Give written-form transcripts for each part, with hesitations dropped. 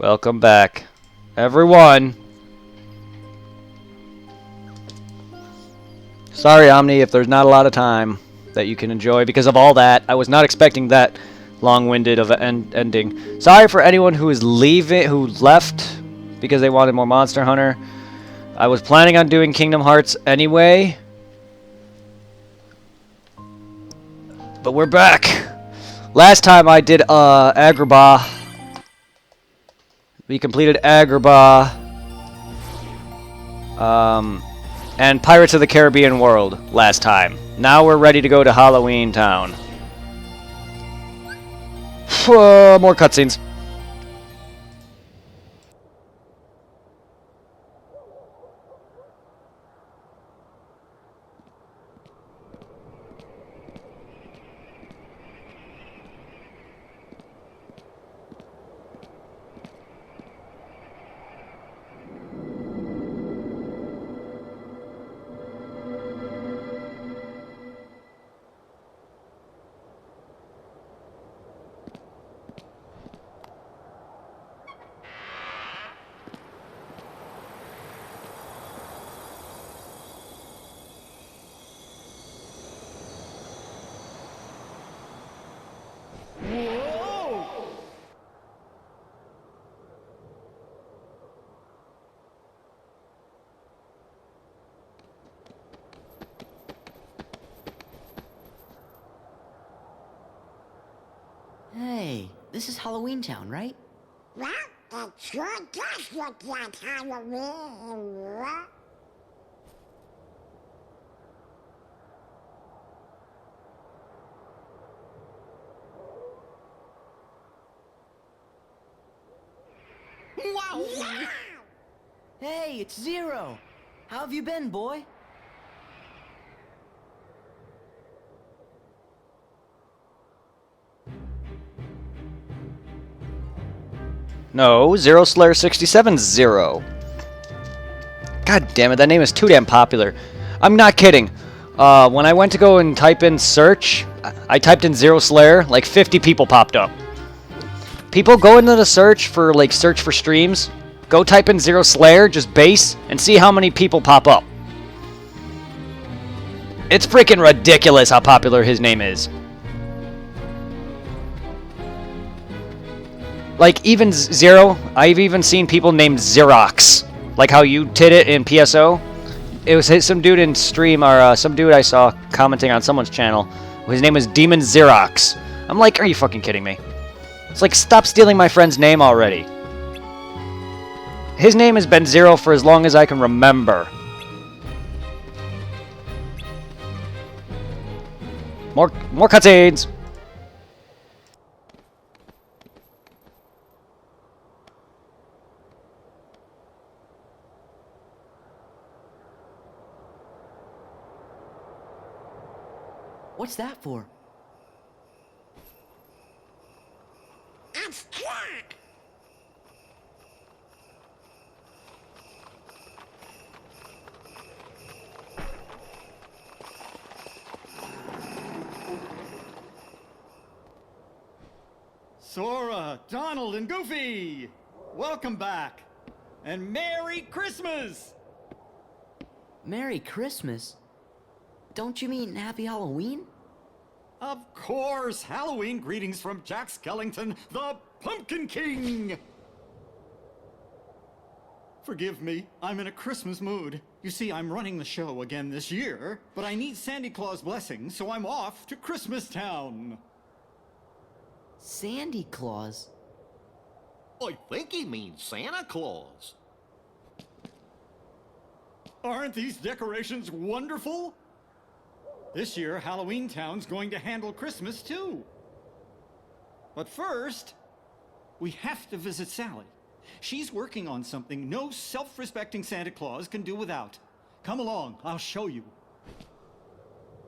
Welcome back, everyone. Sorry, Omni, if there's not a lot of time that you can enjoy because of all that. I was not expecting that long-winded of an ending. Sorry for anyone who is leaving, who left because they wanted more Monster Hunter. I was planning on doing Kingdom Hearts anyway, but we're back. Last time I did Agrabah. We completed Agrabah. And Pirates of the Caribbean World last time. Now we're ready to go to Halloween Town. More cutscenes. Hey, this is Halloween Town, right? Well, it sure does look like Halloween. Wow! Yeah! Hey, it's Zero! How have you been, boy? No, Zero Slayer 67's Zero. God damn it, that name is too damn popular. I'm not kidding. When I went to go and type in search, I typed in Zero Slayer, like 50 people popped up. People go into the search for, like, search for streams. Go type in Zero Slayer, just base, and see how many people pop up. It's freaking ridiculous how popular his name is. Like, even Zero, I've even seen people named Xerox. Like how you did it in PSO. It was some dude in stream, or some dude I saw commenting on someone's channel. His name was Demon Xerox. I'm like, are you fucking kidding me? It's like, stop stealing my friend's name already. His name has been Zero for as long as I can remember. More cutscenes! What's that for? It's Jack! Sora, Donald, and Goofy! Welcome back! And Merry Christmas! Merry Christmas? Don't you mean Happy Halloween? Of course! Halloween greetings from Jack Skellington, the Pumpkin King! Forgive me, I'm in a Christmas mood. You see, I'm running the show again this year, but I need Santa Claus' blessing, so I'm off to Christmas Town. Sandy Claus? I think he means Santa Claus. Aren't these decorations wonderful? This year, Halloween Town's going to handle Christmas too. But first, we have to visit Sally. She's working on something no self-respecting Santa Claus can do without. Come along, I'll show you.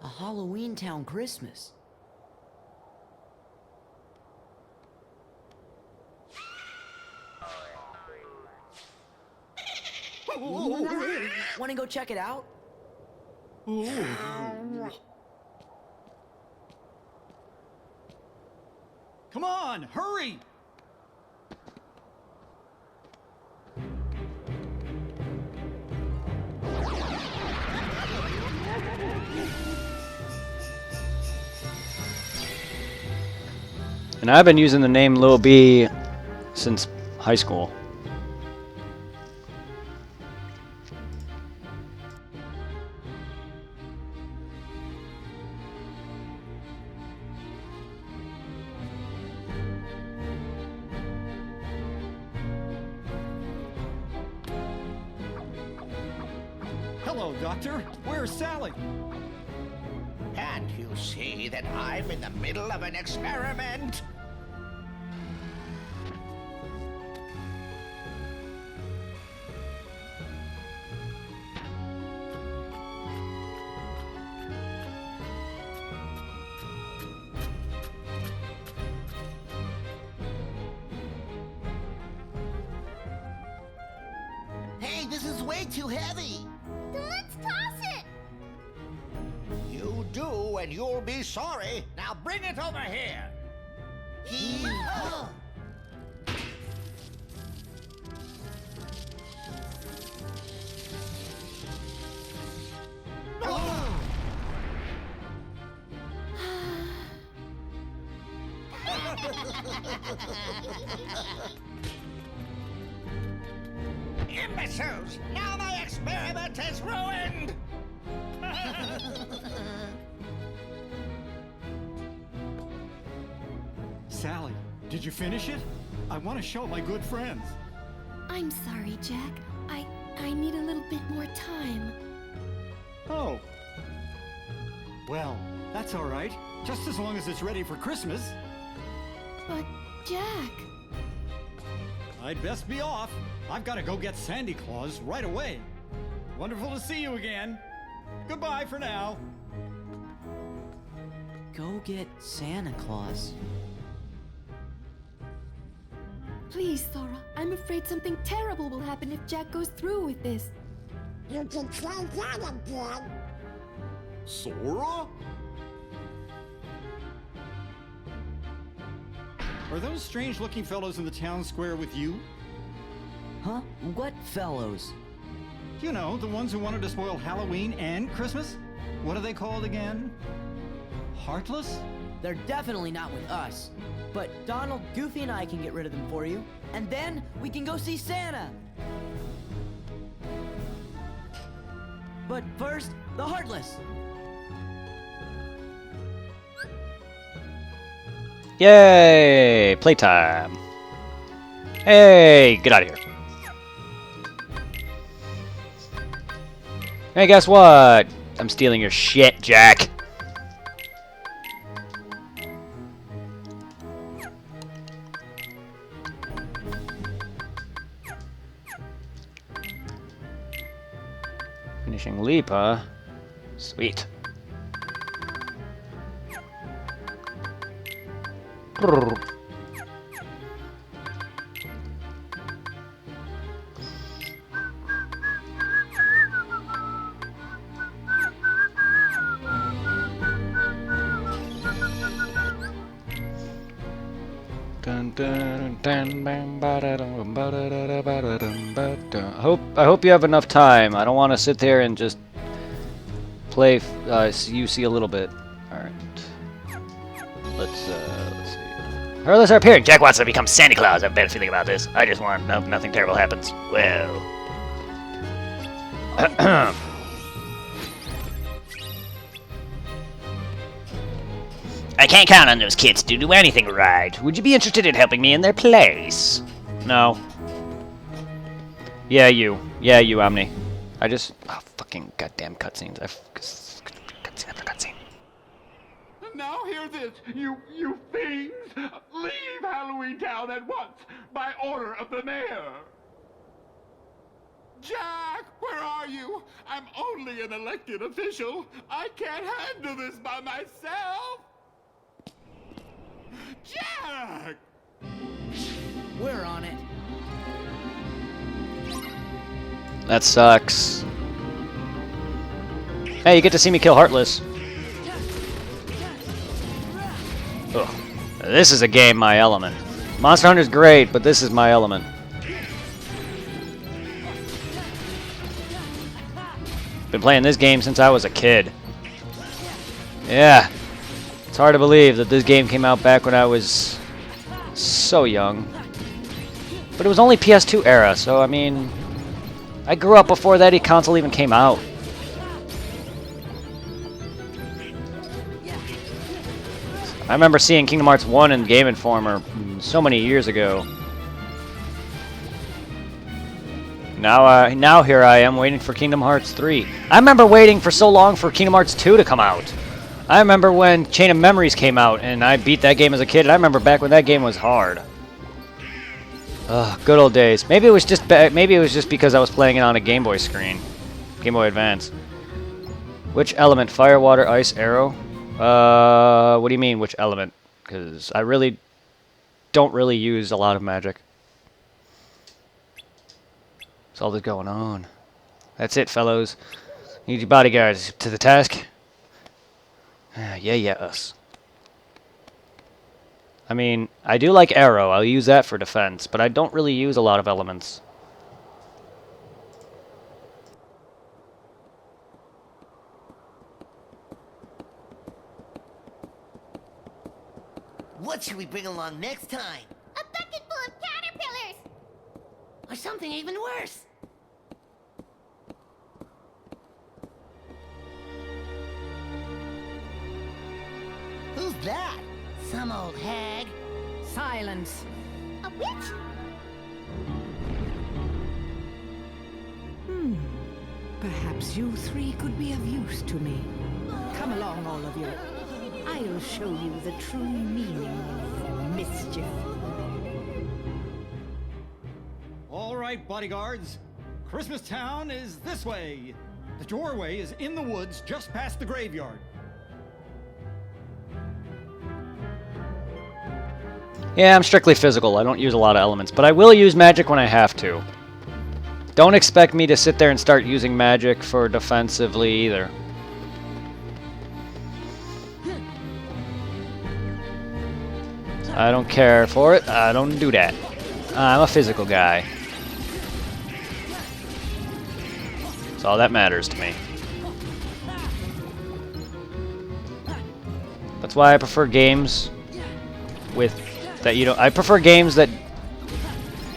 A Halloween Town Christmas? Wanna go check it out? Come on, hurry! And I've been using the name Lil B since high school. Hello, Doctor. Where's Sally? Can't you see that I'm in the middle of an experiment? Hey, this is way too heavy. Let's toss it. You do, and you'll be sorry. Now bring it over here. Yee-haw. Imbeciles! Now my experiment is ruined! Sally, did you finish it? I want to show my good friends. I'm sorry, Jack. I need a little bit more time. Oh. Well, that's all right. Just as long as it's ready for Christmas. But, Jack... I'd best be off. I've got to go get Sandy Claus right away. Wonderful to see you again. Goodbye for now. Go get Santa Claus. Please, Sora. I'm afraid something terrible will happen if Jack goes through with this. You can say that again. Sora? Are those strange-looking fellows in the town square with you? Huh? What fellows? You know, the ones who wanted to spoil Halloween and Christmas? What are they called again? Heartless? They're definitely not with us. But Donald, Goofy, and I can get rid of them for you. And then we can go see Santa. But first, the Heartless. Yay! Playtime. Hey, get out of here. Hey, guess what? I'm stealing your shit, Jack. Finishing leap, huh? Sweet. Brrr. Dun, dun, dun, bang, ba-da-dum, ba-da-da-da-ba-da-dum, ba-dum. I hope you have enough time. I don't want to sit there and just play UC a little bit. All right. Let's see. Heartless are appearing. Jack wants to become Santa Claus. I have a bad feeling about this. I just want nothing terrible happens. Well. I can't count on those kids to do anything right. Would you be interested in helping me in their place? No. Yeah, you. Yeah, you, Omni. I just... Oh, fucking goddamn cutscenes. Cutscene after cutscene. Now hear this, you fiends! Leave Halloween Town at once, by order of the mayor! Jack, where are you? I'm only an elected official. I can't handle this by myself! Jack! We're on it. That sucks. Hey, you get to see me kill Heartless. Ugh. This is a game my element. Monster Hunter's great, but this is my element. Been playing this game since I was a kid. Yeah. It's hard to believe that this game came out back when I was So young. But it was only PS2 era, so I mean, I grew up before that console even came out. I remember seeing Kingdom Hearts 1 in Game Informer so many years ago. Now here I am waiting for Kingdom Hearts 3. I remember waiting for so long for Kingdom Hearts 2 to come out. I remember when Chain of Memories came out, and I beat that game as a kid, and I remember back when that game was hard. Ugh, good old days. Maybe it was just because I was playing it on a Game Boy screen. Game Boy Advance. Which element? Fire, water, ice, arrow? What do you mean, which element? Because I really don't really use a lot of magic. What's all this going on? That's it, fellows. Need your bodyguards to the task. Yeah, us. I mean, I do like arrow. I'll use that for defense, but I don't really use a lot of elements. What should we bring along next time? A bucket full of caterpillars! Or something even worse? Who's that? Some old hag? Silence. A witch? Perhaps you three could be of use to me. Come along, all of you. I'll show you the true meaning of mischief. All right, bodyguards. Christmas Town is this way. The doorway is in the woods just past the graveyard. Yeah, I'm strictly physical. I don't use a lot of elements, but I will use magic when I have to. Don't expect me to sit there and start using magic for defensively either. I don't care for it. I don't do that. I'm a physical guy. That's all that matters to me. That's why I prefer games with that I prefer games that,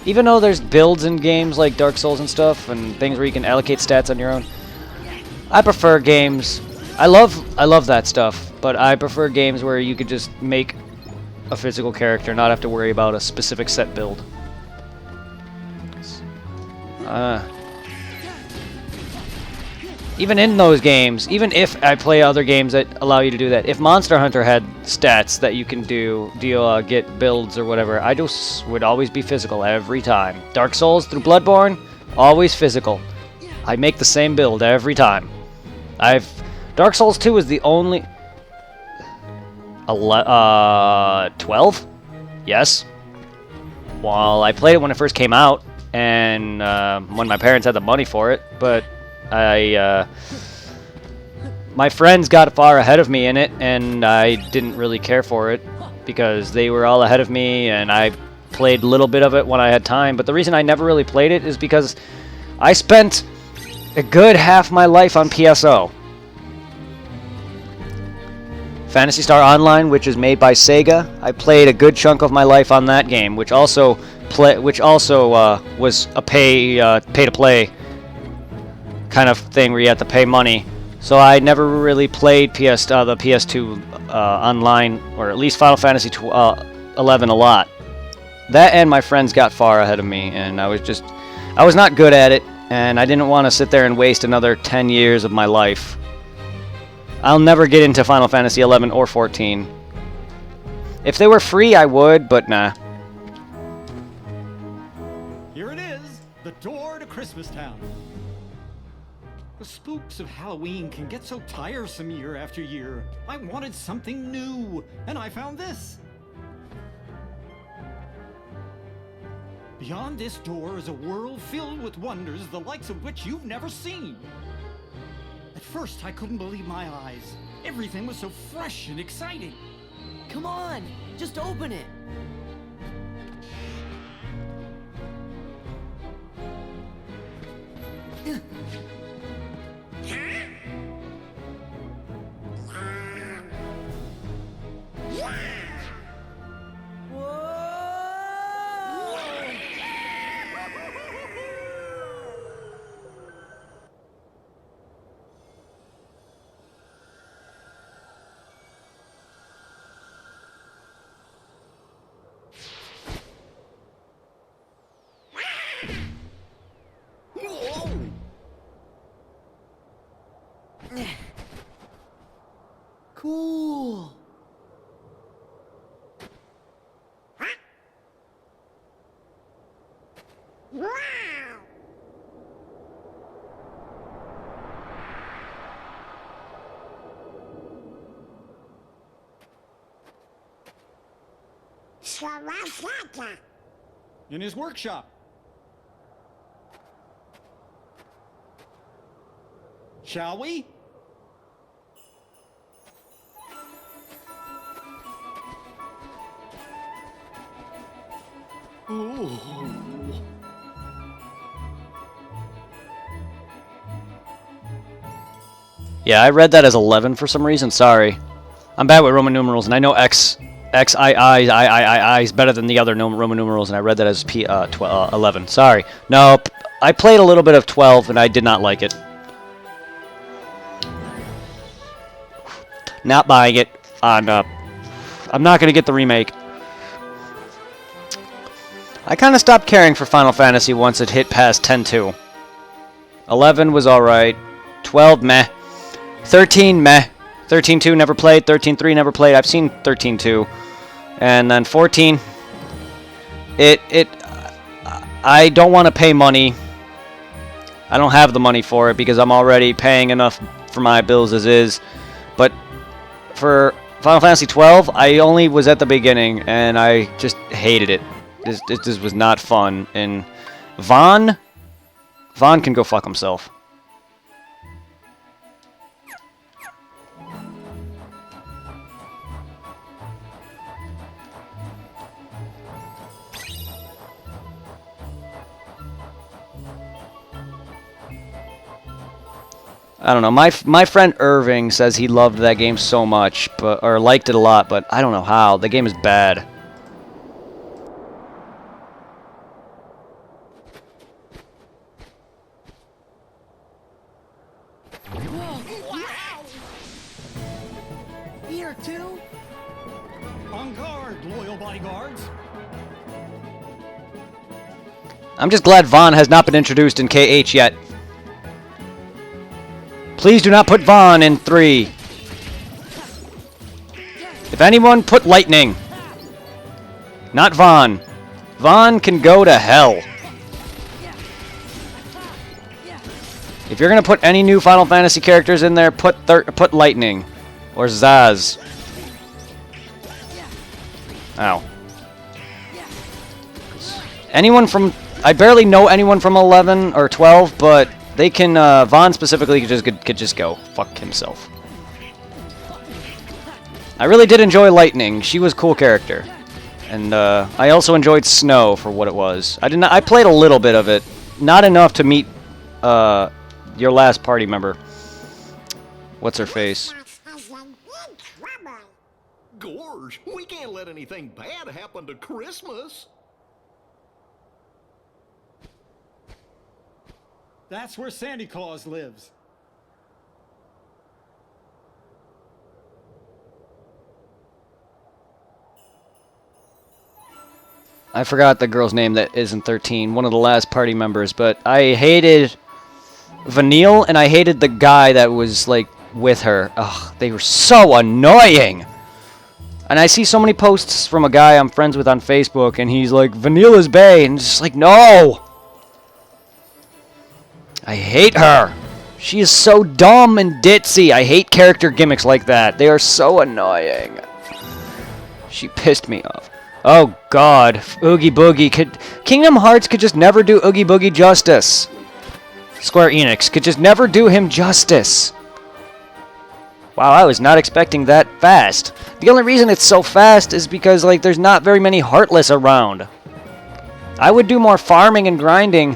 even though there's builds in games like Dark Souls and stuff and things where you can allocate stats on your own, I prefer games. I love that stuff, but I prefer games where you could just make a physical character, not have to worry about a specific set build. Even in those games, even if I play other games that allow you to do that, if Monster Hunter had stats that you can get builds or whatever, I just would always be physical every time. Dark Souls through Bloodborne, always physical. I make the same build every time. Dark Souls 2 is the only... 12? Yes. Well, I played it when it first came out, and when my parents had the money for it, but my friends got far ahead of me in it, and I didn't really care for it because they were all ahead of me, and I played a little bit of it when I had time. But the reason I never really played it is because I spent a good half my life on PSO. Phantasy Star Online, which is made by Sega, I played a good chunk of my life on that game, which also was a pay-to-play kind of thing where you had to pay money. So I never really played the PS2 online, or at least Final Fantasy 11 a lot. That and my friends got far ahead of me, and I was not good at it, and I didn't want to sit there and waste another 10 years of my life. I'll never get into Final Fantasy 11 or 14. If they were free, I would, but nah. Here it is, the door to Christmas Town. The spooks of Halloween can get so tiresome year after year. I wanted something new, and I found this. Beyond this door is a world filled with wonders the likes of which you've never seen. At first, I couldn't believe my eyes. Everything was so fresh and exciting. Come on, just open it. Whoa! Cool. In his workshop. Shall we? Ooh. Yeah, I read that as 11 for some reason. Sorry. I'm bad with Roman numerals, and I know I is better than the other Roman numerals, and I read that as 11. Sorry. No, I played a little bit of 12, and I did not like it. Not buying it. I'm not going to get the remake. I kind of stopped caring for Final Fantasy once it hit past 10-2. 11 was alright. 12, meh. 13, meh. 13-2, never played. 13-3, never played. I've seen 13-2. And then 14. I don't want to pay money. I don't have the money for it because I'm already paying enough for my bills as is. But for Final Fantasy 12, I only was at the beginning, and I just hated it. This was not fun. And Vaughn can go fuck himself. I don't know. My friend Irving says he loved that game so much, or liked it a lot, but I don't know how. The game is bad. Here too? On guard, loyal bodyguards. I'm just glad Vaughn has not been introduced in KH yet. Please do not put Vaughn in 3. If anyone, put Lightning. Not Vaughn. Vaughn can go to hell. If you're going to put any new Final Fantasy characters in there, put Lightning. Or Zaz. Ow. Anyone from... I barely know anyone from 11 or 12, but... They can, Vaughn specifically could just go fuck himself. I really did enjoy Lightning. She was a cool character. And, I also enjoyed Snow for what it was. I played a little bit of it. Not enough to meet, your last party member. What's her face? Gorge, we can't let anything bad happen to Christmas. That's where Santa Claus lives. I forgot the girl's name that is in 13, one of the last party members, but I hated Vanille, and I hated the guy that was, like, with her. Ugh, they were so annoying! And I see so many posts from a guy I'm friends with on Facebook, and he's like, Vanilla's bae, and it's just like, no! I hate her. She is so dumb and ditzy. I hate character gimmicks like that. They are so annoying. She pissed me off. Oh God, Oogie Boogie Kingdom Hearts could just never do Oogie Boogie justice. Square Enix could just never do him justice. Wow, I was not expecting that fast. The only reason it's so fast is because like there's not very many Heartless around. I would do more farming and grinding.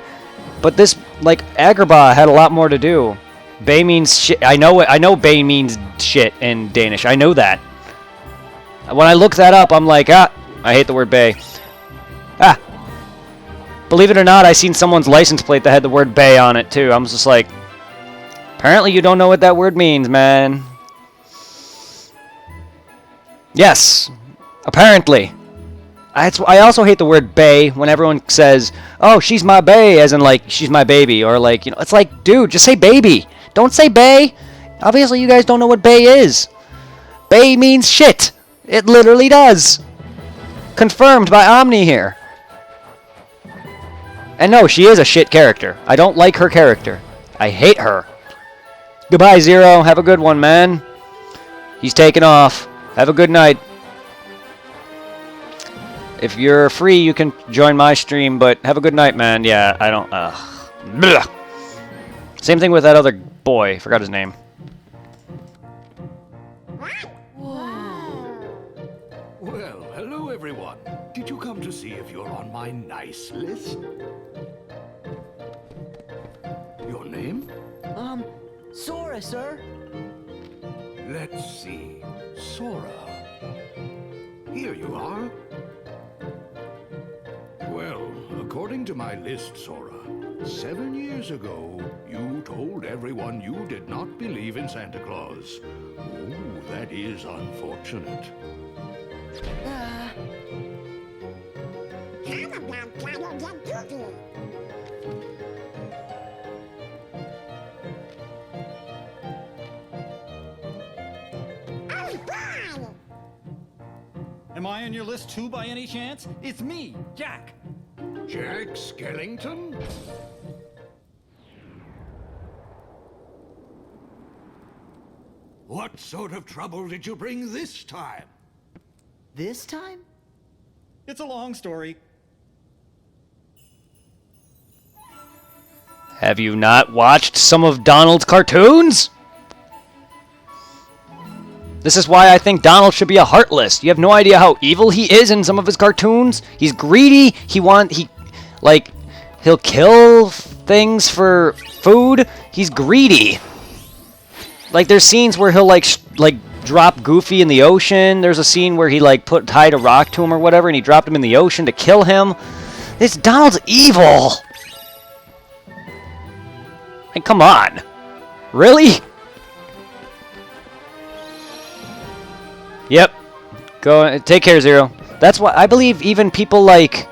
But this, like, Agrabah had a lot more to do. Bay means shit. I know Bay means shit in Danish. I know that. When I look that up, I'm like, I hate the word Bay. Believe it or not, I seen someone's license plate that had the word Bay on it, too. I'm just like, apparently you don't know what that word means, man. Yes, apparently. I also hate the word bae when everyone says, oh, she's my bae, as in, like, she's my baby. Or, like, you know, it's like, dude, just say baby. Don't say bae. Obviously, you guys don't know what Bay is. Bay means shit. It literally does. Confirmed by Omni here. And no, she is a shit character. I don't like her character. I hate her. Goodbye, Zero. Have a good one, man. He's taking off. Have a good night. If you're free, you can join my stream, but have a good night, man. Yeah, I don't... Blah. Same thing with that other boy. Forgot his name. Well, hello everyone. Did you come to see if you're on my nice list? Your name? Sora, sir. Let's see. Sora. Here you are. Well, according to my list, Sora, 7 years ago, you told everyone you did not believe in Santa Claus. Oh, that is unfortunate. How about Donald Duck Goofy? Oh, boy! Am I on your list too by any chance? It's me, Jack. Jack Skellington? What sort of trouble did you bring this time? This time? It's a long story. Have you not watched some of Donald's cartoons? This is why I think Donald should be a Heartless. You have no idea how evil he is in some of his cartoons. He's greedy. He'll kill things for food. He's greedy. Like there's scenes where he'll like drop Goofy in the ocean. There's a scene where he like tied a rock to him or whatever, and he dropped him in the ocean to kill him. Donald's evil. Like, come on. Really? Yep. Go take care, Zero. That's why I believe even people like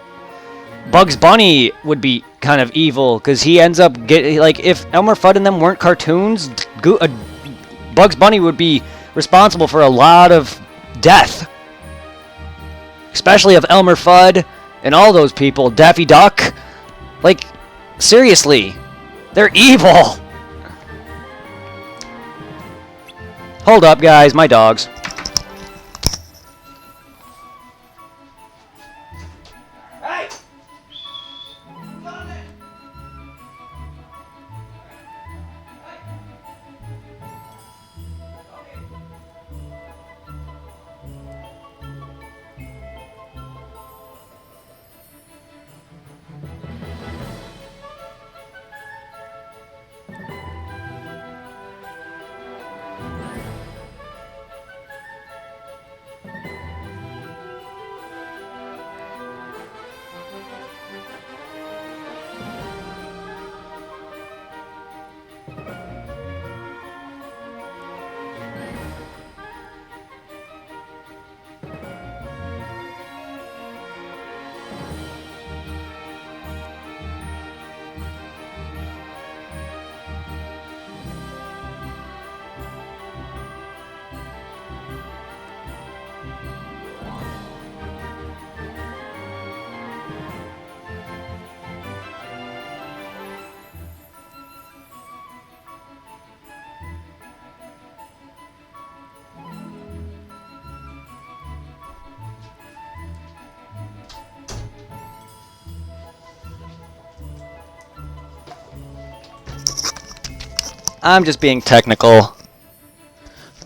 Bugs Bunny would be kind of evil, because he ends up like if Elmer Fudd and them weren't cartoons, Bugs Bunny would be responsible for a lot of death, especially of Elmer Fudd and all those people. Daffy Duck, like seriously, they're evil. Hold up, guys, my dogs. I'm just being technical.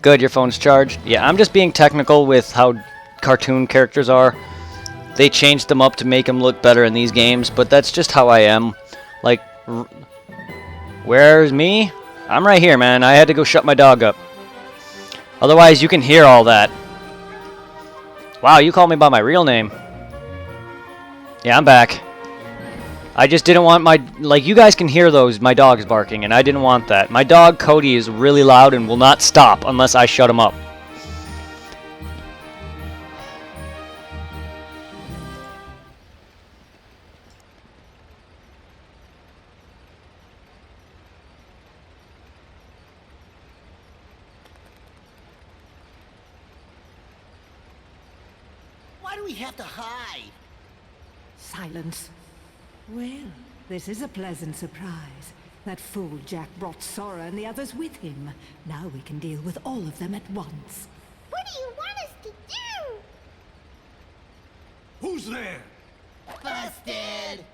Good, your phone's charged. Yeah, I'm just being technical with how cartoon characters are. They changed them up to make them look better in these games, but that's just how I am. Like, where's me? I'm right here, man. I had to go shut my dog up. Otherwise, you can hear all that. Wow, you called me by my real name. Yeah, I'm back. I just didn't want my... Like, you guys can hear those, my dog's barking, and I didn't want that. My dog, Cody, is really loud and will not stop unless I shut him up. do we have to hide? Silence. Well, this is a pleasant surprise. That fool Jack brought Sora and the others with him. Now we can deal with all of them at once. What do you want us to do? Who's there? Busted!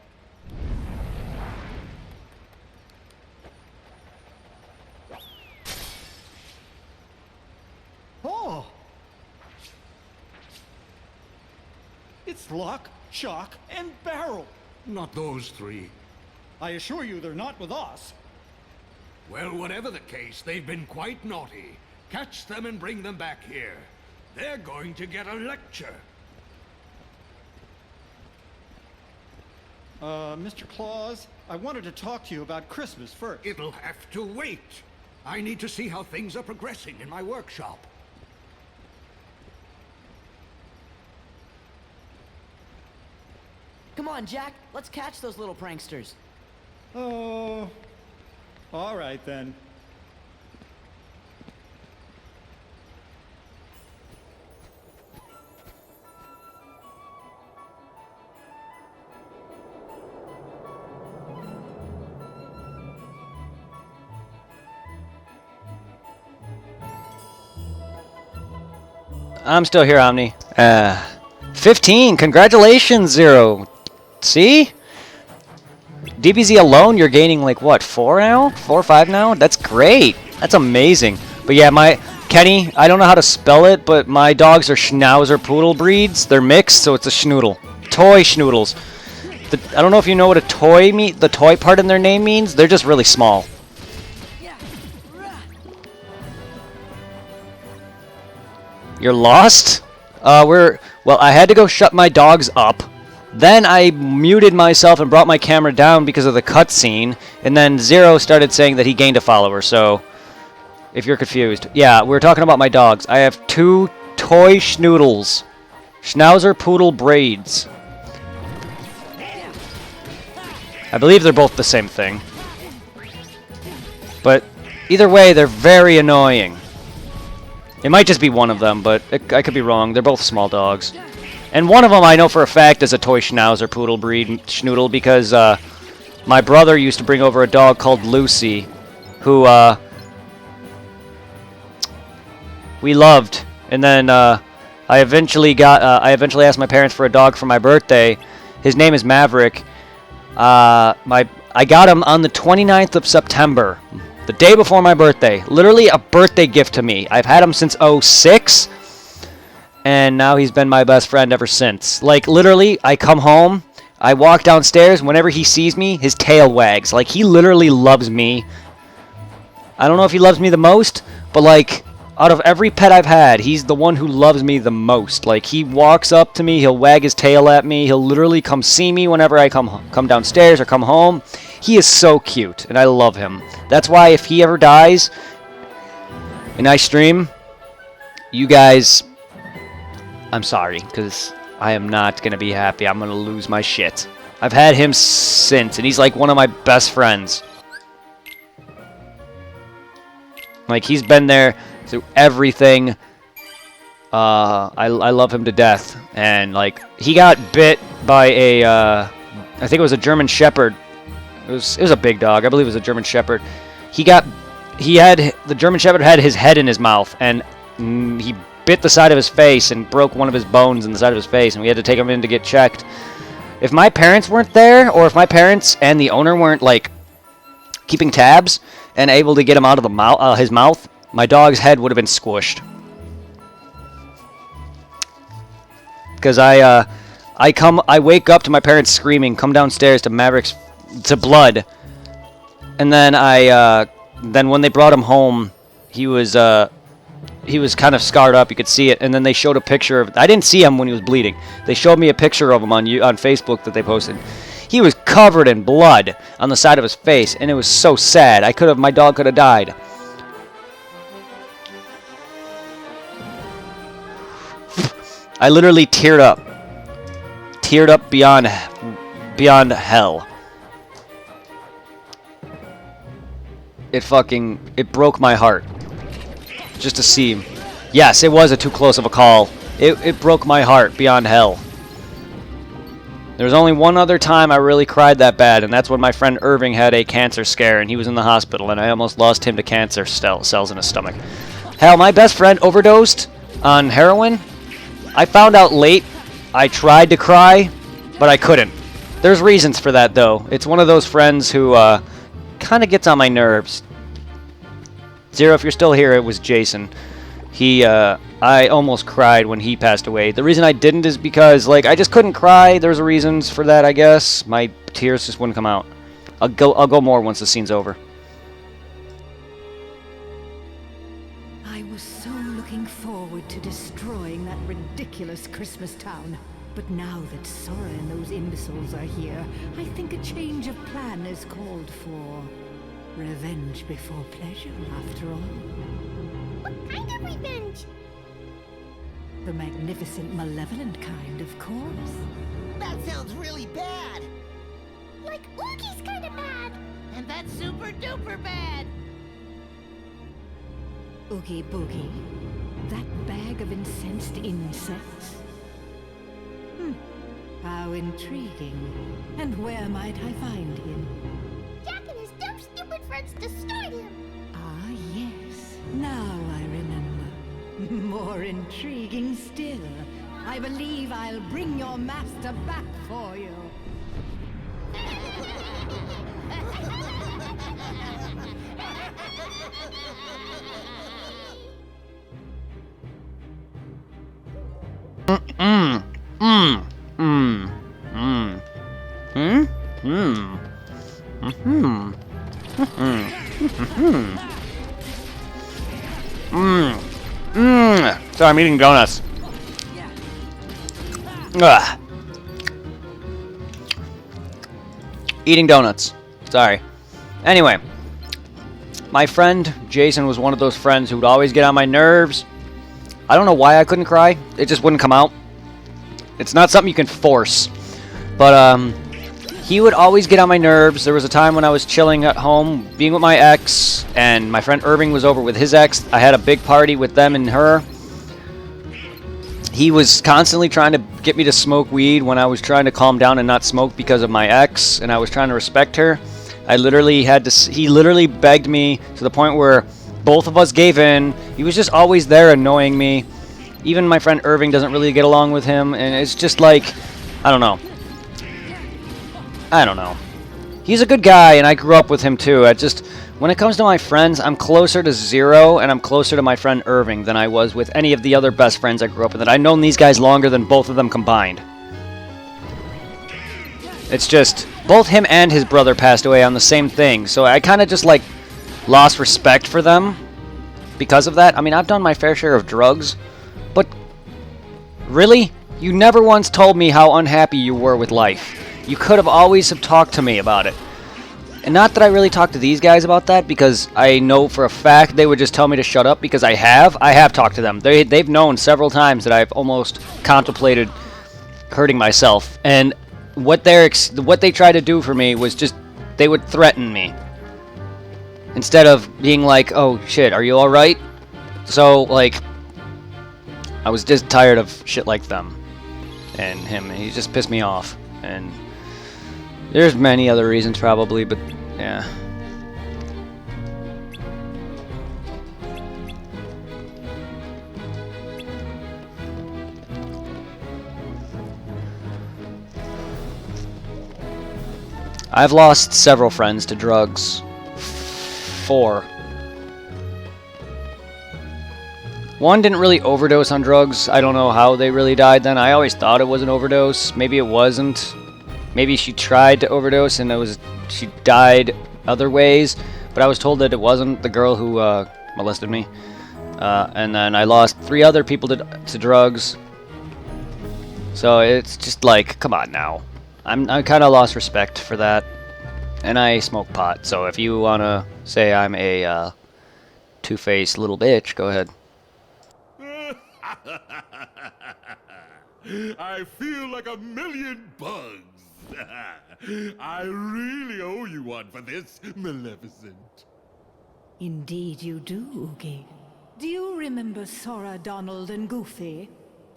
Oh! It's Lock, Shock, and Barrel. Not those three. I assure you they're not with us. Well, whatever the case, they've been quite naughty. Catch them and bring them back here. They're going to get a lecture. Mr. Claus, I wanted to talk to you about Christmas first. It'll have to wait. I need to see how things are progressing in my workshop. Come on, Jack. Let's catch those little pranksters. Oh, all right then. I'm still here, Omni. 15. Congratulations, Zero. See? DBZ alone, you're gaining like what, 4 now? 4 or 5 now? That's great. That's amazing. But yeah, Kenny, I don't know how to spell it, but my dogs are Schnauzer Poodle breeds. They're mixed, so it's a schnoodle. Toy schnoodles. I don't know if you know what the toy part in their name means. They're just really small. You're lost? Well, I had to go shut my dogs up. Then I muted myself and brought my camera down because of the cutscene. And then Zero started saying that he gained a follower, so if you're confused. Yeah, we're talking about my dogs. I have 2 toy schnoodles. Schnauzer Poodle braids. I believe they're both the same thing. But either way, they're very annoying. It might just be one of them, but I could be wrong. They're both small dogs. And one of them I know for a fact is a toy Schnauzer Poodle breed schnoodle because my brother used to bring over a dog called Lucy, who we loved. And then I eventually asked my parents for a dog for my birthday. His name is Maverick. I got him on the 29th of September. The day before my birthday. Literally a birthday gift to me. I've had him since 06. And now he's been my best friend ever since. Like, literally, I come home. I walk downstairs. Whenever he sees me, his tail wags. Like, he literally loves me. I don't know if he loves me the most. But, like, out of every pet I've had, he's the one who loves me the most. Like, he walks up to me. He'll wag his tail at me. He'll literally come see me whenever I come downstairs or come home. He is so cute, and I love him. That's why if he ever dies and I stream, you guys, I'm sorry, because I am not going to be happy. I'm going to lose my shit. I've had him since, and he's like one of my best friends. Like, he's been there through everything. I love him to death. And, like, he got bit by a, I think it was a German Shepherd. It was a big dog. I believe it was a German Shepherd. The German Shepherd had his head in his mouth, and he bit the side of his face and broke one of his bones in the side of his face, and we had to take him in to get checked. If my parents weren't there, or if my parents and the owner weren't, like, keeping tabs and able to get him out of his mouth, my dog's head would have been squished. Because I wake up to my parents screaming, come downstairs to blood, and then then when they brought him home, he was kind of scarred up. You could see it, and then they showed a picture of. I didn't see him when he was bleeding. They showed me a picture of him on Facebook that they posted. He was covered in blood on the side of his face, and it was so sad. My dog could have died. I literally teared up beyond hell. It broke my heart just to see him. Yes, it was a too close of a call. It broke my heart beyond hell. There was only one other time I really cried that bad, and that's when my friend Irving had a cancer scare, and he was in the hospital, and I almost lost him to cancer cells in his stomach. Hell, my best friend overdosed on heroin. I found out late. I tried to cry, but I couldn't. There's reasons for that, though. It's one of those friends who kind of gets on my nerves. Zero, if you're still here, it was Jason. I almost cried when he passed away. The reason I didn't is because, like, I just couldn't cry. There's reasons for that, I guess. My tears just wouldn't come out. I'll go more once the scene's over. I was so looking forward to destroying that ridiculous Christmas town. But now that Sora and those imbeciles are here, I think a change of plan is called for. Revenge before pleasure, after all. What kind of revenge? The magnificent, malevolent kind, of course. That sounds really bad. Like Oogie's kind of bad. And that's super duper bad. Oogie Boogie? That bag of incensed insects? How intriguing. And where might I find him? Jack and his dumb, stupid friends destroyed him. Ah, yes. Now I remember. More intriguing still. I believe I'll bring your master back for you. Sorry, I'm eating donuts. Ugh. Eating donuts. Sorry. Anyway, my friend Jason was one of those friends who would always get on my nerves. I don't know why I couldn't cry. It just wouldn't come out. It's not something you can force. But he would always get on my nerves. There was a time when I was chilling at home, being with my ex, and my friend Irving was over with his ex. I had a big party with them and her. He was constantly trying to get me to smoke weed when I was trying to calm down and not smoke because of my ex, and I was trying to respect her. He literally begged me to the point where both of us gave in. He was just always there annoying me. Even my friend Irving doesn't really get along with him, and it's just like, I don't know. He's a good guy, and I grew up with him too. When it comes to my friends, I'm closer to Zero, and I'm closer to my friend Irving than I was with any of the other best friends I grew up with. And I've known these guys longer than both of them combined. It's just, both him and his brother passed away on the same thing, so I kind of just, like, lost respect for them because of that. I mean, I've done my fair share of drugs, but really? You never once told me how unhappy you were with life. You could have always have talked to me about it. And not that I really talked to these guys about that, because I know for a fact they would just tell me to shut up, because I have talked to them. They've known several times that I've almost contemplated hurting myself. And what they tried to do for me was just, they would threaten me. Instead of being like, oh shit, are you alright? So, like, I was just tired of shit like them. And him, he just pissed me off. And there's many other reasons probably, but yeah. I've lost several friends to drugs. 4. One didn't really overdose on drugs. I don't know how they really died then. I always thought it was an overdose. Maybe it wasn't. Maybe she tried to overdose and she died other ways. But I was told that it wasn't, the girl who molested me. And then I lost 3 other people to drugs. So it's just like, come on now. I kind of lost respect for that. And I smoke pot. So if you want to say I'm a two-faced little bitch, go ahead. I feel like a million bugs. I really owe you one for this, Maleficent. Indeed you do, Oogie. Do you remember Sora, Donald, and Goofy?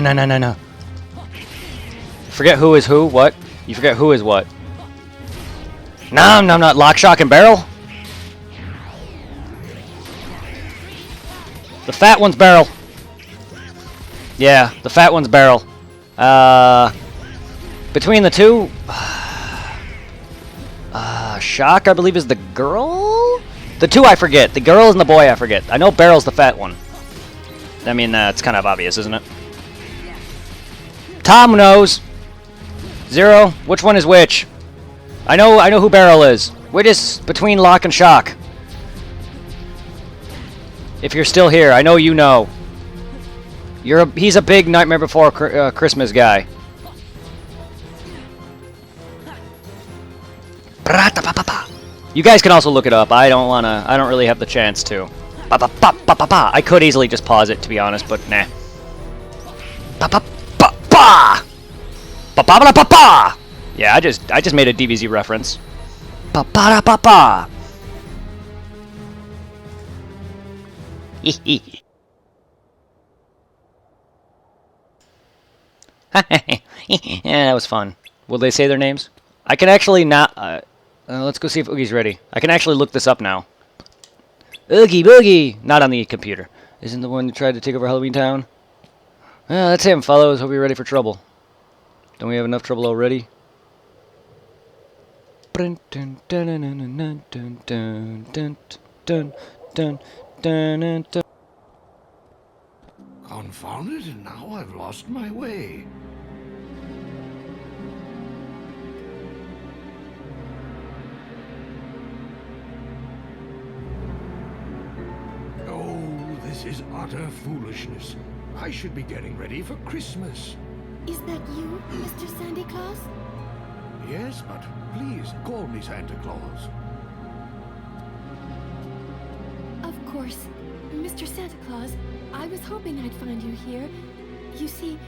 no. Forget who is who, what? You forget who is what. No, not Lock, Shock, and Barrel? The fat one's Barrel. Yeah, the fat one's Barrel. Between the two... Shock, I believe, is the girl? The two I forget. The girl and the boy I forget. I know Barrel's the fat one. I mean, it's kind of obvious, isn't it? Tom knows. Zero, which one is which? I know who Barrel is. Which is between Lock and Shock? If you're still here, I know you know. He's a big Nightmare Before Christmas guy. You guys can also look it up. I don't really have the chance to. I could easily just pause it, to be honest, but nah. Yeah, I just made a DBZ reference. Yeah, that was fun. Will they say their names? I can actually not... let's go see if Oogie's ready. I can actually look this up now. Oogie Boogie! Not on the computer. Isn't the one who tried to take over Halloween Town? That's him, fellows. Hope you're ready for trouble. Don't we have enough trouble already? Confounded, now I've lost my way. Oh, this is utter foolishness. I should be getting ready for Christmas. Is that you, Mr. Santa Claus? Yes, but please call me Santa Claus. Of course. Mr. Santa Claus, I was hoping I'd find you here. You see,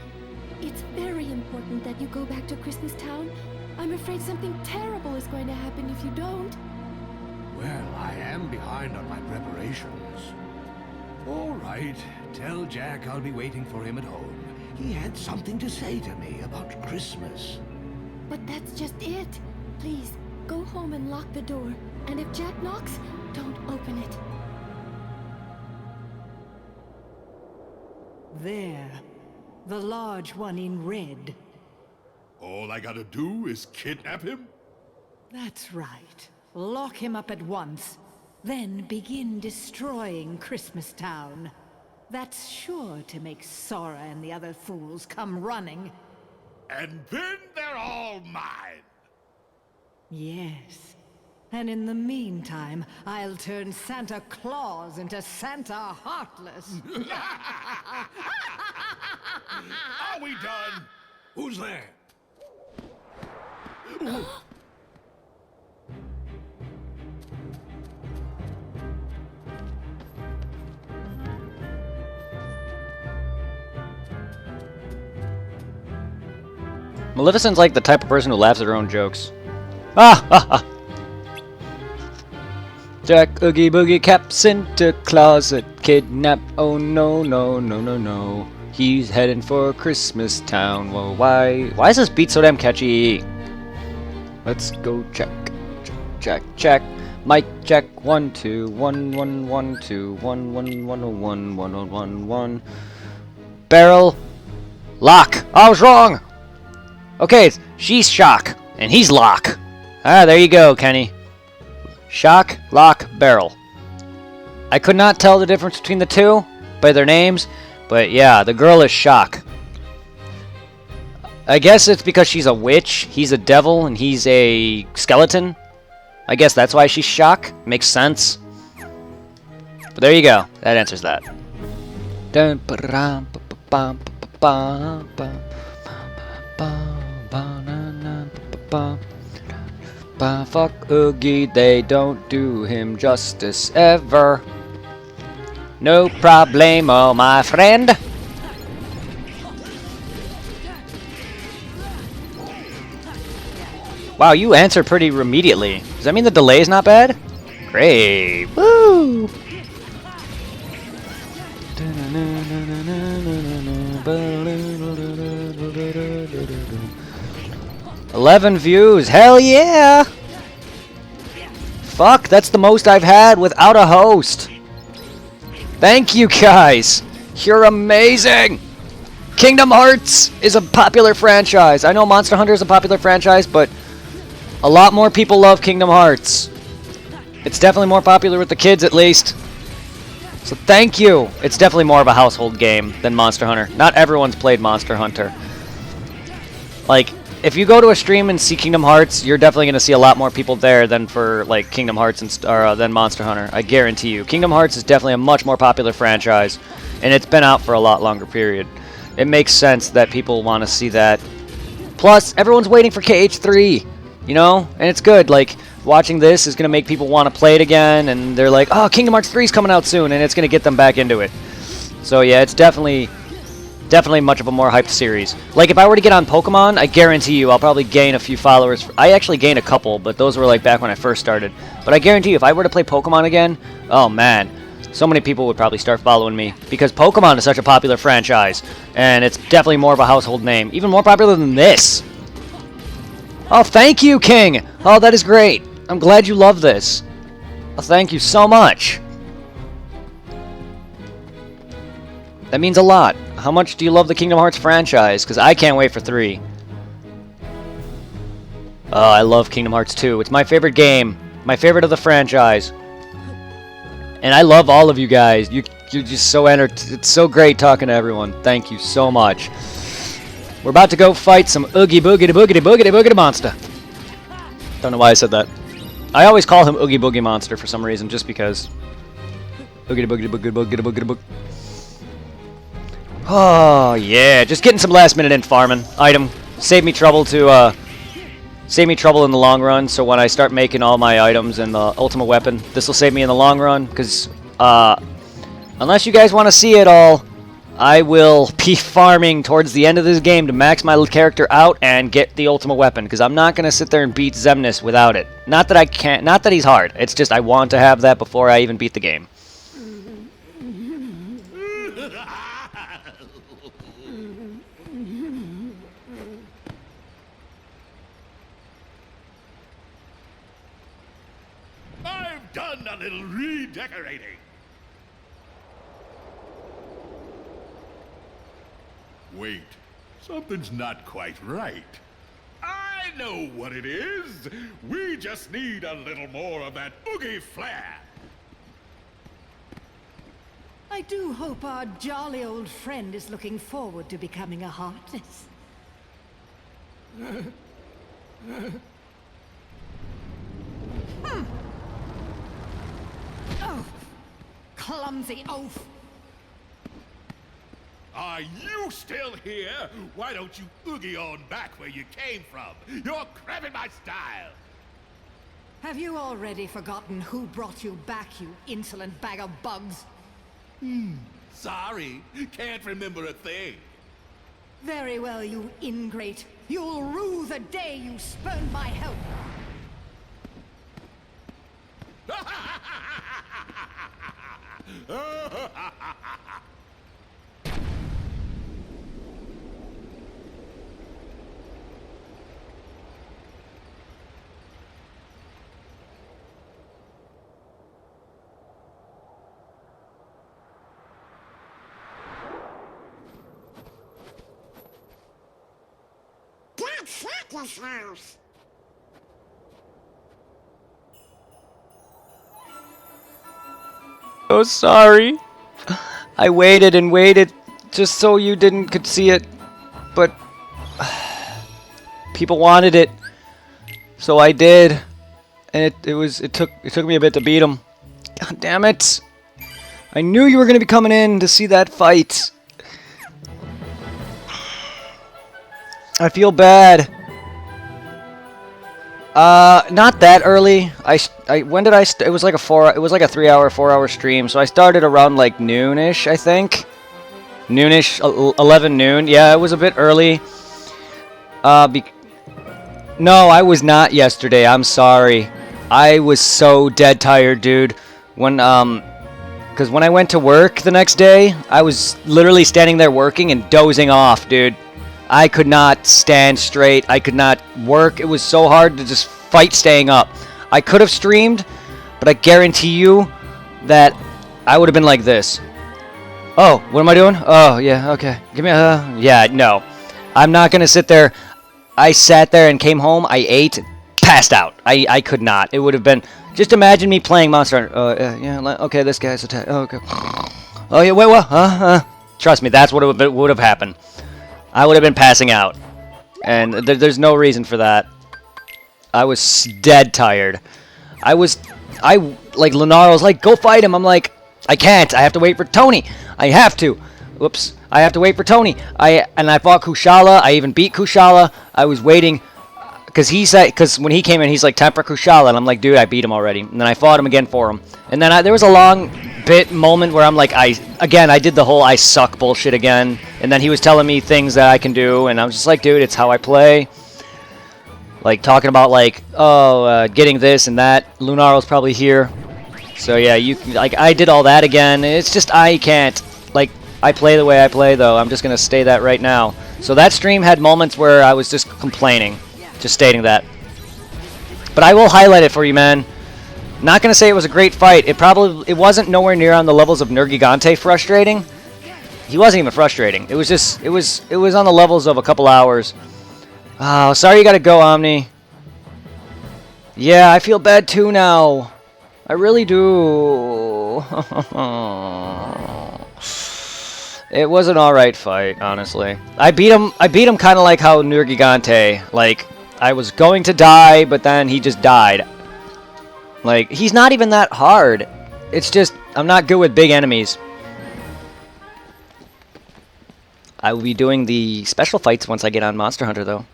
it's very important that you go back to Christmas Town. I'm afraid something terrible is going to happen if you don't. Well, I am behind on my preparations. All right, tell Jack I'll be waiting for him at home. He had something to say to me about Christmas. But that's just it. Please, go home and lock the door. And if Jack knocks, don't open it. There. The large one in red. All I gotta do is kidnap him? That's right. Lock him up at once. Then begin destroying Christmas Town. That's sure to make Sora and the other fools come running. And then they're all mine! Yes. And in the meantime, I'll turn Santa Claus into Santa Heartless. Are we done? Who's there? Maleficent's like the type of person who laughs at her own jokes. Ah ha ha! Jack Oogie Boogie Cap Santa Claus a kidnap. Oh no no no no no. He's heading for Christmas Town. Well, why is this beat so damn catchy? Let's go check. Check. Mic check. 1 2 1 1 1 2 1 1 1 1 1 1 1. Barrel. Lock. I was wrong. Okay, she's Shock, and he's Lock. Ah, there you go, Kenny. Shock, Lock, Barrel. I could not tell the difference between the two by their names, but yeah, the girl is Shock. I guess it's because she's a witch, he's a devil, and he's a skeleton. I guess that's why she's Shock. Makes sense. But there you go. That answers that. Fuck Oogie, they don't do him justice ever. No problemo, my friend. Wow, you answer pretty immediately. Does that mean the delay is not bad? Great. Woo! 11 views. Hell yeah! Fuck, that's the most I've had without a host. Thank you guys. You're amazing. Kingdom Hearts is a popular franchise. I know Monster Hunter is a popular franchise, but a lot more people love Kingdom Hearts. It's definitely more popular with the kids, at least. So thank you. It's definitely more of a household game than Monster Hunter. Not everyone's played Monster Hunter. Like, if you go to a stream and see Kingdom Hearts, you're definitely going to see a lot more people there than for like Kingdom Hearts and than Monster Hunter. I guarantee you. Kingdom Hearts is definitely a much more popular franchise, and it's been out for a lot longer period. It makes sense that people want to see that. Plus, everyone's waiting for KH3, you know? And it's good. Like, watching this is going to make people want to play it again, and they're like, oh, Kingdom Hearts 3 is coming out soon, and it's going to get them back into it. So yeah, it's definitely much of a more hyped series. Like, if I were to get on Pokemon, I guarantee you I'll probably gain a few followers. I actually gained a couple, but those were like back when I first started. But I guarantee you, if I were to play Pokemon again, oh man, so many people would probably start following me. Because Pokemon is such a popular franchise, and it's definitely more of a household name. Even more popular than this. Oh, thank you, King! Oh, that is great. I'm glad you love this. Oh, thank you so much. That means a lot. How much do you love the Kingdom Hearts franchise? Because I can't wait for 3. Oh, I love Kingdom Hearts 2. It's my favorite game. My favorite of the franchise. And I love all of you guys. You're just so it's so great talking to everyone. Thank you so much. We're about to go fight some Oogie Boogity Boogity Boogity Boogity Monster. Don't know why I said that. I always call him Oogie Boogie Monster for some reason, just because. Boogity Boogity Boogity Boogity Boogity Boogity. Oh yeah, just getting some last minute in farming. Item. Save me trouble in the long run, so when I start making all my items and the ultimate weapon, this will save me in the long run, because Unless you guys want to see it all, I will be farming towards the end of this game to max my character out and get the ultimate weapon, because I'm not going to sit there and beat Xemnas without it. Not that I can't, not that he's hard. It's just I want to have that before I even beat the game. I've done a little redecorating. Wait, something's not quite right. I know what it is. We just need a little more of that boogie flair. I do hope our jolly old friend is looking forward to becoming a Heartless. Oh, clumsy oaf! Are you still here? Why don't you oogie on back where you came from? You're cramping my style. Have you already forgotten who brought you back, you insolent bag of bugs? Sorry, can't remember a thing. Very well, you ingrate. You'll rue the day you spurned my help. That's Santa's house. Oh, sorry. I waited and waited just so you could see it, but people wanted it, so I did, and it took me a bit to beat them. God damn it! I knew you were gonna be coming in to see that fight. I feel bad. Not that early. When did I? It was like a 4-hour stream. So I started around like noonish, I think. Noonish, 11 noon. Yeah, it was a bit early. No, I was not yesterday. I'm sorry. I was so dead tired, dude. Because when I went to work the next day, I was literally standing there working and dozing off, dude. I could not stand straight. I could not work. It was so hard to just fight staying up. I could have streamed, but I guarantee you that I would have been like this. Oh, what am I doing? Oh, yeah, okay. Give me a... yeah, no. I'm not going to sit there. I sat there and came home. I ate, passed out. I could not. It would have been... just imagine me playing Monster Hunter. Yeah, okay, this guy's attack. Oh, okay. Oh, yeah, wait, what? Trust me, that's what would have happened. I would have been passing out. And there's no reason for that. I was dead tired. Like, Lunaro's like, go fight him. I'm like, I can't. I have to wait for Tony. I have to. Whoops. I have to wait for Tony. I fought Kushala. I even beat Kushala. I was waiting. Because when he came in, he's like, time for Kushala. And I'm like, dude, I beat him already. And then I fought him again for him. And then there was a long moment where I'm like, I did the whole I suck bullshit again. And then he was telling me things that I can do. And I was just like, dude, it's how I play. Like, talking about, like, getting this and that. Lunaro's probably here. So, yeah, I did all that again. It's just, I can't. Like, I play the way I play, though. I'm just going to stay that right now. So that stream had moments where I was just complaining. Just stating that. But I will highlight it for you, man. Not going to say it was a great fight. It wasn't nowhere near on the levels of Nergigante frustrating. He wasn't even frustrating. It was just, it was on the levels of a couple hours. Oh, sorry you got to go, Omni. Yeah, I feel bad too now. I really do. It was an alright fight, honestly. I beat him kind of like how Nergigante, like, I was going to die, but then he just died. Like, he's not even that hard. It's just, I'm not good with big enemies. I will be doing the special fights once I get on Monster Hunter, though.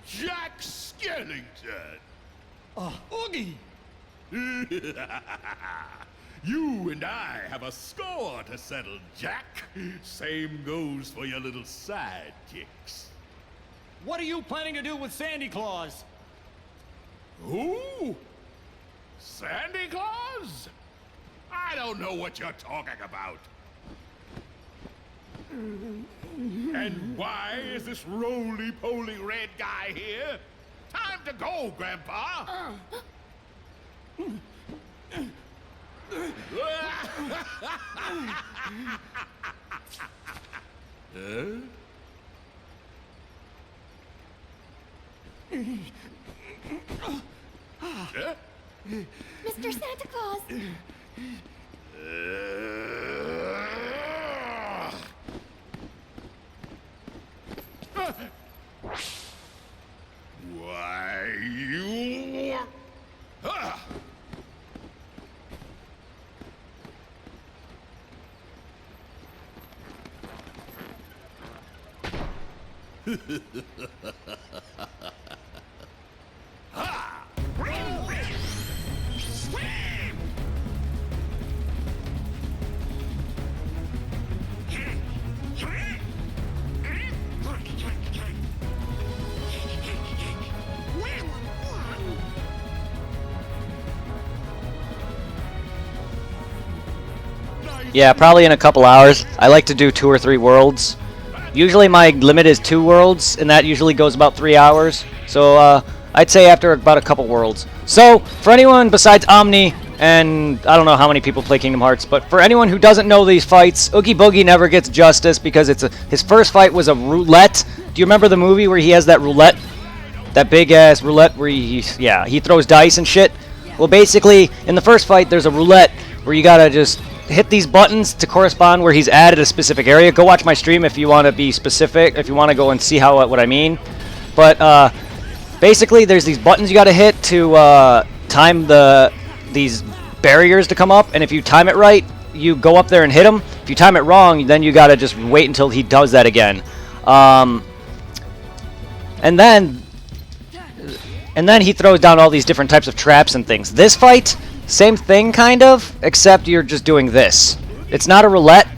Jack Skellington! Oogie! You and I have a score to settle, Jack. Same goes for your little sidekicks. What are you planning to do with Sandy Claus? Who? Sandy Claus? I don't know what you're talking about. And why is this roly-poly red guy here? Time to go, Grandpa! Mr. Santa Claus! Why, you... Ah! Ha! Swim! Yeah, probably in a couple hours. I like to do 2 or 3 worlds. Usually my limit is 2 worlds, and that usually goes about 3 hours. So I'd say after about a couple worlds. So for anyone besides Omni, and I don't know how many people play Kingdom Hearts, but for anyone who doesn't know these fights, Oogie Boogie never gets justice because his first fight was a roulette. Do you remember the movie where he has that roulette? That big ass roulette where he throws dice and shit? Well, basically in the first fight there's a roulette where you gotta just hit these buttons to correspond where he's at a specific area. Go watch my stream if you want to be specific, if you want to go and see what I mean. But basically there's these buttons you got to hit to time these barriers to come up, and if you time it right, you go up there and hit him. If you time it wrong, then you got to just wait until he does that again. And then he throws down all these different types of traps and things. This fight, same thing kind of, except you're just doing this. It's not a roulette,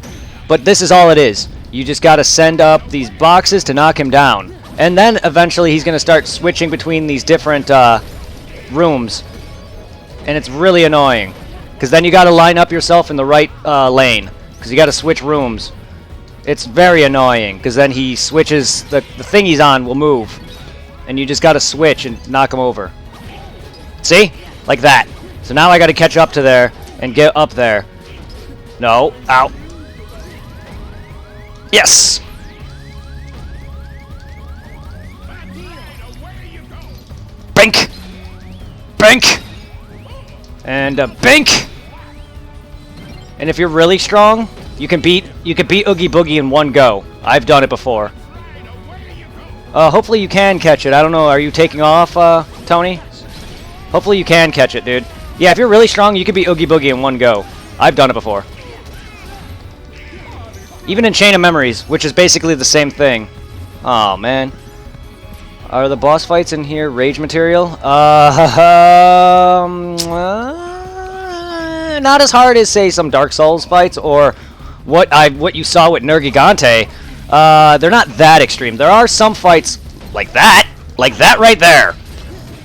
but this is all it is. You just got to send up these boxes to knock him down. And then eventually he's going to start switching between these different rooms. And it's really annoying. Because then you got to line up yourself in the right lane. Because you got to switch rooms. It's very annoying. Because then he switches, the thing he's on will move. And you just got to switch and knock him over. See? Like that. So now I got to catch up to there and get up there. No. Ow. Yes! Bink! Bink! And bink! And if you're really strong, you can beat Oogie Boogie in one go. I've done it before. Hopefully you can catch it. I don't know. Are you taking off, Tony? Hopefully you can catch it, dude. Yeah, if you're really strong, you can beat Oogie Boogie in one go. I've done it before. Even in Chain of Memories, which is basically the same thing. Oh, man. Are the boss fights in here rage material? Not as hard as, say, some Dark Souls fights or what you saw with Nergigante. They're not that extreme. There are some fights like that right there.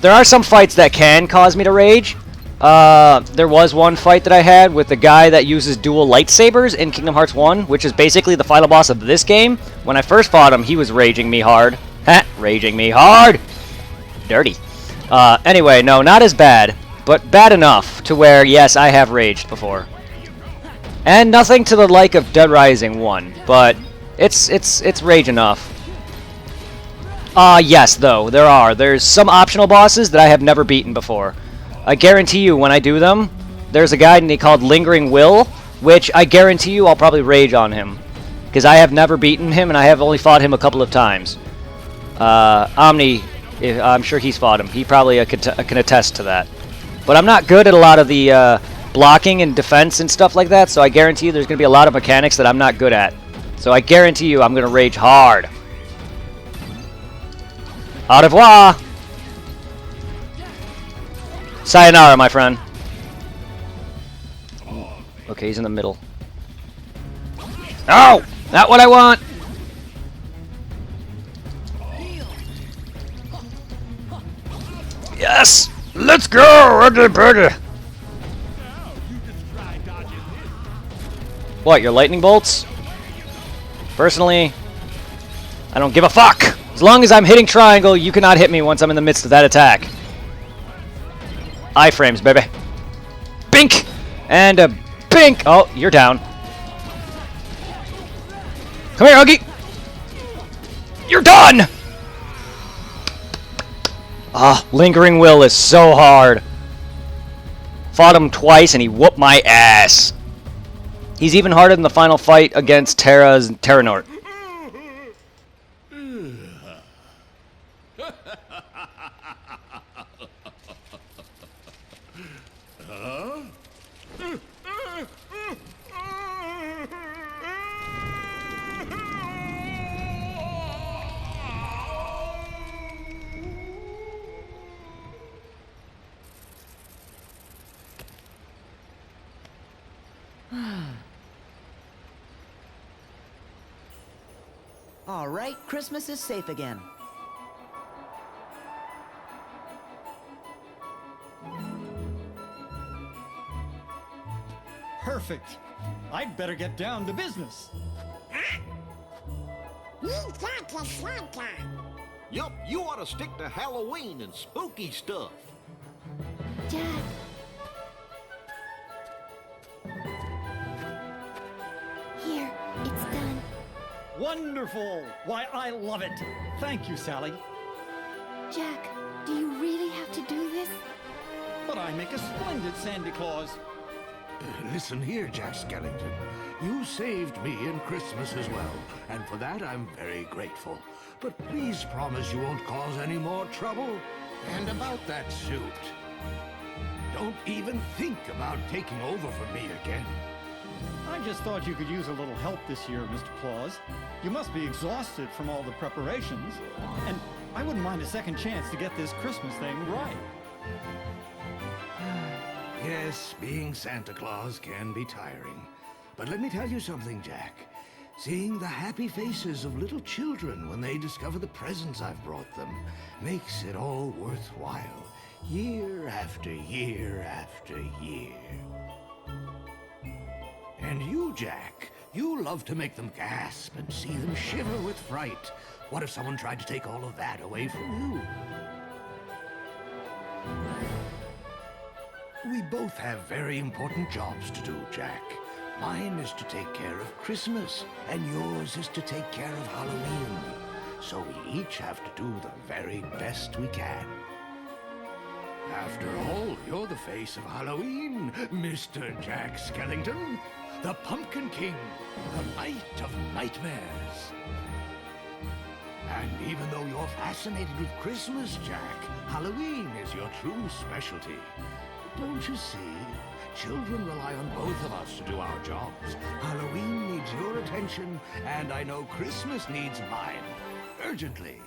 There are some fights that can cause me to rage. There was one fight that I had with the guy that uses dual lightsabers in Kingdom Hearts 1, which is basically the final boss of this game. When I first fought him, he was raging me hard. Ha! Raging me hard! Dirty. Anyway, no, not as bad, but bad enough to where, yes, I have raged before. And nothing to the like of Dead Rising 1, but it's rage enough. Yes, though, there's some optional bosses that I have never beaten before. I guarantee you, when I do them, there's a guy called Lingering Will, which I guarantee you I'll probably rage on him. Because I have never beaten him, and I have only fought him a couple of times. Omni, I'm sure he's fought him. He probably can attest to that. But I'm not good at a lot of the blocking and defense and stuff like that, so I guarantee you there's going to be a lot of mechanics that I'm not good at. So I guarantee you I'm going to rage hard. Au revoir! Sayonara, my friend. Okay, he's in the middle. No! Not what I want! Yes! Let's go, ugly birdie! What, your lightning bolts? Personally, I don't give a fuck! As long as I'm hitting triangle, you cannot hit me once I'm in the midst of that attack. Iframes, baby. Bink! And a bink! Oh, you're down. Come here, Huggy! You're done! Ah, Lingering Will is so hard. Fought him twice and he whooped my ass. He's even harder than the final fight against Terranort. All right, Christmas is safe again. Perfect. I'd better get down to business. Yup, you ought to stick to Halloween and spooky stuff. Jack. Here, it's done. Wonderful! Why, I love it. Thank you, Sally. Jack, do you really have to do this? But I make a splendid Santa Claus. Listen here, Jack Skellington. You saved me in Christmas as well, and for that I'm very grateful. But please promise you won't cause any more trouble. And about that suit, don't even think about taking over for me again. I just thought you could use a little help this year, Mr. Claus. You must be exhausted from all the preparations. And I wouldn't mind a second chance to get this Christmas thing right. Yes, being Santa Claus can be tiring. But let me tell you something, Jack. Seeing the happy faces of little children when they discover the presents I've brought them makes it all worthwhile. Year after year after year. And you, Jack, you love to make them gasp and see them shiver with fright. What if someone tried to take all of that away from you? We both have very important jobs to do, Jack. Mine is to take care of Christmas, and yours is to take care of Halloween. So we each have to do the very best we can. After all, you're the face of Halloween, Mr. Jack Skellington. The Pumpkin King, the Knight of Nightmares. And even though you're fascinated with Christmas, Jack, Halloween is your true specialty. Don't you see? Children rely on both of us to do our jobs. Halloween needs your attention, and I know Christmas needs mine. Urgently.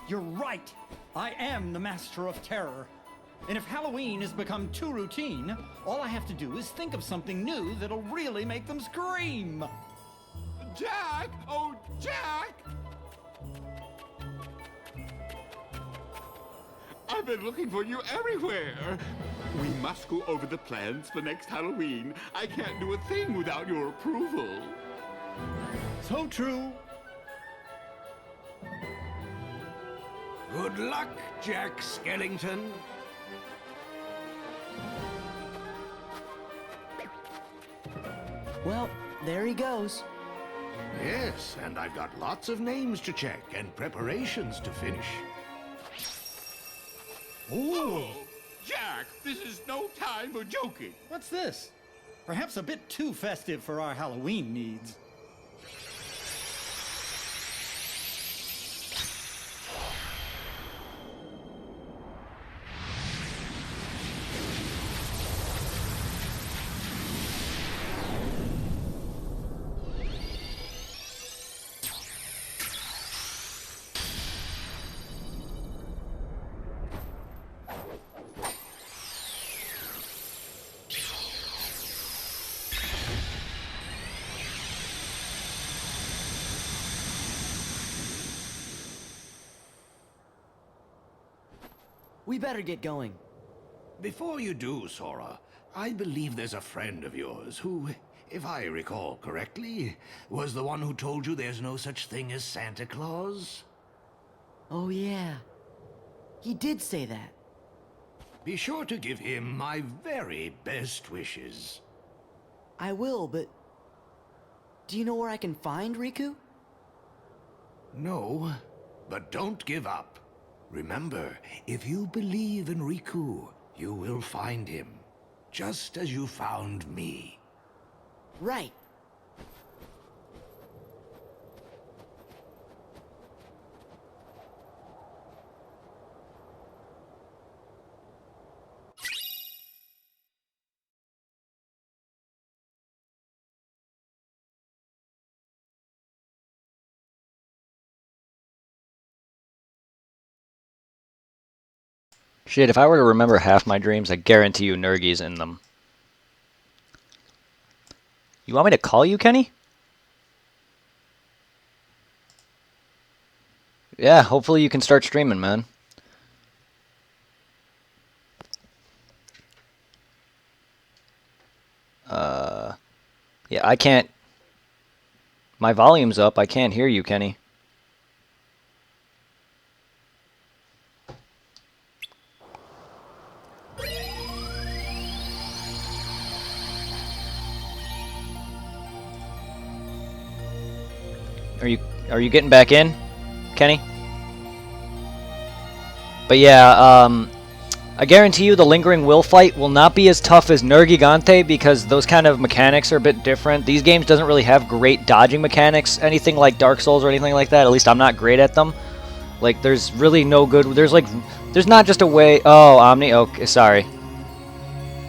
You're right. I am the master of terror. And if Halloween has become too routine, all I have to do is think of something new that'll really make them scream. Jack! Oh, Jack! I've been looking for you everywhere. We must go over the plans for next Halloween. I can't do a thing without your approval. So true. Good luck, Jack Skellington. Well, there he goes. Yes, and I've got lots of names to check and preparations to finish. Oh, Jack, this is no time for joking. What's this? Perhaps a bit too festive for our Halloween needs. We better get going. Before you do, Sora, I believe there's a friend of yours who, if I recall correctly, was the one who told you there's no such thing as Santa Claus. Oh yeah. He did say that. Be sure to give him my very best wishes. I will, but... do you know where I can find Riku? No, but don't give up. Remember, if you believe in Riku, you will find him, just as you found me. Right. Shit, if I were to remember half my dreams, I guarantee you Nergi's in them. You want me to call you, Kenny? Yeah, hopefully you can start streaming, man. Yeah, I can't... My volume's up. I can't hear you, Kenny. Are you getting back in, Kenny? But yeah, I guarantee you the Lingering Will fight will not be as tough as Nergigante because those kind of mechanics are a bit different. These games doesn't really have great dodging mechanics, anything like Dark Souls or anything like that. At least I'm not great at them. Like, there's really no good... There's not just a way... Oh, Omni? Okay, sorry.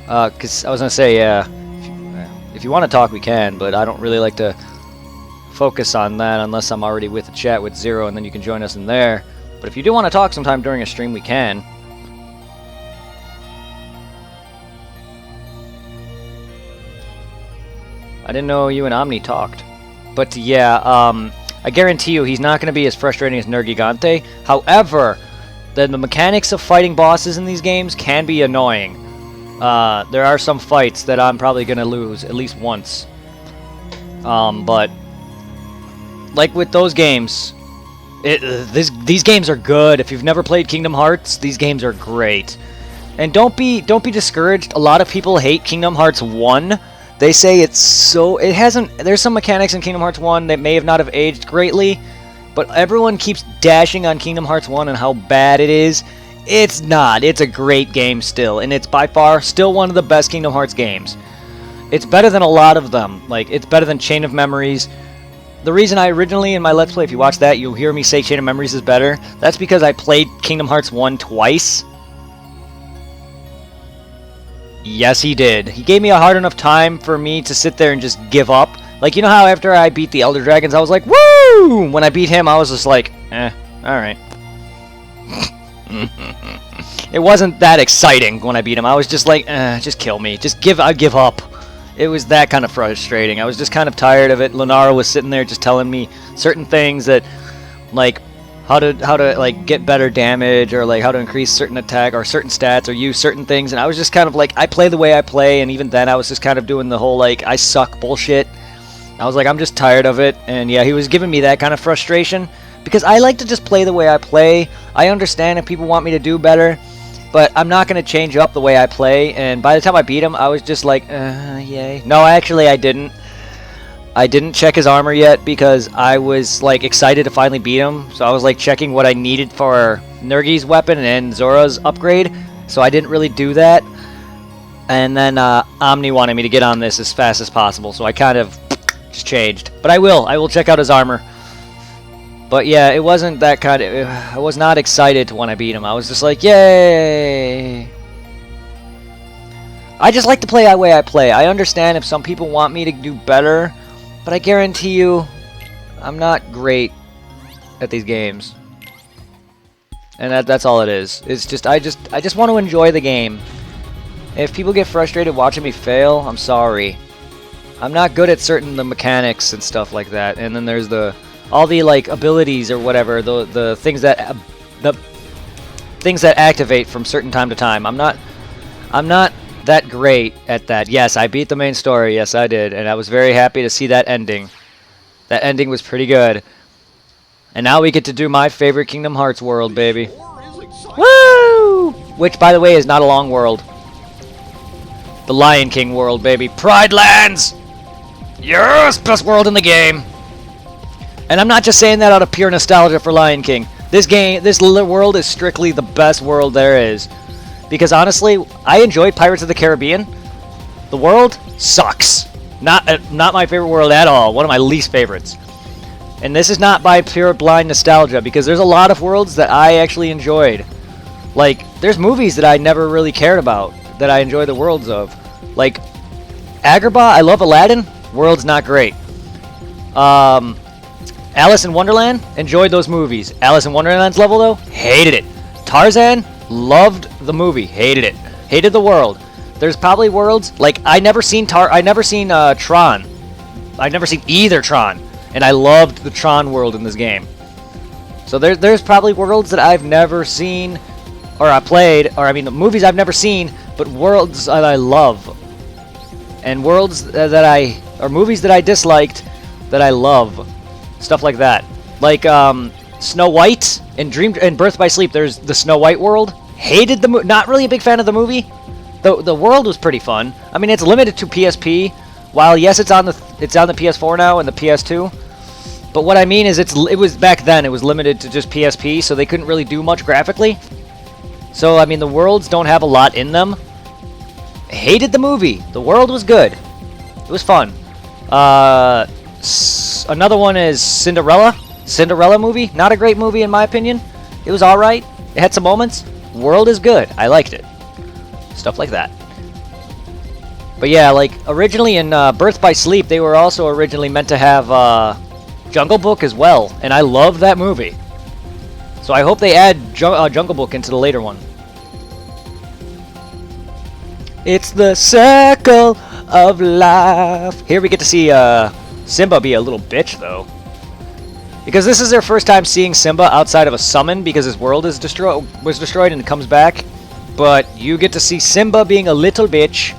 Because I was going to say, yeah, if you want to talk, we can, but I don't really like to focus on that unless I'm already with a chat with Zero, and then you can join us in there. But if you do want to talk sometime during a stream, we can. I didn't know you and Omni talked. But yeah, I guarantee you he's not going to be as frustrating as Nergigante. However, the mechanics of fighting bosses in these games can be annoying. There are some fights that I'm probably going to lose at least once. But like with those games, these games are good. If you've never played Kingdom Hearts, these games are great. And don't be discouraged. A lot of people hate Kingdom Hearts 1. They say there's some mechanics in Kingdom Hearts 1 that may have not have aged greatly, but everyone keeps dashing on Kingdom Hearts 1 and how bad it is. It's not. It's a great game still, and it's by far still one of the best Kingdom Hearts games. It's better than a lot of them. Like, it's better than Chain of Memories. The reason I originally, in my Let's Play, if you watch that, you'll hear me say Chain of Memories is better. That's because I played Kingdom Hearts 1 twice. Yes, he did. He gave me a hard enough time for me to sit there and just give up. Like, you know how after I beat the Elder Dragons, I was like, woo! When I beat him, I was just like, alright. It wasn't that exciting when I beat him. I was just like, just kill me. I give up. It was that kind of frustrating. I was just kind of tired of it. Lunara was sitting there just telling me certain things that, like, how to like get better damage, or like how to increase certain attack or certain stats, or use certain things, and I was just kind of like, I play the way I play, and even then I was just kind of doing the whole like I suck bullshit. I was like, I'm just tired of it. And yeah, he was giving me that kind of frustration because I like to just play the way I play. I understand if people want me to do better, but I'm not going to change up the way I play. And by the time I beat him, I was just like, yay. No, actually I didn't. I didn't check his armor yet because I was like excited to finally beat him. So I was like checking what I needed for Nergi's weapon and Zora's upgrade. So I didn't really do that. And then Omni wanted me to get on this as fast as possible. So I kind of just changed. But I will check out his armor. But yeah, it wasn't that kind of... I was not excited when I beat him. I was just like, yay! I just like to play the way I play. I understand if some people want me to do better, but I guarantee you, I'm not great at these games. And that's all it is. It's just I just want to enjoy the game. If people get frustrated watching me fail, I'm sorry. I'm not good at certain the mechanics and stuff like that. And then there's all the like abilities or whatever, the things that things that activate from certain time to time. I'm not that great at that. Yes, I beat the main story. Yes, I did, and I was very happy to see that ending. That ending was pretty good. And now we get to do my favorite Kingdom Hearts world, baby. Woo! Which, by the way, is not a long world. The Lion King world, baby. Pride Lands! Yes! Best world in the game. And I'm not just saying that out of pure nostalgia for Lion King. This world is strictly the best world there is. Because honestly, I enjoyed Pirates of the Caribbean. The world sucks. Not my favorite world at all. One of my least favorites. And this is not by pure blind nostalgia, because there's a lot of worlds that I actually enjoyed. Like, there's movies that I never really cared about that I enjoy the worlds of. Like, Agrabah, I love Aladdin. World's not great. Alice in Wonderland, enjoyed those movies. Alice in Wonderland's level, though, hated it. Tarzan, loved the movie, hated it. Hated the world. There's probably worlds, like, I never seen Tron. I've never seen either Tron. And I loved the Tron world in this game. So there's probably worlds that I've never seen, or I played, or I mean, the movies I've never seen, but worlds that I love. And worlds or movies that I disliked that I love. Stuff like that. Like, Snow White and Birth by Sleep, there's the Snow White world. Hated the movie, not really a big fan of the movie. The world was pretty fun. I mean, it's limited to PSP. While yes, it's on the PS4 now and the PS2. But what I mean is it was back then, it was limited to just PSP, so they couldn't really do much graphically. So, I mean, the worlds don't have a lot in them. Hated the movie. The world was good. It was fun. Another one is Cinderella. Cinderella movie. Not a great movie in my opinion. It was alright. It had some moments. World is good. I liked it. Stuff like that. But yeah, like, originally in Birth by Sleep, they were also originally meant to have Jungle Book as well, and I love that movie. So I hope they add Jungle Book into the later one. It's the circle of life. Here we get to see Simba be a little bitch, though. Because this is their first time seeing Simba outside of a summon, because his world was destroyed and it comes back. But you get to see Simba being a little bitch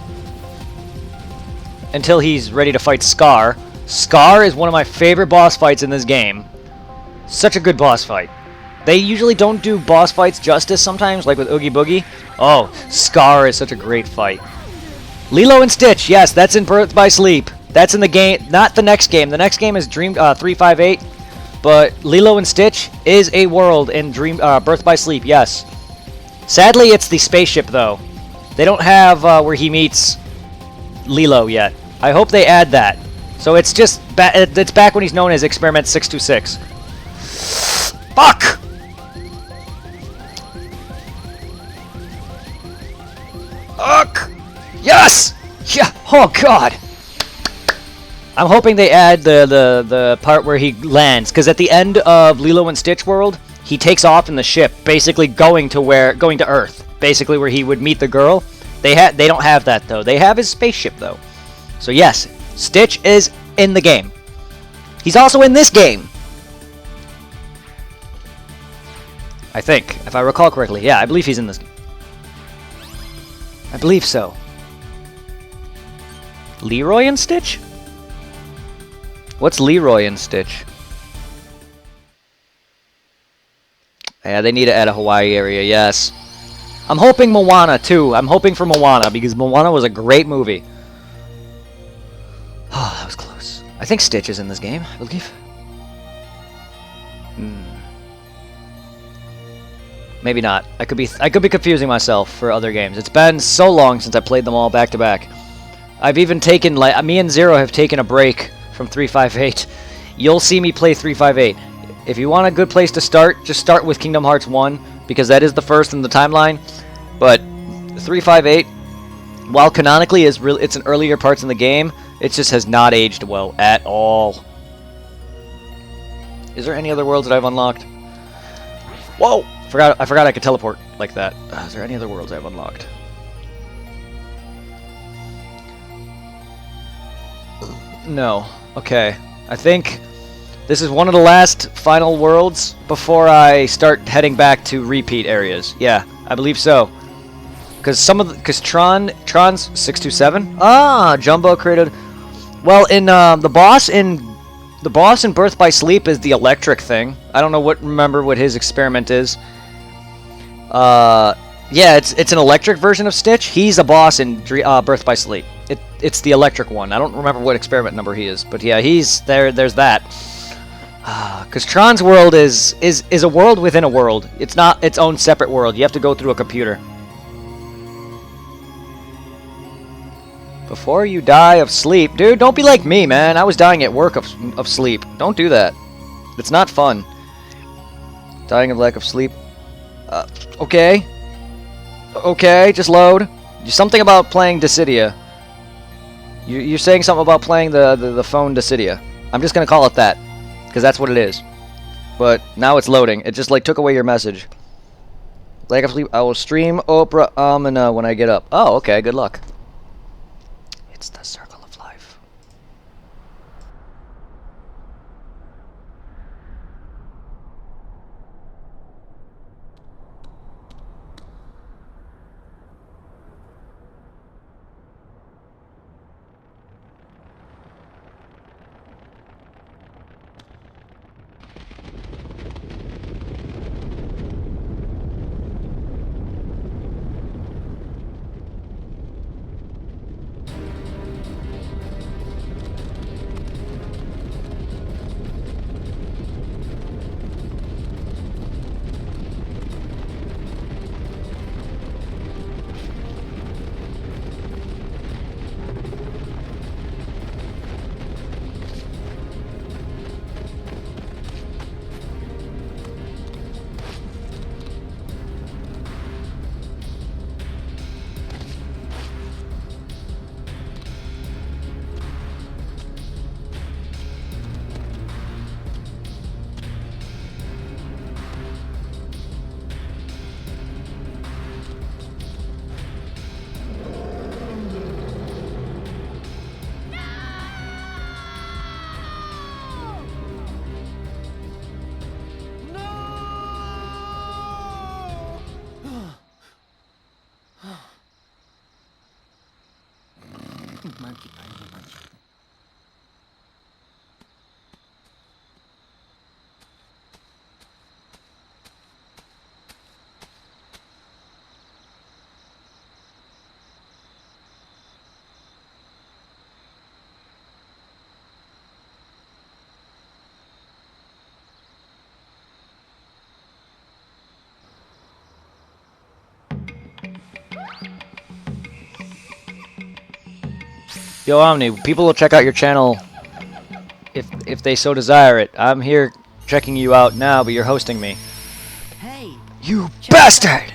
until he's ready to fight Scar. Scar is one of my favorite boss fights in this game. Such a good boss fight. They usually don't do boss fights justice sometimes, like with Oogie Boogie. Oh, Scar is such a great fight. Lilo and Stitch, yes, that's in Birth by Sleep. That's in the game, not the next game. The next game is Dream 358, but Lilo and Stitch is a world in Birth by Sleep, yes. Sadly, it's the spaceship, though. They don't have where he meets Lilo yet. I hope they add that. So it's just it's back when he's known as Experiment 626. Fuck! Fuck! Yes! Yeah! Oh god! I'm hoping they add the part where he lands, because at the end of Lilo and Stitch World, he takes off in the ship, basically going to Earth, basically where he would meet the girl. They don't have that though. They have his spaceship though. So yes, Stitch is in the game. He's also in this game. I think, if I recall correctly. Yeah, I believe he's in this game. I believe so. Leroy and Stitch? What's Leroy and Stitch? Yeah, they need to add a Hawaii area, yes. I'm hoping Moana, too. I'm hoping for Moana, because Moana was a great movie. Oh, that was close. I think Stitch is in this game, I believe. Maybe not. I could be confusing myself for other games. It's been so long since I played them all back to back. I've even taken, like, me and Zero have taken a break from 358. You'll see me play 358. If you want a good place to start, just start with Kingdom Hearts 1, because that is the first in the timeline. But 358, while canonically it's in earlier parts in the game, it just has not aged well at all. Is there any other worlds that I've unlocked? Whoa! I forgot I could teleport like that. Is there any other worlds I've unlocked? No. Okay. I think This is one of the last final worlds before I start heading back to repeat areas. Yeah, I believe so. Because Tron's 627. Ah, Jumbo created. Well, in the boss in Birth by Sleep is the electric thing. I don't know remember what his experiment is. Yeah, it's an electric version of Stitch. He's a boss in Birth by Sleep. It's the electric one. I don't remember what experiment number he is, but yeah, he's there. There's that. Because Tron's world is a world within a world. It's not its own separate world. You have to go through a computer. Before you die of sleep. Dude, don't be like me, man. I was dying at work of sleep. Don't do that. It's not fun. Dying of lack of sleep. Okay. Okay, just load. Something about playing Dissidia. You're saying something about playing the phone Dissidia. I'm just gonna call it that. Because that's what it is. But now it's loading. It just like took away your message. Lack of sleep. I will stream Oprah Amina when I get up. Oh, okay. Good luck. It's the circle of life. Monkey punch, monkey. Yo, Omni, people will check out your channel if they so desire it. I'm here checking you out now, but you're hosting me. Hey! You bastard!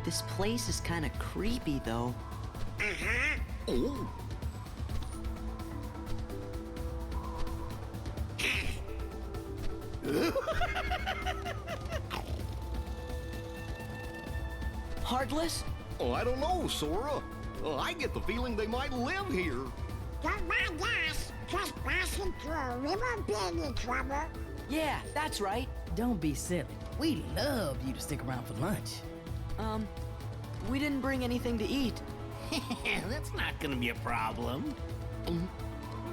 This place is kind of creepy, though. Oh. Heartless? Oh, I don't know, Sora. I get the feeling they might live here. Don't mind us. Just passing through a river being in trouble. Yeah, that's right. Don't be silly. We'd love you to stick around for lunch. We didn't bring anything to eat. That's not gonna be a problem.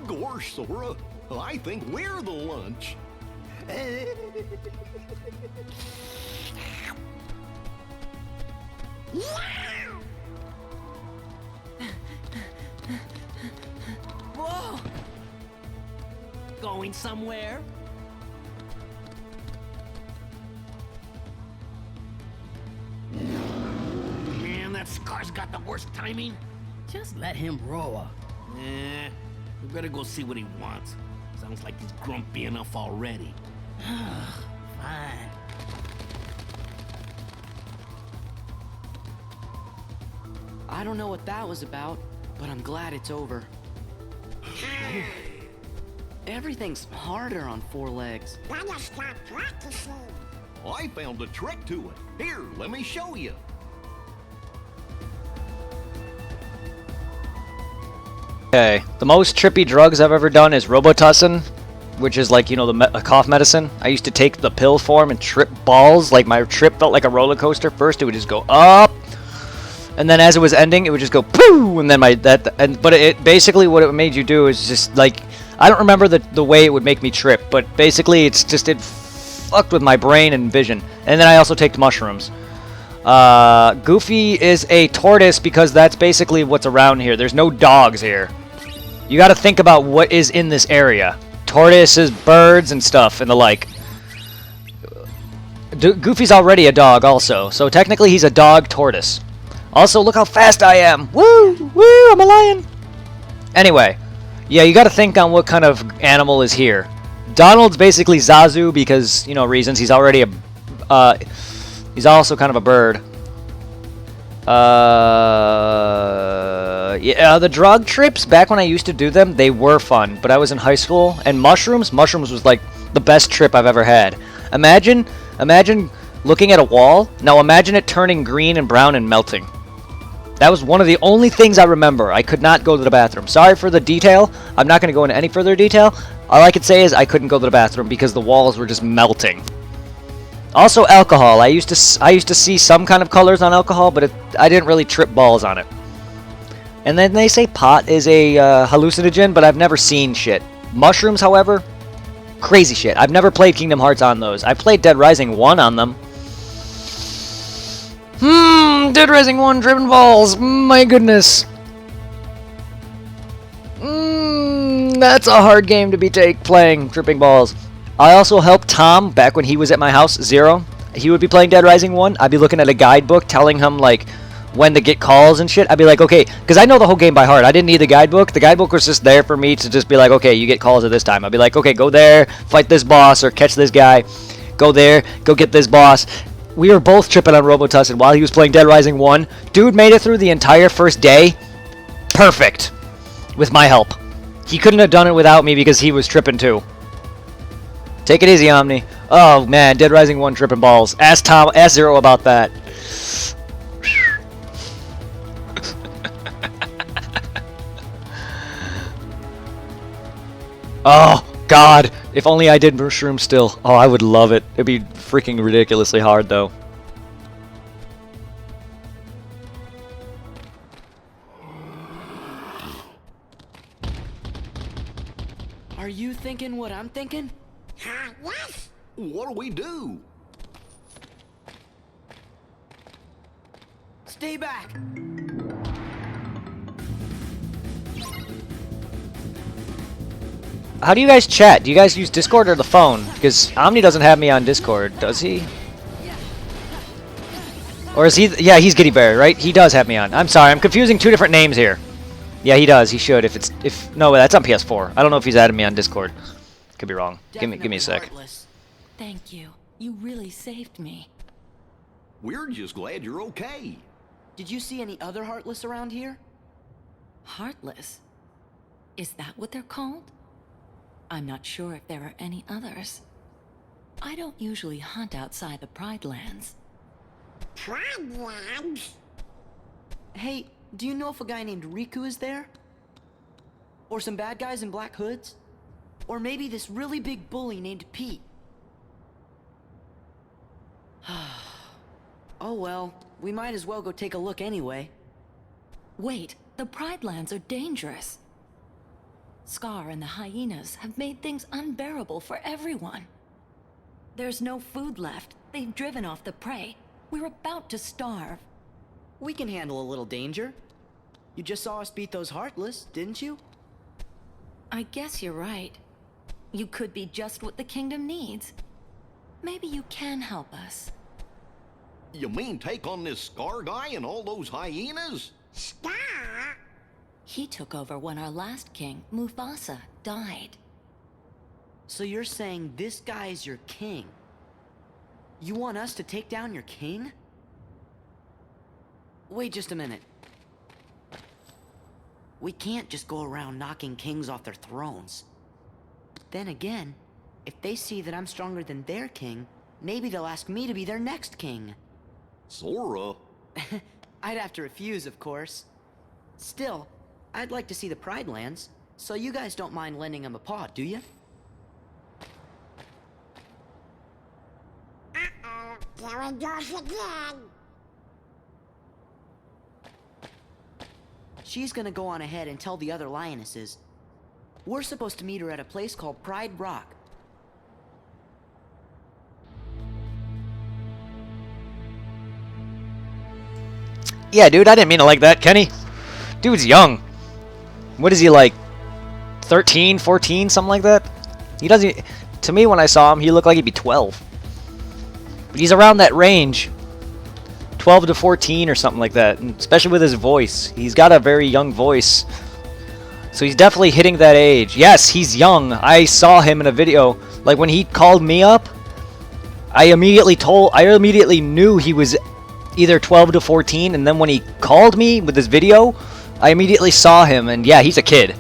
Gosh, Sora. I think we're the lunch. Whoa! Going somewhere? Man, that Scar's got the worst timing. Just let him roar. We better go see what he wants. Sounds like he's grumpy enough already. Fine. I don't know what that was about, but I'm glad it's over. Everything's harder on 4 legs. Gotta start practicing. I found a trick to it. Here, let me show you. Okay, the most trippy drugs I've ever done is Robitussin, which is like, you know, the cough medicine. I used to take the pill form and trip balls. Like, my trip felt like a roller coaster. First, it would just go up, and then as it was ending, it would just go poo, and then but it basically what it made you do is just like, I don't remember the way it would make me trip, but basically it fucked with my brain and vision. And then I also take mushrooms. Goofy is a tortoise because that's basically what's around here. There's no dogs here. You got to think about what is in this area. Tortoises, birds, and stuff, and the like. Goofy's already a dog also, so technically he's a dog tortoise. Also, look how fast I am. Woo! Woo! I'm a lion! Anyway, yeah, you got to think on what kind of animal is here. Donald's basically Zazu because, you know, reasons. He's already a... he's also kind of a bird. Yeah, the drug trips, back when I used to do them, they were fun. But I was in high school, and mushrooms was like the best trip I've ever had. Imagine looking at a wall. Now imagine it turning green and brown and melting. That was one of the only things I remember. I could not go to the bathroom. Sorry for the detail. I'm not going to go into any further detail. All I could say is I couldn't go to the bathroom because the walls were just melting. Also, alcohol. I used to see some kind of colors on alcohol, but I didn't really trip balls on it. And then they say pot is a hallucinogen, but I've never seen shit. Mushrooms, however, crazy shit. I've never played Kingdom Hearts on those. I played Dead Rising 1 on them. Dead Rising 1 tripping balls. My goodness. That's a hard game to be playing, tripping balls. I also helped Tom back when he was at my house, Zero. He would be playing Dead Rising 1. I'd be looking at a guidebook telling him, like, when to get calls and shit. I'd be like, okay, because I know the whole game by heart. I didn't need the guidebook. The guidebook was just there for me to just be like, okay, you get calls at this time. I'd be like, okay, go there, fight this boss, or catch this guy. Go there, go get this boss. We were both tripping on Robitussin while he was playing Dead Rising 1. Dude made it through the entire first day. Perfect. With my help. He couldn't have done it without me because he was tripping too. Take it easy, Omni. Oh man, Dead Rising 1 tripping balls. Ask Zero about that. Oh God, if only I did mushroom still. Oh, I would love it. It'd be freaking ridiculously hard though. Are you thinking what I'm thinking? Yes? What do we do? Stay back! How do you guys chat? Do you guys use Discord or the phone? Because Omni doesn't have me on Discord, does he? Or is he? Yeah, he's Giddy Bear, right? He does have me on. I'm sorry, I'm confusing two different names here. Yeah, he does. He should. No, that's on PS4. I don't know if he's added me on Discord. Could be wrong. Give me a sec. Heartless. Thank you. You really saved me. We're just glad you're okay. Did you see any other Heartless around here? Heartless? Is that what they're called? I'm not sure if there are any others. I don't usually hunt outside the Pride Lands. Pride Lands? Hey, do you know if a guy named Riku is there? Or some bad guys in black hoods? Or maybe this really big bully named Pete? Oh well, we might as well go take a look anyway. Wait, the Pride Lands are dangerous. Scar and the hyenas have made things unbearable for everyone. There's no food left. They've driven off the prey. We're about to starve. We can handle a little danger. You just saw us beat those Heartless, didn't you? I guess you're right. You could be just what the kingdom needs. Maybe you can help us. You mean take on this Scar guy and all those hyenas? Scar? He took over when our last king, Mufasa, died. So you're saying this guy's your king? You want us to take down your king? Wait just a minute. We can't just go around knocking kings off their thrones. Then again, if they see that I'm stronger than their king, maybe they'll ask me to be their next king. Sora? I'd have to refuse, of course. Still, I'd like to see the Pride Lands, so you guys don't mind lending him a paw, do you? Uh-oh, there it goes again. She's gonna go on ahead and tell the other lionesses. We're supposed to meet her at a place called Pride Rock. Yeah, dude, I didn't mean it like that, Kenny. Dude's young. What is he, like, 13, 14, something like that? He doesn't... To me, when I saw him, he looked like he'd be 12. But he's around that range. 12 to 14 or something like that. And especially with his voice. He's got a very young voice. So he's definitely hitting that age. Yes, he's young. I saw him in a video. Like, when he called me up, I immediately knew he was either 12 to 14, and then when he called me with this video, I immediately saw him, and yeah, he's a kid.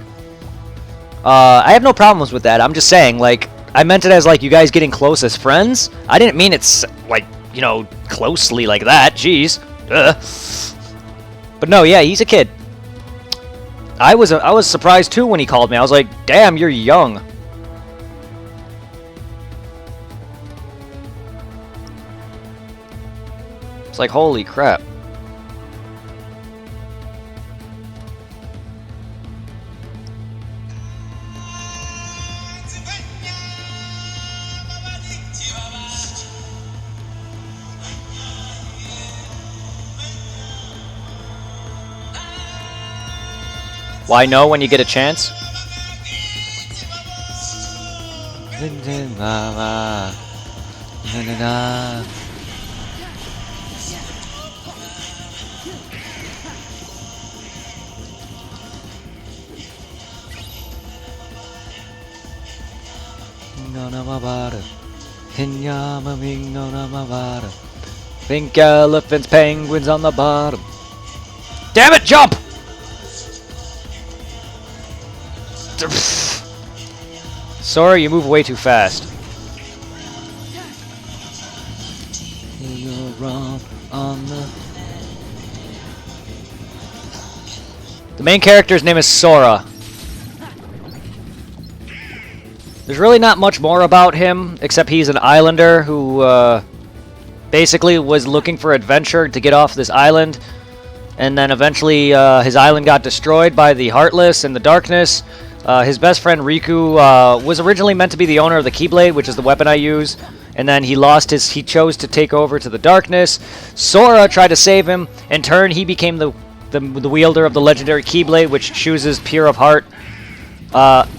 I have no problems with that. I'm just saying, like, I meant it as, like, you guys getting close as friends. I didn't mean it's, like, you know, closely like that. Jeez. But no, yeah, he's a kid. I was surprised, too, when he called me. I was like, damn, you're young. It's like, holy crap. Why no when you get a chance? Pink elephants, penguins on the bottom. Damn it, jump! Sorry, you move way too fast. The main character's name is Sora. There's really not much more about him, except he's an islander who basically was looking for adventure to get off this island. And then eventually his island got destroyed by the Heartless and the Darkness. His best friend Riku was originally meant to be the owner of the Keyblade, which is the weapon I use. And then he chose to take over to the Darkness. Sora tried to save him. In turn, he became the wielder of the legendary Keyblade, which chooses Pure of Heart.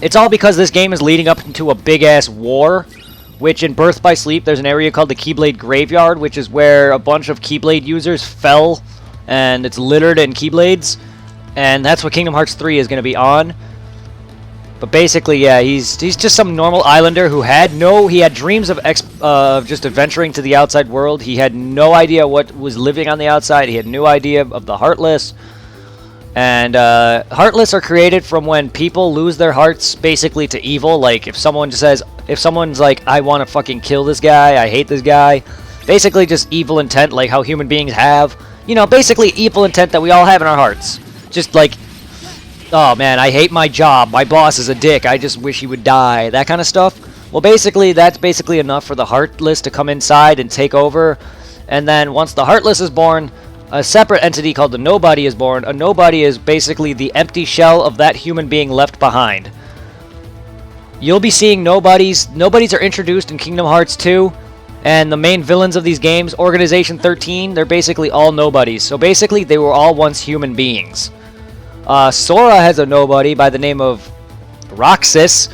It's all because this game is leading up into a big-ass war, which in Birth by Sleep, there's an area called the Keyblade Graveyard, which is where a bunch of Keyblade users fell, and it's littered in Keyblades, and that's what Kingdom Hearts 3 is going to be on. But basically, yeah, he's just some normal islander who he had dreams of just adventuring to the outside world. He had no idea what was living on the outside. He had no idea of the Heartless. And Heartless are created from when people lose their hearts basically to evil. Like if someone's like, I want to fucking kill this guy, I hate this guy. Basically just evil intent like how human beings have. You know, basically evil intent that we all have in our hearts. Just like, oh man, I hate my job, my boss is a dick, I just wish he would die, that kind of stuff. Well, basically, that's basically enough for the Heartless to come inside and take over. And then once the Heartless is born, a separate entity called the Nobody is born. A Nobody is basically the empty shell of that human being left behind. You'll be seeing Nobodies. Nobodies are introduced in Kingdom Hearts 2. And the main villains of these games, Organization 13, they're basically all Nobodies. So basically, they were all once human beings. Sora has a Nobody by the name of Roxas.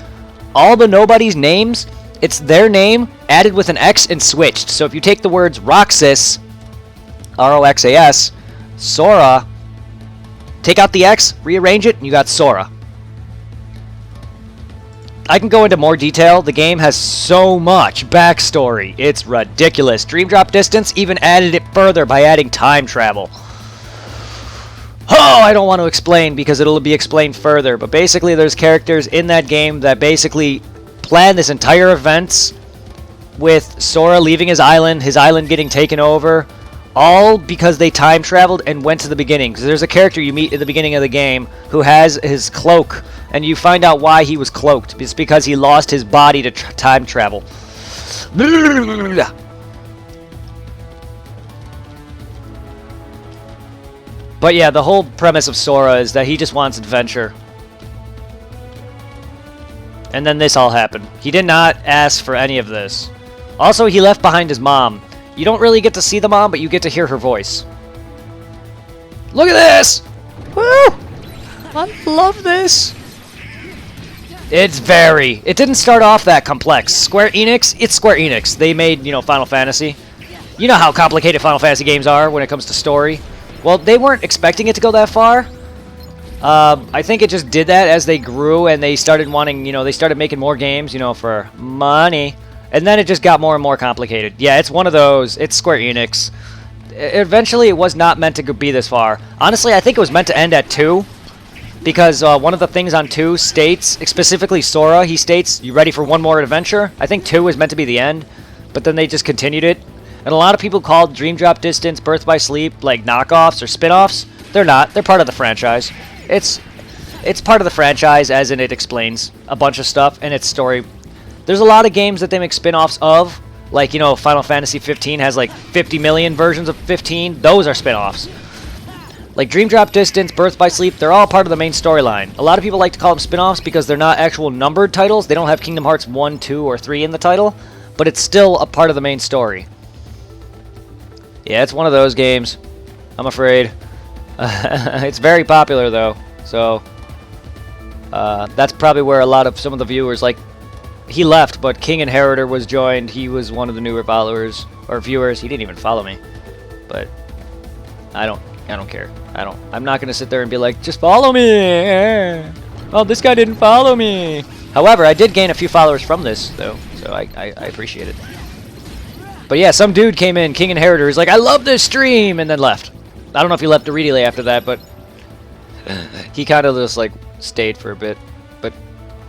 All the Nobodies' names, it's their name added with an X and switched. So if you take the words Roxas, R-O-X-A-S, Sora, take out the X, rearrange it, and you got Sora. I can go into more detail. The game has so much backstory. It's ridiculous. Dream Drop Distance even added it further by adding time travel. Oh, I don't want to explain because it'll be explained further. But basically, there's characters in that game that basically plan this entire events with Sora leaving his island getting taken over. all because they time traveled and went to the beginning. Because there's a character you meet at the beginning of the game who has his cloak, and you find out why he was cloaked. It's because he lost his body to time travel. But yeah, the whole premise of Sora is that he just wants adventure. And then this all happened. He did not ask for any of this. Also, he left behind his mom. You don't really get to see the mom, but you get to hear her voice. Look at this! Woo! I love this! It didn't start off that complex. Square Enix, it's Square Enix. They made, Final Fantasy. You know how complicated Final Fantasy games are when it comes to story. Well, they weren't expecting it to go that far. I think it just did that as they grew and they started wanting, they started making more games, for money. And then it just got more and more complicated. Yeah, it's one of those. It's Square Enix. Eventually, it was not meant to be this far. Honestly, I think it was meant to end at 2. Because one of the things on 2 states, specifically Sora, he states, you ready for one more adventure? I think 2 was meant to be the end. But then they just continued it. And a lot of people called Dream Drop Distance, Birth by Sleep, like knockoffs or spin-offs. They're not. They're part of the franchise. It's part of the franchise, as in it explains a bunch of stuff and its story. There's a lot of games that they make spin-offs of. Like, Final Fantasy 15 has like 50 million versions of 15. Those are spin-offs. Like Dream Drop Distance, Birth by Sleep, they're all part of the main storyline. A lot of people like to call them spin-offs because they're not actual numbered titles. They don't have Kingdom Hearts 1, 2, or 3 in the title. But it's still a part of the main story. Yeah, it's one of those games, I'm afraid. It's very popular, though. So, that's probably where a lot of some of the viewers, like, he left, but King Inheritor was joined. He was one of the newer followers, or viewers. He didn't even follow me. But, I don't care. I'm not going to sit there and be like, just follow me! Oh, this guy didn't follow me! However, I did gain a few followers from this, though, so I appreciate it. But yeah, some dude came in, King Inheritor, he's like, I love this stream, and then left. I don't know if he left immediately after that, but he kind of just, like, stayed for a bit. But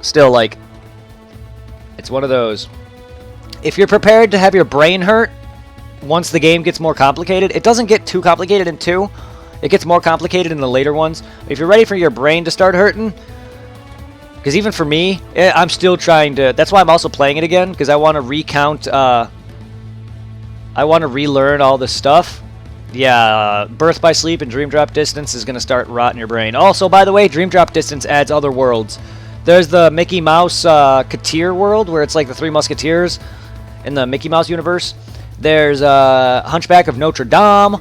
still, like, it's one of those. If you're prepared to have your brain hurt once the game gets more complicated, it doesn't get too complicated in 2. It gets more complicated in the later ones. If you're ready for your brain to start hurting, because even for me, I'm still trying to... That's why I'm also playing it again, because I want to recount... I want to relearn all this stuff. Yeah, Birth by Sleep and Dream Drop Distance is going to start rotting your brain. Also, by the way, Dream Drop Distance adds other worlds. There's the Mickey Mouse Katir world, where it's like the Three Musketeers in the Mickey Mouse universe. There's Hunchback of Notre Dame.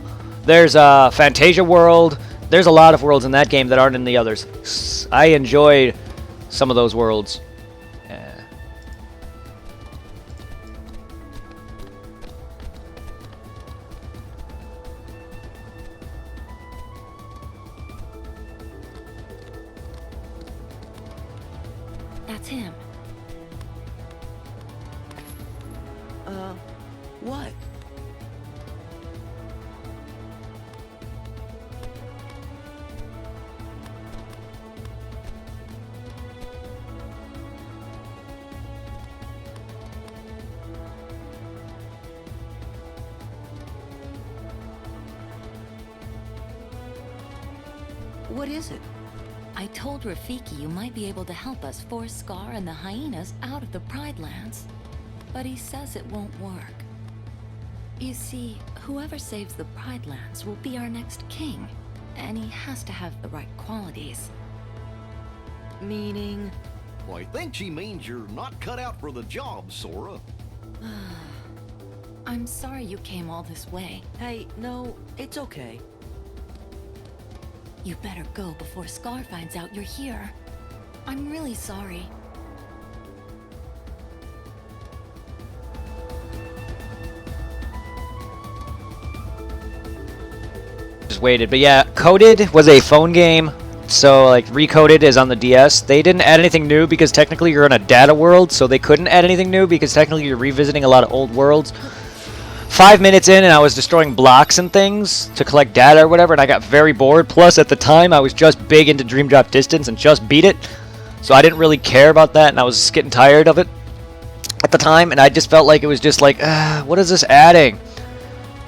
There's Fantasia world. There's a lot of worlds in that game that aren't in the others. I enjoyed some of those worlds. That's him. What? What is it? I told Rafiki you might be able to help us force Scar and the hyenas out of the Pride Lands. But he says it won't work. You see, whoever saves the Pride Lands will be our next king. And he has to have the right qualities. Meaning? Well, I think she means you're not cut out for the job, Sora. I'm sorry you came all this way. Hey, no, it's okay. You better go before Scar finds out you're here. I'm really sorry. Just waited, but yeah, Coded was a phone game, so like Recoded is on the DS. They didn't add anything new because technically you're in a data world, so they couldn't add anything new because technically you're revisiting a lot of old worlds. 5 minutes in and I was destroying blocks and things to collect data or whatever, and I got very bored. Plus, at the time, I was just big into Dream Drop Distance and just beat it, so I didn't really care about that, and I was just getting tired of it at the time, and I just felt like it was just like, what is this adding?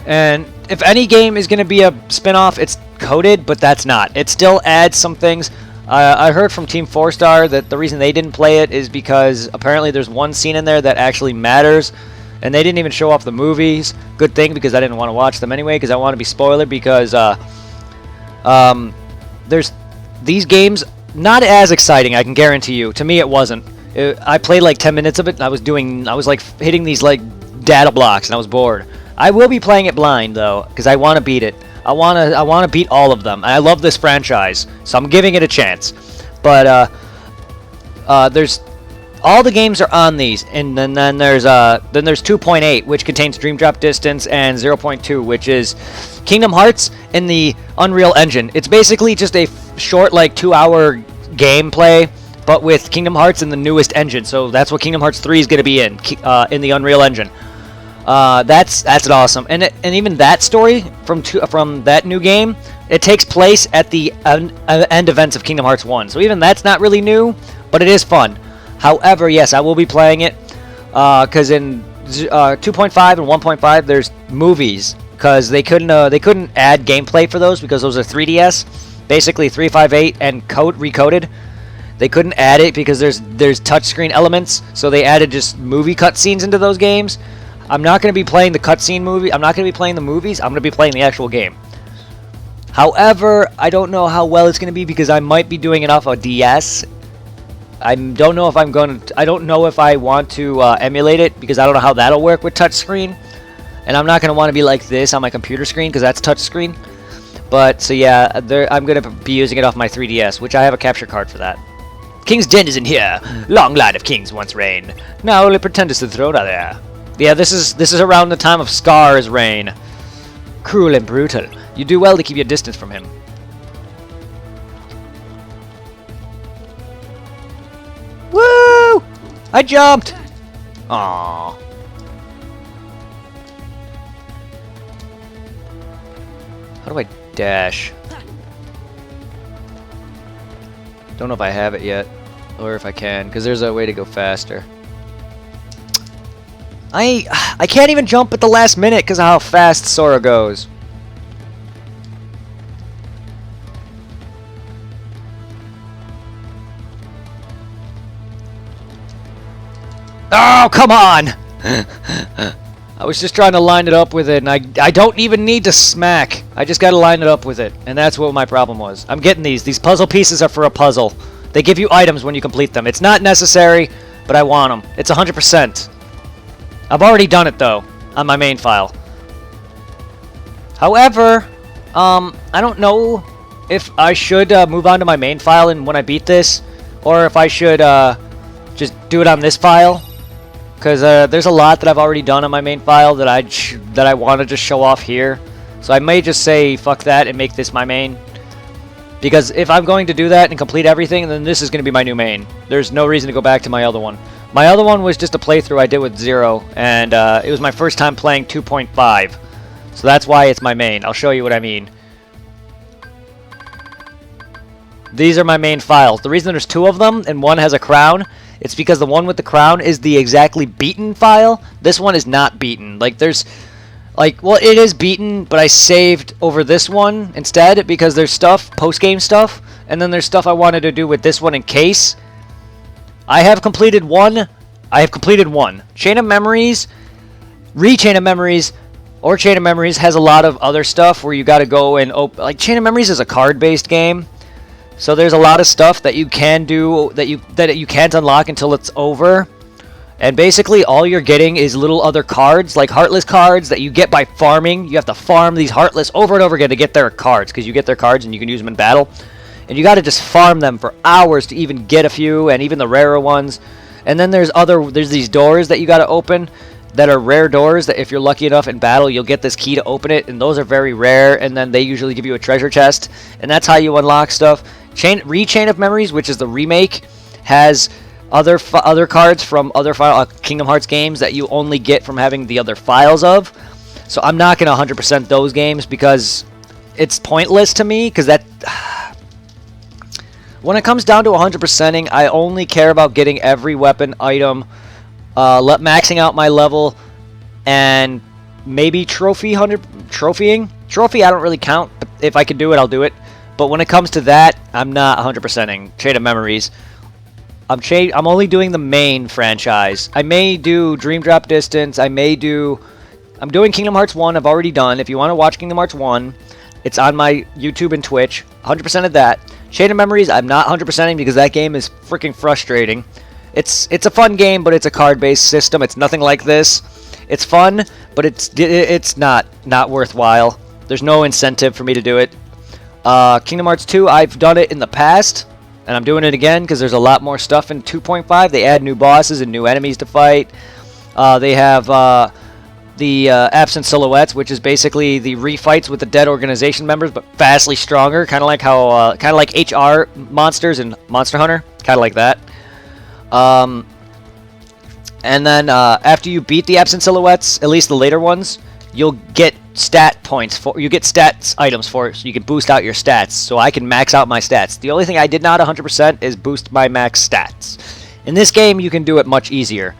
And if any game is going to be a spin-off, it's Coded, but that's not. It still adds some things. I heard from Team 4-Star that the reason they didn't play it is because apparently there's one scene in there that actually matters, and they didn't even show off the movies. Good thing, because I didn't want to watch them anyway, because I want to be spoiler, because there's these games, not as exciting, I can guarantee you. To me, it wasn't. I played like 10 minutes of it, and I was like hitting these like data blocks, and I was bored. I will be playing it blind, though, because I want to beat it. I want to beat all of them. I love this franchise, so I'm giving it a chance. But there's all the games are on these, and then there's 2.8, which contains Dream Drop Distance, and 0.2, which is Kingdom Hearts in the Unreal Engine. It's basically just a short, like 2-hour gameplay, but with Kingdom Hearts in the newest engine. So that's what Kingdom Hearts 3 is going to be in the Unreal Engine. That's awesome, and even that story from that new game, it takes place at the end events of Kingdom Hearts 1. So even that's not really new, but it is fun. However, yes, I will be playing it because in 2.5 and 1.5 there's movies, because they couldn't add gameplay for those because those are 3DS, basically 358 and recoded. They couldn't add it because there's touchscreen elements, so they added just movie cutscenes into those games. I'm not going to be playing the cutscene movie. I'm not going to be playing the movies. I'm going to be playing the actual game. However, I don't know how well it's going to be because I might be doing it off a DS. I don't know if I'm going to. I don't know if I want to emulate it because I don't know how that'll work with touchscreen, and I'm not going to want to be like this on my computer screen because that's touchscreen. But so yeah, I'm going to be using it off my 3DS, which I have a capture card for that. King's Den is in here. Long line of kings once reigned. Now only pretenders to the throne are there. Yeah, this is around the time of Scar's reign. Cruel and brutal. You do well to keep your distance from him. Woo! I jumped! Aww. How do I dash? Don't know if I have it yet, or if I can, because there's a way to go faster. I can't even jump at the last minute because of how fast Sora goes. Oh, come on! I was just trying to line it up with it, and I don't even need to smack. I just got to line it up with it, and that's what my problem was. I'm getting these. These puzzle pieces are for a puzzle. They give you items when you complete them. It's not necessary, but I want them. It's 100%. I've already done it, though, on my main file. However, I don't know if I should move on to my main file and when I beat this, or if I should just do it on this file. Because there's a lot that I've already done on my main file that I want to just show off here. So I may just say fuck that and make this my main. Because if I'm going to do that and complete everything, then this is going to be my new main. There's no reason to go back to my other one. My other one was just a playthrough I did with Zero, and it was my first time playing 2.5. So that's why it's my main. I'll show you what I mean. These are my main files. The reason there's two of them and one has a crown, it's because the one with the crown is the exactly beaten file. This one is not beaten. Like there's well, it is beaten, but I saved over this one instead because there's stuff, post-game stuff, and then there's stuff I wanted to do with this one in case. I have completed one. Chain of Memories, Chain of Memories, or Chain of Memories has a lot of other stuff where you got to go and open. Like Chain of Memories is a card-based game, so there's a lot of stuff that you can do that you can't unlock until it's over. And basically, all you're getting is little other cards, like Heartless cards that you get by farming. You have to farm these Heartless over and over again to get their cards, because you get their cards and you can use them in battle. And you got to just farm them for hours to even get a few, and even the rarer ones. And then there's these doors that you got to open that are rare doors that if you're lucky enough in battle, you'll get this key to open it, and those are very rare, and then they usually give you a treasure chest, and that's how you unlock stuff. Chain of Memories, which is the remake, has other cards from other Kingdom Hearts games that you only get from having the other files of. So I'm not going to 100% those games because it's pointless to me, because that... When it comes down to 100%ing, I only care about getting every weapon item, maxing out my level, and maybe trophying. Trophy I don't really count, but if I could do it, I'll do it. But when it comes to that, I'm not 100%ing Chain of Memories. I'm only doing the main franchise. I may do Dream Drop Distance. I'm doing Kingdom Hearts 1. I've already done. If you want to watch Kingdom Hearts 1, it's on my YouTube and Twitch. 100% of that. Chain of Memories, I'm not 100%ing because that game is freaking frustrating. It's a fun game, but it's a card-based system. It's nothing like this. It's fun, but it's not worthwhile. There's no incentive for me to do it. Kingdom Hearts 2, I've done it in the past, and I'm doing it again because there's a lot more stuff in 2.5. They add new bosses and new enemies to fight. They have the Absent Silhouettes, which is basically the refights with the dead organization members, but vastly stronger, kind of like how HR monsters in Monster Hunter, kind of like that. And then after you beat the Absent Silhouettes, at least the later ones, you'll get stat points you get stats items for it, so you can boost out your stats. So I can max out my stats. The only thing I did not 100% is boost my max stats. In this game, you can do it much easier.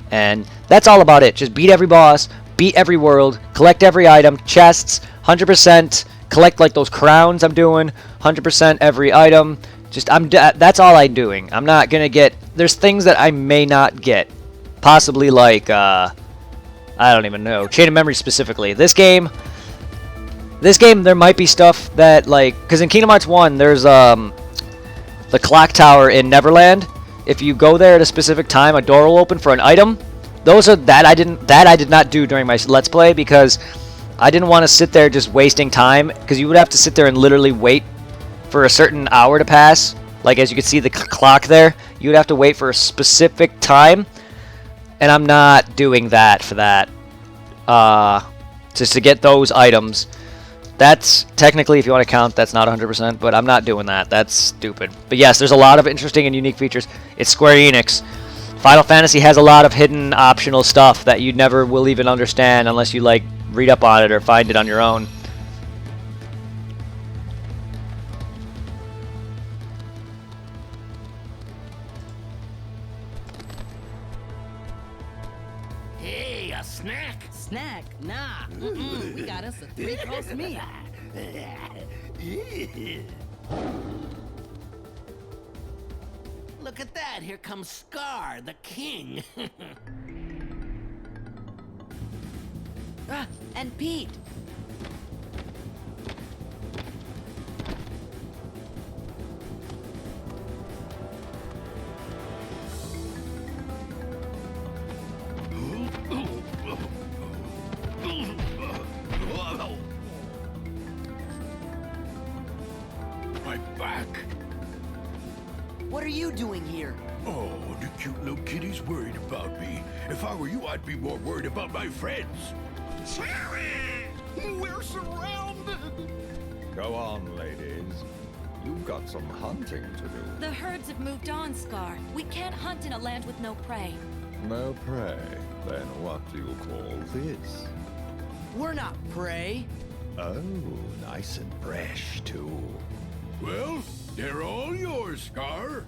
And that's all about it. Just beat every boss, beat every world, collect every item, chests, 100%, collect like those crowns I'm doing, 100% every item. That's all I'm doing. I'm not gonna get. There's things that I may not get, possibly like I don't even know. Chain of Memories specifically. This game, there might be stuff that, like, because in Kingdom Hearts 1, there's the clock tower in Neverland. If you go there at a specific time, a door will open for an item. That I did not do during my Let's Play because I didn't want to sit there just wasting time, because you would have to sit there and literally wait for a certain hour to pass. Like, as you can see the clock there, you would have to wait for a specific time. And I'm not doing that for that. Just to get those items. That's technically, if you want to count, that's not 100%, but I'm not doing that. That's stupid. But yes, there's a lot of interesting and unique features. It's Square Enix. Final Fantasy has a lot of hidden optional stuff that you never will even understand unless you, like, read up on it or find it on your own. Snack? Snack? Nah. We got us a 3-course meal. Look at that. Here comes Scar, the king. And Pete. My back. What are you doing here? Oh, the cute little kitty's worried about me. If I were you, I'd be more worried about my friends. We're surrounded! Go on, ladies. You've got some hunting to do. The herds have moved on, Scar. We can't hunt in a land with no prey. No prey. Then what do you call this? We're not prey. Oh, nice and fresh, too. Well, they're all yours, Scar.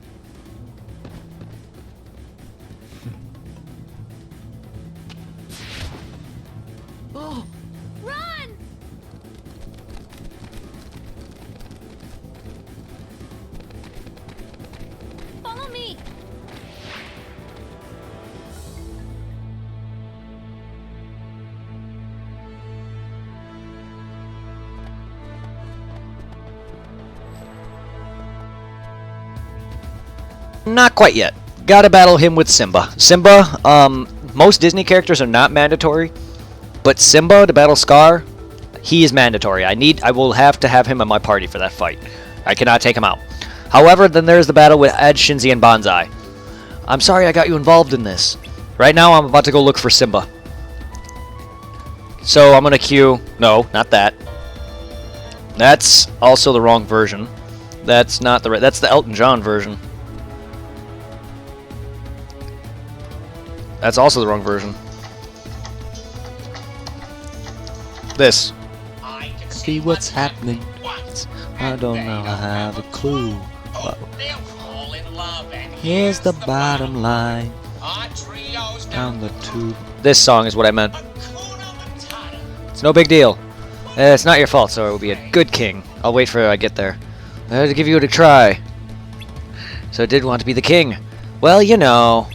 Oh! Run! Follow me! Not quite yet. Gotta battle him with Simba. Simba, most Disney characters are not mandatory, but Simba to battle Scar, he is mandatory. I will have to have him in my party for that fight. I cannot take him out. However, then there's the battle with Ed, Shinzi, and Banzai. I'm sorry I got you involved in this. Right now, I'm about to go look for Simba. So I'm gonna queue. No, not that. That's also the wrong version. That's not the right. That's the Elton John version. That's also the wrong version. This. See what's happening. I don't know. I have a clue. Here's the bottom line. Down the tube. This song is what I meant. It's no big deal. It's not your fault, so it will be a good king. I'll wait for I get there. I had to give you a try. So I did want to be the king. Well, you know.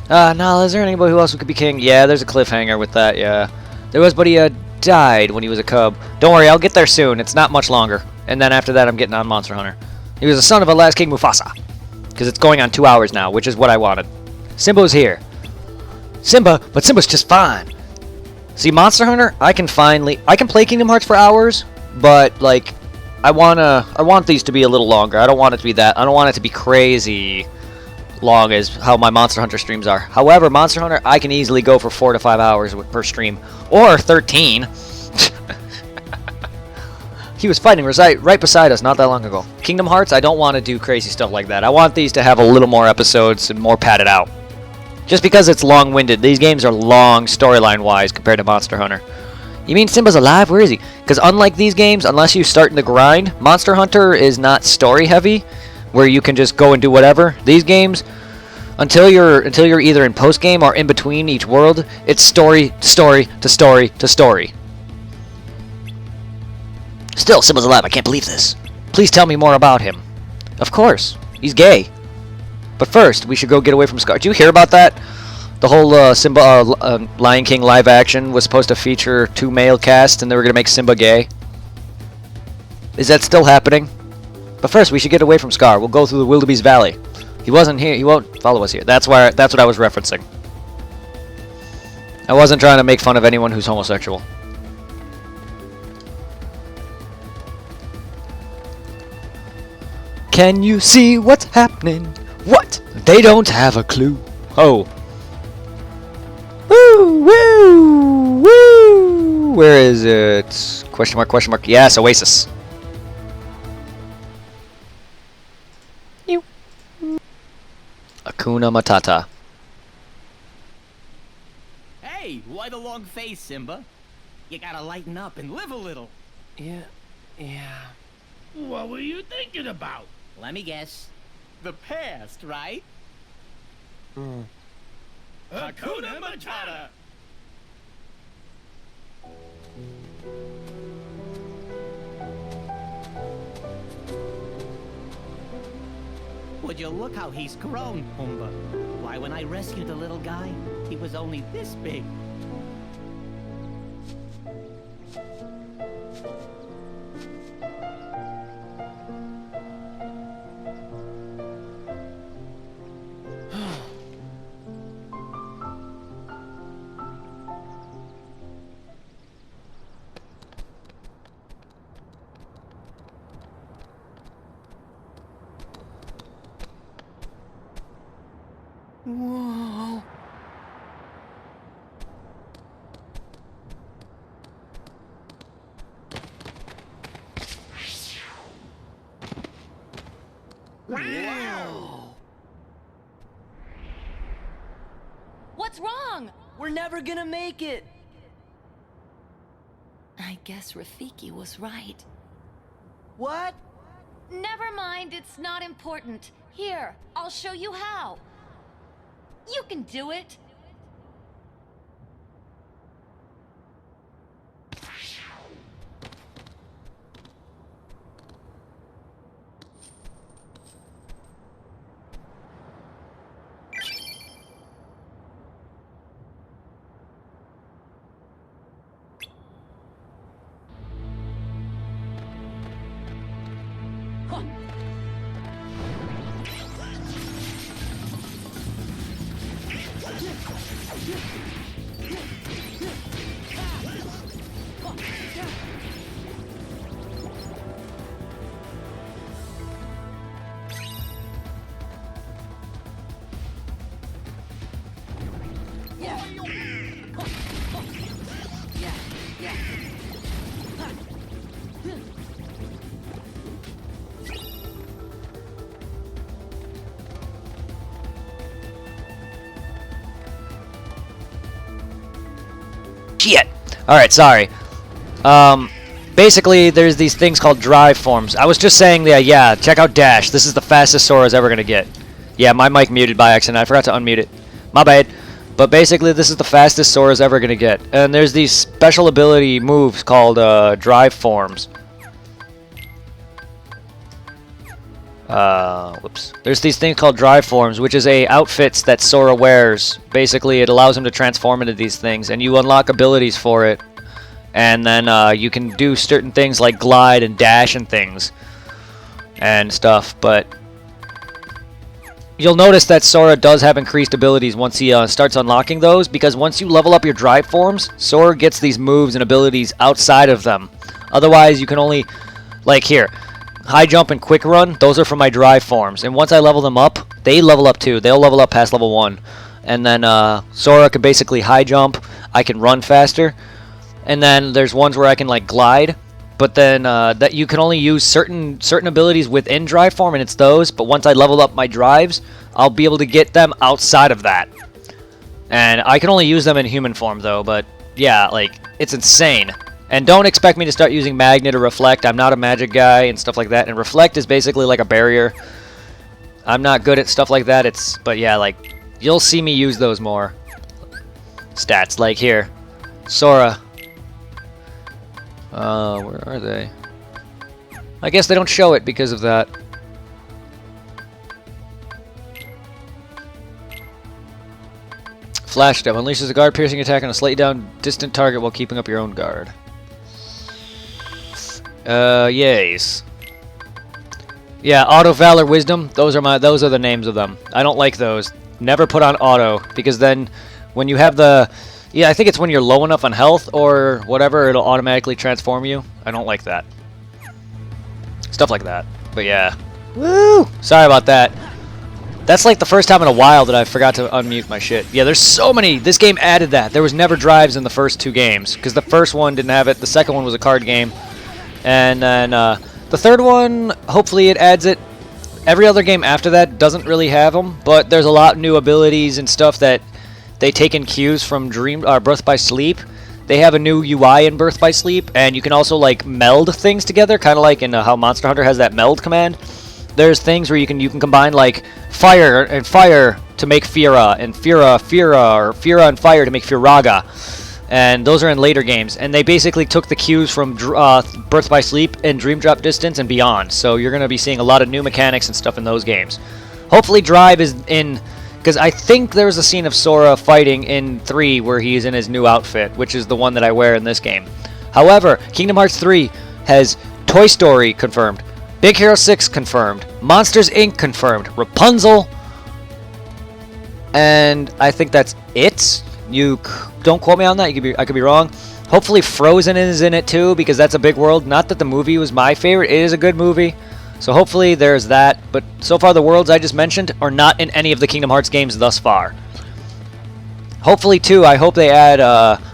Now, is there anybody who else who could be king? Yeah, there's a cliffhanger with that, yeah. There was, but he died when he was a cub. Don't worry, I'll get there soon. It's not much longer. And then after that, I'm getting on Monster Hunter. He was the son of the last King Mufasa. Because it's going on 2 hours now, which is what I wanted. Simba's here. Simba, but Simba's just fine. See, Monster Hunter, I can play Kingdom Hearts for hours, but, like, I want these to be a little longer. I don't want it to be that. I don't want it to be crazy long as how my Monster Hunter streams are. However, Monster Hunter, I can easily go for 4 to 5 hours per stream. Or 13. He was fighting right beside us not that long ago. Kingdom Hearts, I don't want to do crazy stuff like that. I want these to have a little more episodes and more padded out. Just because it's long-winded. These games are long storyline-wise compared to Monster Hunter. You mean Simba's alive? Where is he? Because unlike these games, unless you start in the grind, Monster Hunter is not story-heavy, where you can just go and do whatever. These games, until you're either in post-game or in between each world, it's story to story to story to story. Still, Simba's alive. I can't believe this. Please tell me more about him. Of course. He's gay. But first, we should go get away from Scar. Did you hear about that? The whole Simba Lion King live action was supposed to feature 2 male casts, and they were going to make Simba gay. Is that still happening? But first, we should get away from Scar. We'll go through the Wildebeest Valley. He wasn't here. He won't follow us here. That's what I was referencing. I wasn't trying to make fun of anyone who's homosexual. Can you see what's happening? What? They don't have a clue. Oh. Woo! Woo! Woo! Where is it? Question mark, question mark. Yes, Oasis. You. Hakuna Matata. Hey, why the long face, Simba? You gotta lighten up and live a little. Yeah. What were you thinking about? Let me guess. The past, right? Hakuna Matata! Would you look how he's grown, Pumbaa? Why, when I rescued the little guy, he was only this big. Whoa. Wow! What's wrong? We're never gonna make it. I guess Rafiki was right. What? Never mind, it's not important. Here, I'll show you how. You can do it. Shit! Alright, sorry. Basically, there's these things called drive forms. I was just saying that, yeah, check out Dash. This is the fastest Sora's ever gonna get. Yeah, my mic muted by accident. I forgot to unmute it. My bad. But basically, this is the fastest Sora's ever going to get. And there's these special ability moves called drive forms. Whoops. There's these things called drive forms, which is outfits that Sora wears. Basically, it allows him to transform into these things, and you unlock abilities for it. And then you can do certain things like glide and dash and things and stuff. But you'll notice that Sora does have increased abilities once he starts unlocking those, because once you level up your drive forms, Sora gets these moves and abilities outside of them. Otherwise, you can only, like here, high jump and quick run, those are from my drive forms. And once I level them up, they level up too. They'll level up past level 1. And then Sora can basically high jump, I can run faster. And then there's ones where I can like glide. But then that you can only use certain abilities within drive form, and it's those. But once I level up my drives, I'll be able to get them outside of that. And I can only use them in human form though. But yeah, like it's insane. And don't expect me to start using Magnet or Reflect. I'm not a magic guy and stuff like that. And Reflect is basically like a barrier. I'm not good at stuff like that. But yeah, like you'll see me use those more. Stats like here, Sora. Where are they? I guess they don't show it because of that. Flash Step unleashes a guard-piercing attack on a slightly down distant target while keeping up your own guard. Yays. Yeah, Auto, Valor, Wisdom. Those are the names of them. I don't like those. Never put on Auto, because then when you have the... Yeah, I think it's when you're low enough on health or whatever, it'll automatically transform you. I don't like that. Stuff like that. But yeah. Woo! Sorry about that. That's like the first time in a while that I forgot to unmute my shit. Yeah, there's so many. This game added that. There was never drives in the first 2 games, because the first one didn't have it. The second one was a card game. And then the third one, hopefully it adds it. Every other game after that doesn't really have them, but there's a lot of new abilities and stuff that they take in cues from Birth by Sleep. They have a new UI in Birth by Sleep, and you can also like meld things together, kind of like in how Monster Hunter has that meld command. There's things where you can combine like fire and fire to make Fira, and Fira, or Fira and fire to make Firaga. And those are in later games, and they basically took the cues from Birth by Sleep and Dream Drop Distance and beyond. So you're going to be seeing a lot of new mechanics and stuff in those games. Hopefully Drive is in, because I think there's a scene of Sora fighting in 3 where he's in his new outfit, which is the one that I wear in this game. However, Kingdom Hearts 3 has Toy Story confirmed, Big Hero 6 confirmed, Monsters Inc. confirmed, Rapunzel, and I think that's it. You don't quote me on that. I could be wrong. Hopefully Frozen is in it too, because that's a big world. Not that the movie was my favorite. It is a good movie. So hopefully there's that. But so far the worlds I just mentioned are not in any of the Kingdom Hearts games thus far. Hopefully too, I hope they add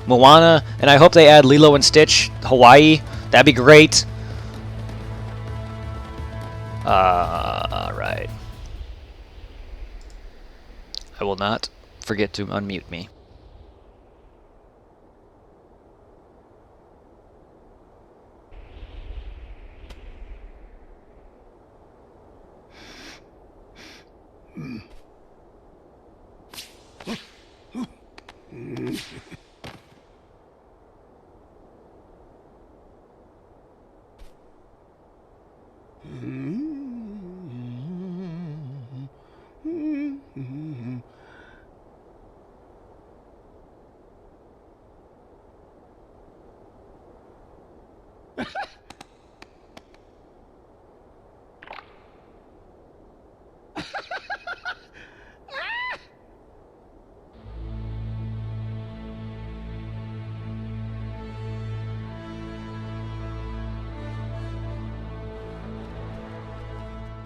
Moana, and I hope they add Lilo and Stitch Hawaii. That'd be great. Right. I will not forget to unmute me.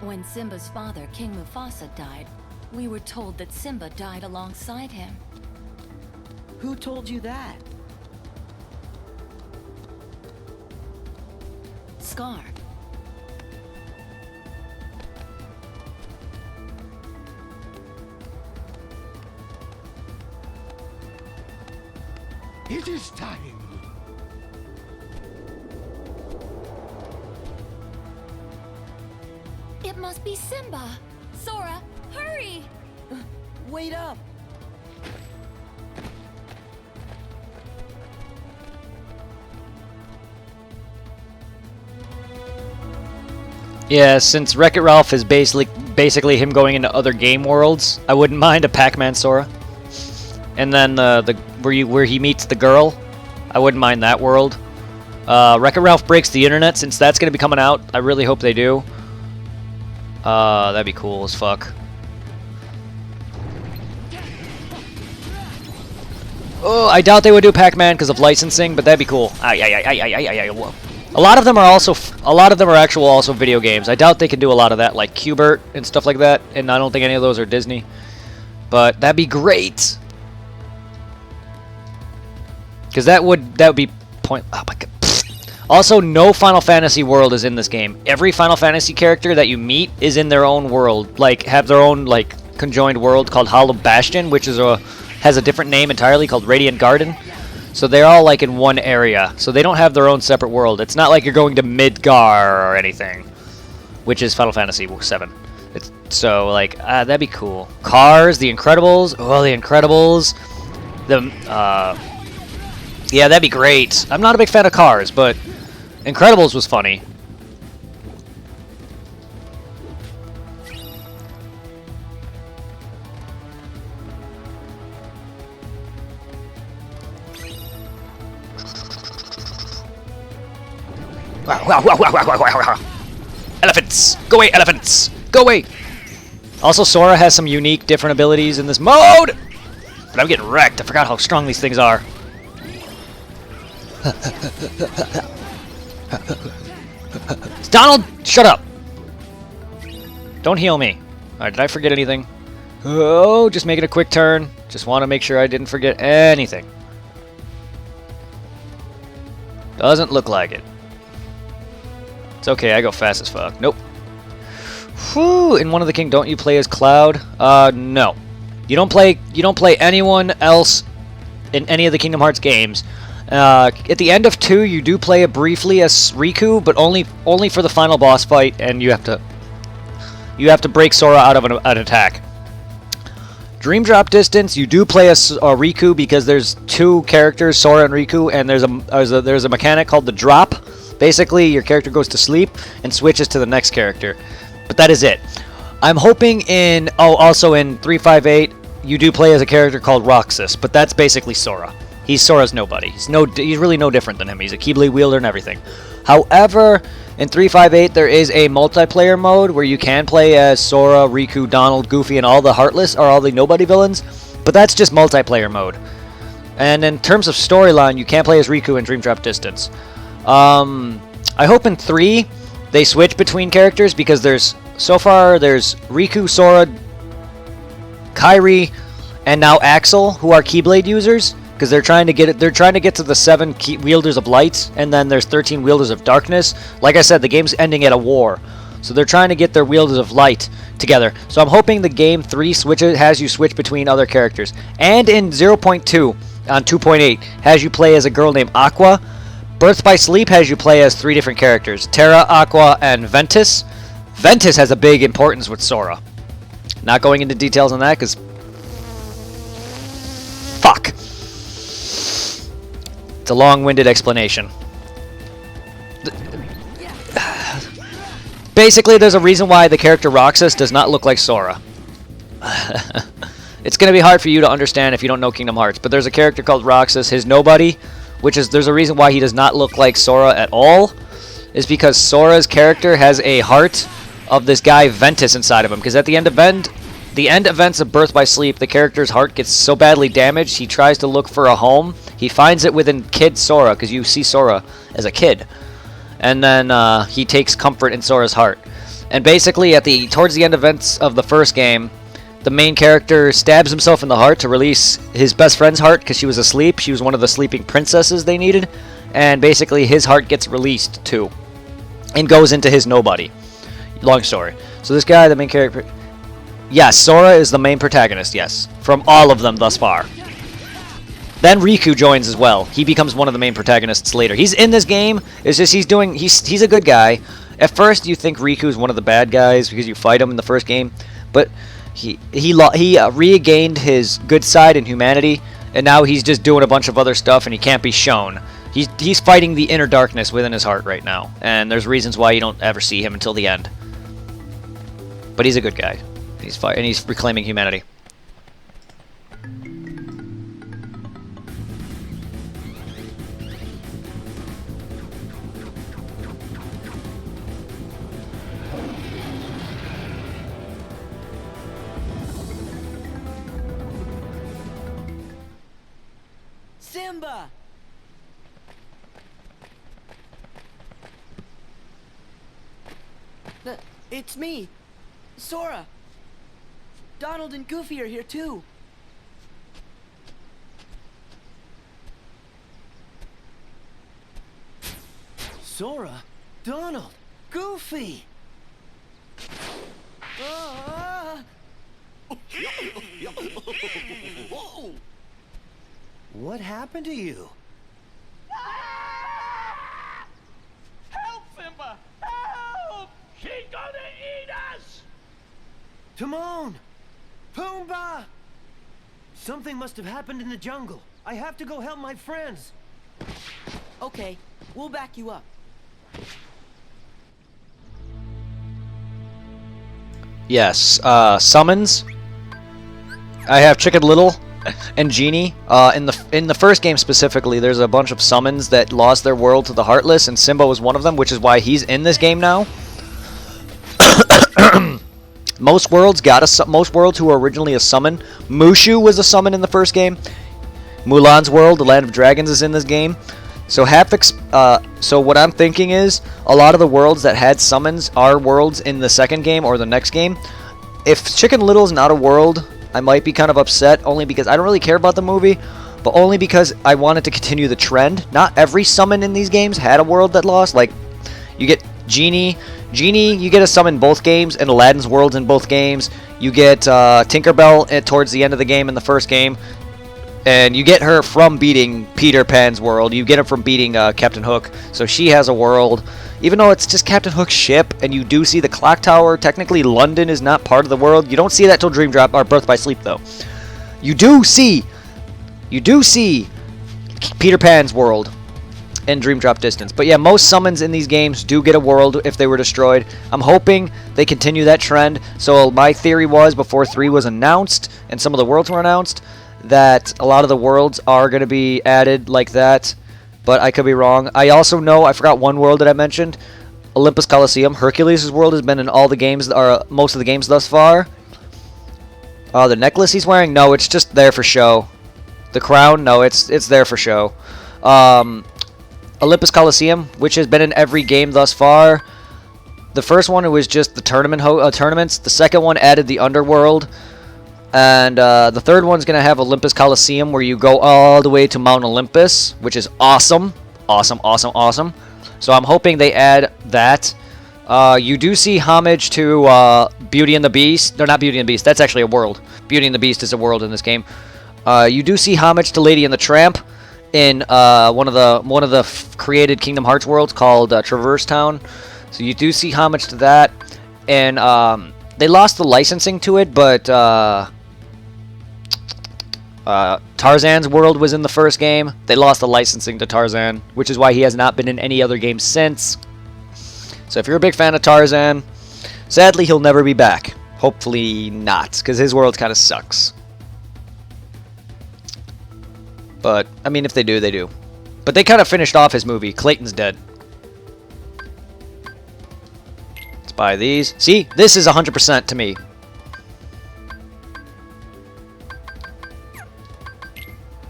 When Simba's father, King Mufasa, died, we were told that Simba died alongside him. Who told you that? Scar. It is time. It must be Simba! Sora, hurry! Wait up! Yeah, since Wreck-It Ralph is basically him going into other game worlds, I wouldn't mind a Pac-Man Sora. And then where he meets the girl, I wouldn't mind that world. Wreck-It Ralph Breaks the Internet, since that's going to be coming out. I really hope they do. That'd be cool as fuck. Oh, I doubt they would do Pac-Man because of licensing, but that'd be cool. Whoa. A lot of them are actual also video games. I doubt they can do a lot of that, like Q*bert and stuff like that, and I don't think any of those are Disney. But that'd be great. Because that would be point. Oh my god. Also, no Final Fantasy world is in this game. Every Final Fantasy character that you meet is in their own world, like have their own like conjoined world called Hollow Bastion, which is has a different name entirely called Radiant Garden. So they're all like in one area. So they don't have their own separate world. It's not like you're going to Midgar or anything, which is Final Fantasy VII. So like that'd be cool. Cars, The Incredibles. Oh, The Incredibles. Yeah, that'd be great. I'm not a big fan of Cars, but Incredibles was funny. Elephants! Go away, elephants! Go away! Also, Sora has some unique, different abilities in this mode! But I'm getting wrecked. I forgot how strong these things are. Donald, shut up! Don't heal me. Alright, did I forget anything? Oh, just making a quick turn. Just want to make sure I didn't forget anything. Doesn't look like it. It's okay, I go fast as fuck. Nope. Whew, in One of the King, don't you play as Cloud? No. You don't play anyone else in any of the Kingdom Hearts games. At the end of 2, you do play it briefly as Riku, but only for the final boss fight, and you have to break Sora out of an attack. Dream Drop Distance, you do play as Riku because there's 2 characters, Sora and Riku, and there's a mechanic called the drop. Basically, your character goes to sleep and switches to the next character, but that is it. I'm hoping also in 358, you do play as a character called Roxas, but that's basically Sora. He's Sora's nobody. He's really no different than him. He's a Keyblade wielder and everything. However, in 358 there is a multiplayer mode where you can play as Sora, Riku, Donald, Goofy, and all the Heartless or all the nobody villains, but that's just multiplayer mode. And in terms of storyline, you can't play as Riku in Dream Drop Distance. I hope in 3 they switch between characters because so far there's Riku, Sora, Kairi, and now Axel who are Keyblade users. Because they're trying to get to the 7 wielders of light, and then there's 13 wielders of darkness. Like I said, the game's ending at a war, so they're trying to get their wielders of light together. So I'm hoping the game 3 has you switch between other characters. And in 0.2 on 2.8 has you play as a girl named Aqua. Birth by Sleep has you play as 3 different characters: Terra, Aqua, and Ventus. Ventus has a big importance with Sora. Not going into details on that because fuck. It's a long-winded explanation. Basically, there's a reason why the character Roxas does not look like Sora. It's going to be hard for you to understand if you don't know Kingdom Hearts, but there's a character called Roxas, his nobody, there's a reason why he does not look like Sora at all, is because Sora's character has a heart of this guy Ventus inside of him, because at the end events of Birth by Sleep, the character's heart gets so badly damaged, he tries to look for a home. He finds it within kid Sora, because you see Sora as a kid. And then he takes comfort in Sora's heart. And basically, towards the end events of the first game, the main character stabs himself in the heart to release his best friend's heart, because she was asleep. She was one of the sleeping princesses they needed. And basically, his heart gets released, too. And goes into his nobody. Long story. So this guy, the main character... Yes, Sora is the main protagonist, yes. From all of them thus far. Then Riku joins as well. He becomes one of the main protagonists later. He's in this game. It's just he's a good guy. At first you think Riku's one of the bad guys because you fight him in the first game, but he regained his good side and humanity, and now he's just doing a bunch of other stuff and he can't be shown. He's fighting the inner darkness within his heart right now, and there's reasons why you don't ever see him until the end. But he's a good guy. He's reclaiming humanity. Simba! It's me, Sora. Donald and Goofy are here too. Sora? Donald? Goofy? What happened to you? Help, Simba! Help! She's gonna eat us! Timon! Pumbaa! Something must have happened in the jungle. I have to go help my friends. Okay, we'll back you up. Yes, summons. I have Chicken Little and Genie. In the first game specifically, there's a bunch of summons that lost their world to the Heartless, and Simba was one of them, which is why he's in this game now. Most worlds who were originally a summon. Mushu was a summon in the first game. Mulan's world, the Land of Dragons, is in this game. So so what I'm thinking is a lot of the worlds that had summons are worlds in the second game or the next game. If Chicken Little's not a world, I might be kind of upset, only because I don't really care about the movie, but only because I wanted to continue the trend. Not every summon in these games had a world that lost. Like, you get Genie, you get a summon in both games, and Aladdin's world's in both games. You get Tinkerbell towards the end of the game in the first game, and you get her from beating Peter Pan's world. You get her from beating Captain Hook, so she has a world. Even though it's just Captain Hook's ship, and you do see the clock tower, technically London is not part of the world. You don't see that till Dream Drop or Birth by Sleep, though. You do see Peter Pan's world in Dream Drop Distance. But yeah, most summons in these games do get a world if they were destroyed. I'm hoping they continue that trend. So my theory was, before 3 was announced, and some of the worlds were announced, that a lot of the worlds are going to be added like that. But I could be wrong. I also know, I forgot one world that I mentioned. Olympus Coliseum. Hercules' world has been in all the games, or most of the games thus far. The necklace he's wearing? No, it's just there for show. The crown? No, it's there for show. Olympus Coliseum, which has been in every game thus far. The first one, it was just the tournaments. The second one added the underworld. And the third one's going to have Olympus Coliseum, where you go all the way to Mount Olympus, which is awesome. Awesome, awesome, awesome. So I'm hoping they add that. You do see homage to Beauty and the Beast. No, not Beauty and the Beast. That's actually a world. Beauty and the Beast is a world in this game. You do see homage to Lady and the Tramp in one of the created Kingdom Hearts worlds called Traverse Town. So you do see homage to that. And they lost the licensing to it, but Tarzan's world was in the first game. They lost the licensing to Tarzan, which is why he has not been in any other game since. So if you're a big fan of Tarzan, sadly he'll never be back. Hopefully not, because his world kind of sucks. But, I mean, if they do, they do. But they kind of finished off his movie. Clayton's dead. Let's buy these. See? This is 100% to me.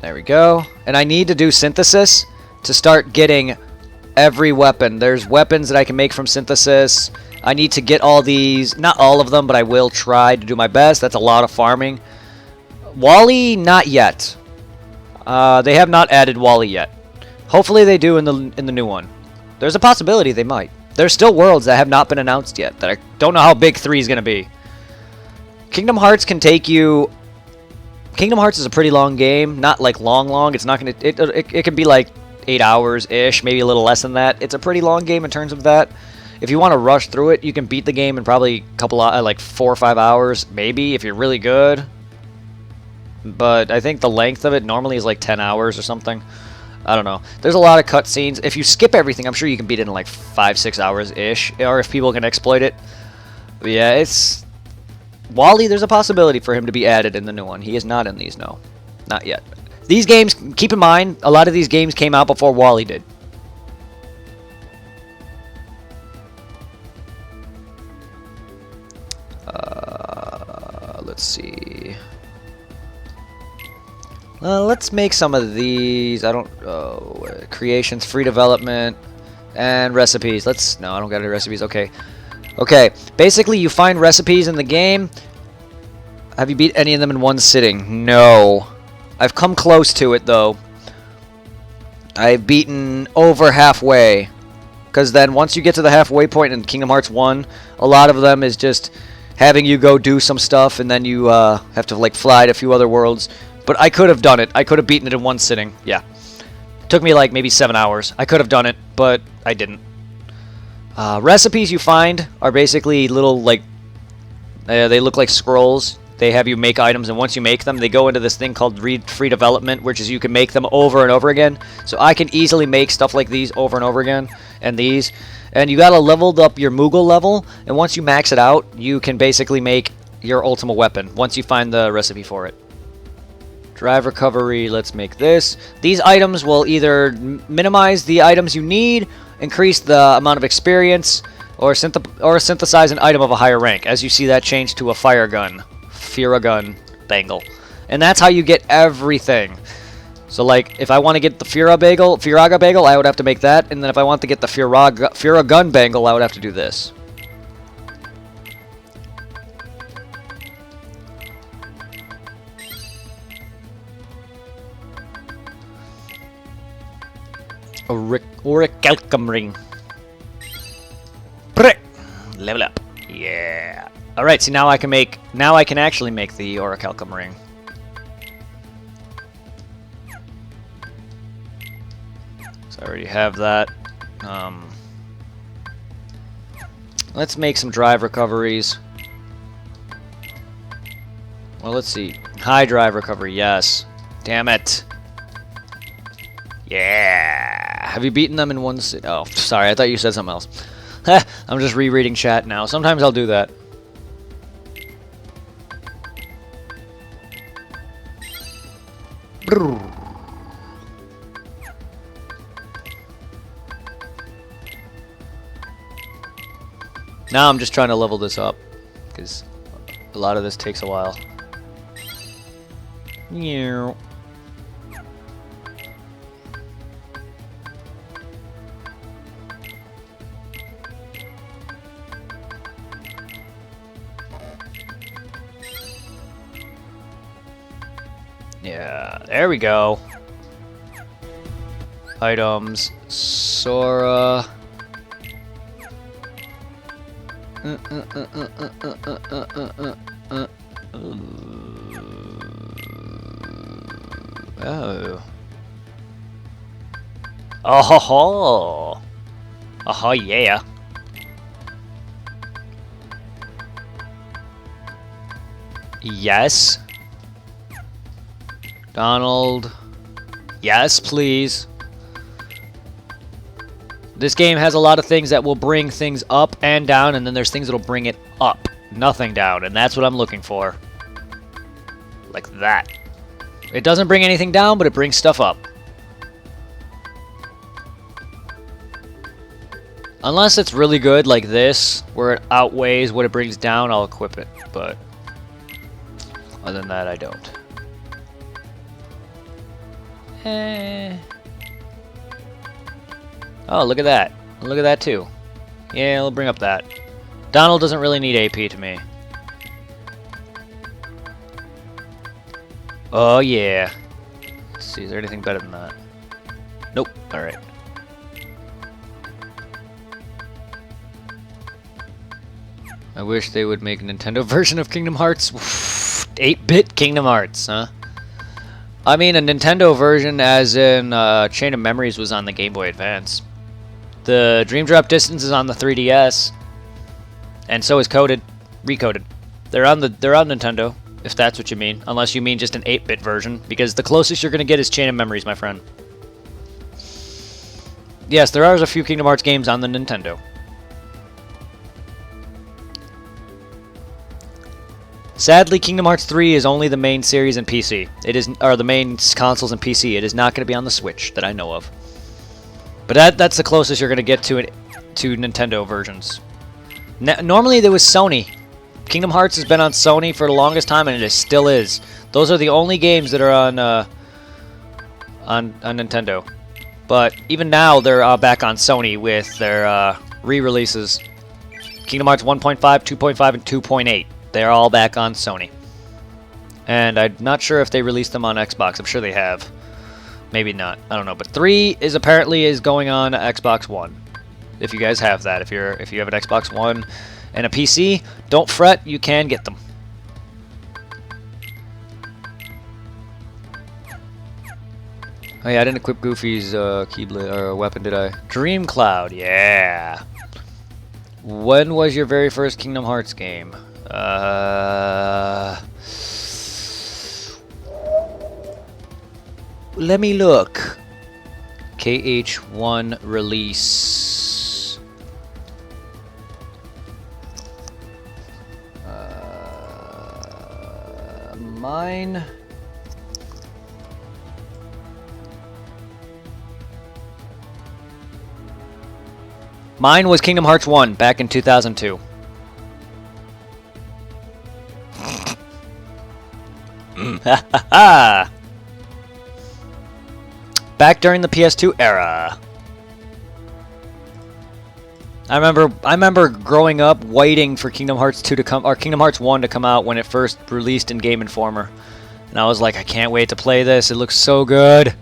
There we go. And I need to do synthesis to start getting every weapon. There's weapons that I can make from synthesis. I need to get all these. Not all of them, but I will try to do my best. That's a lot of farming. Wally, not yet. They have not added Wally yet. Hopefully they do in the new one. There's a possibility they might. There's still worlds that have not been announced yet that I don't know how big 3 is going to be. Kingdom Hearts can take you... Kingdom Hearts is a pretty long game. Not like long. It's not going to... It can be like 8 hours-ish, maybe a little less than that. It's a pretty long game in terms of that. If you want to rush through it, you can beat the game in probably a couple of, like 4 or 5 hours, maybe, if you're really good. But I think the length of it normally is like 10 hours or something. I don't know. There's a lot of cutscenes. If you skip everything, I'm sure you can beat it in like 5-6 hours-ish, or if people can exploit it. But yeah, it's... Wally, there's a possibility for him to be added in the new one. He is not in these, no. Not yet. These games, keep in mind, a lot of these games came out before Wally did. Let's see. Let's make some of these. I don't... creations, free development, and recipes. No, I don't got any recipes. Okay. Okay. Basically, you find recipes in the game. Have you beat any of them in one sitting? No. I've come close to it, though. I've beaten over halfway. Because then, once you get to the halfway point in Kingdom Hearts 1, a lot of them is just having you go do some stuff, and then you have to, like, fly to a few other worlds. But I could have done it. I could have beaten it in one sitting. Yeah. Took me, like, maybe 7 hours. I could have done it, but I didn't. Recipes you find are basically little, like... they look like scrolls. They have you make items, and once you make them, they go into this thing called free development, which is you can make them over and over again. So I can easily make stuff like these over and over again, and these. And you gotta level up your Moogle level, and once you max it out, you can basically make your ultimate weapon, once you find the recipe for it. Drive recovery, let's make this. These items will either minimize the items you need, increase the amount of experience, or synthesize an item of a higher rank. As you see, that changed to a fire gun. Firagun Bangle. And that's how you get everything. So, like, if I want to get the Firaga Bagel, I would have to make that. And then if I want to get the Firagun Bangle, I would have to do this. Orichalcum Ring. Level up. Yeah. Alright, see now I can actually make the Orichalcum Ring. So I already have that. Let's make some drive recoveries. Well, let's see. High drive recovery, yes. Damn it. Yeah. Have you beaten them in one sit? Oh, sorry, I thought you said something else. I'm just rereading chat now. Sometimes I'll do that. Now I'm just trying to level this up, because a lot of this takes a while. Yeah. Yeah, there we go. Items, Sora. Oh. Oh ho ho. Oh yeah. Yes. Donald. Yes, please. This game has a lot of things that will bring things up and down, and then there's things that will bring it up. Nothing down, and that's what I'm looking for. Like that. It doesn't bring anything down, but it brings stuff up. Unless it's really good, like this, where it outweighs what it brings down, I'll equip it. But other than that, I don't. Oh, look at that. Look at that, too. Yeah, I'll bring up that. Donald doesn't really need AP to me. Oh, yeah. Let's see, is there anything better than that? Nope. Alright. I wish they would make a Nintendo version of Kingdom Hearts. 8-bit Kingdom Hearts, huh? I mean, a Nintendo version as in Chain of Memories was on the Game Boy Advance. The Dream Drop Distance is on the 3DS. And so is Recoded. They're on Nintendo, if that's what you mean. Unless you mean just an 8-bit version. Because the closest you're going to get is Chain of Memories, my friend. yes, there are a few Kingdom Hearts games on the Nintendo. Sadly, Kingdom Hearts 3 is only the main series in PC. It is, or the main consoles in PC. It is not going to be on the Switch that I know of. But that's the closest you're going to get to Nintendo versions. Normally there was Sony. Kingdom Hearts has been on Sony for the longest time, and it still is. Those are the only games that are on Nintendo. But even now, they're back on Sony with their re-releases. Kingdom Hearts 1.5, 2.5, and 2.8. They're all back on Sony. And I'm not sure if they released them on Xbox. I'm sure they have. Maybe not. I don't know. But 3 is apparently going on Xbox One. If you guys have that. If you have an Xbox One and a PC, don't fret. You can get them. Oh yeah, I didn't equip Goofy's Keyblade or weapon, did I? Dream Cloud, yeah. When was your very first Kingdom Hearts game? Let me look. KH1 release. Mine. Mine was Kingdom Hearts 1 back in 2002. Back during the PS2 era. I remember growing up waiting for Kingdom Hearts 2 to come, or Kingdom Hearts 1 to come out when it first released in Game Informer. And I was like, I can't wait to play this. It looks so good.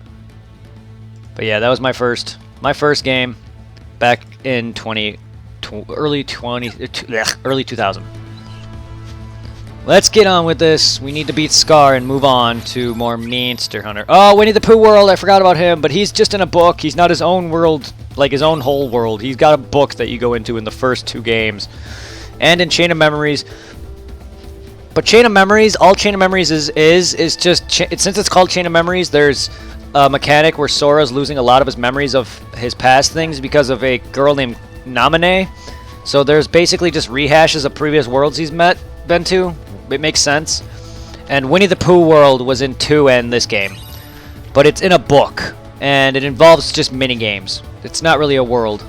But yeah, that was my first game back in early 2000. Let's get on with this. We need to beat Scar and move on to more Monster Hunter. Oh, Winnie the Pooh world. I forgot about him, but he's just in a book. He's not his own world, like his own whole world. He's got a book that you go into in the first 2 games. And in Chain of Memories. But Chain of Memories, all Chain of Memories is just... since it's called Chain of Memories, there's a mechanic where Sora's losing a lot of his memories of his past things because of a girl named Namine. So there's basically just rehashes of previous worlds he's been to. It makes sense. And Winnie the Pooh world was in 2 and this game. But it's in a book. And it involves just mini games. It's not really a world.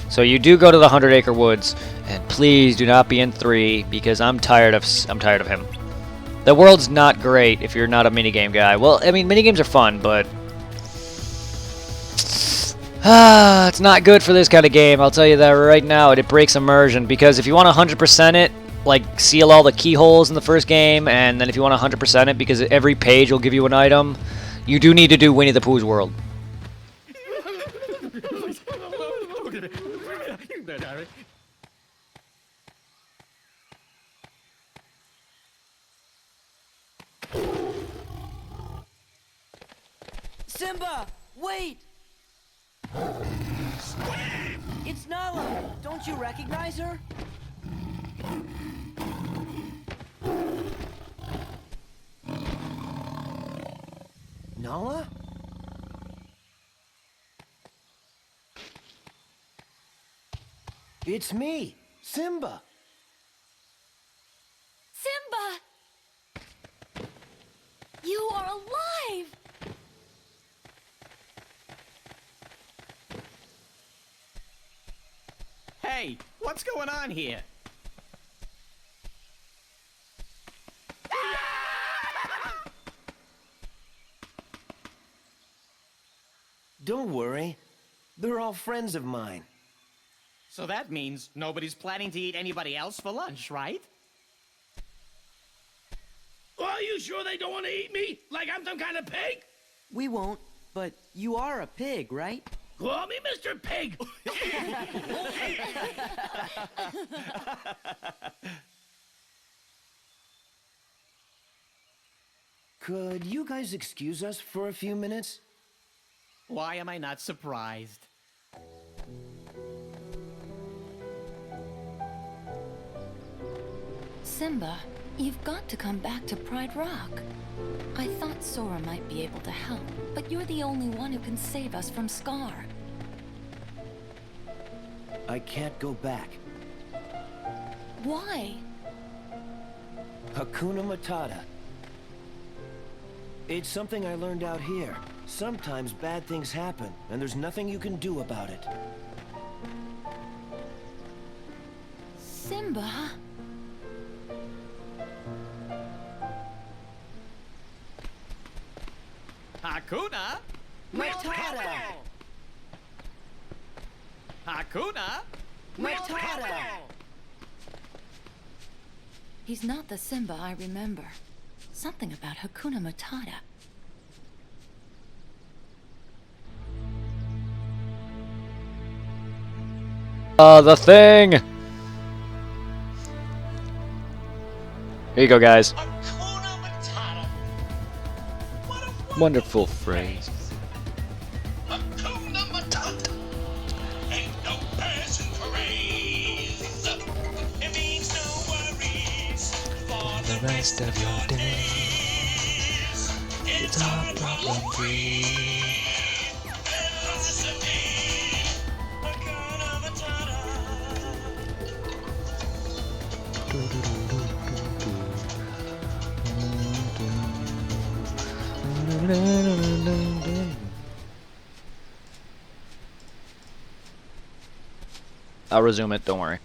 So you do go to the 100 Acre Woods. And please do not be in 3 because I'm tired of him. The world's not great if you're not a minigame guy. Well, I mean, minigames are fun, but... it's not good for this kind of game. I'll tell you that right now. It breaks immersion because if you want to 100% it, like seal all the keyholes in the first game, and then if you want to 100% it because every page will give you an item, you do need to do Winnie the Pooh's world. Simba, wait! It's Nala. Don't you recognize her? Nala? It's me, Simba. Simba! You are alive! Hey, what's going on here? Don't worry. They're all friends of mine. So that means nobody's planning to eat anybody else for lunch, right? Are you sure they don't want to eat me? Like I'm some kind of pig? We won't, but you are a pig, right? Call me Mr. Pig! Could you guys excuse us for a few minutes? Why am I not surprised? Simba, you've got to come back to Pride Rock. I thought Sora might be able to help, but you're the only one who can save us from Scar. I can't go back. Why? Hakuna Matata. It's something I learned out here. Sometimes bad things happen, and there's nothing you can do about it. Simba? Hakuna Matata! Hakuna Matata! He's not the Simba I remember. Something about Hakuna Matata. The thing! Here you go, guys. Wonderful phrase. The rest of your day, it's all problem free. I'll resume it, don't worry.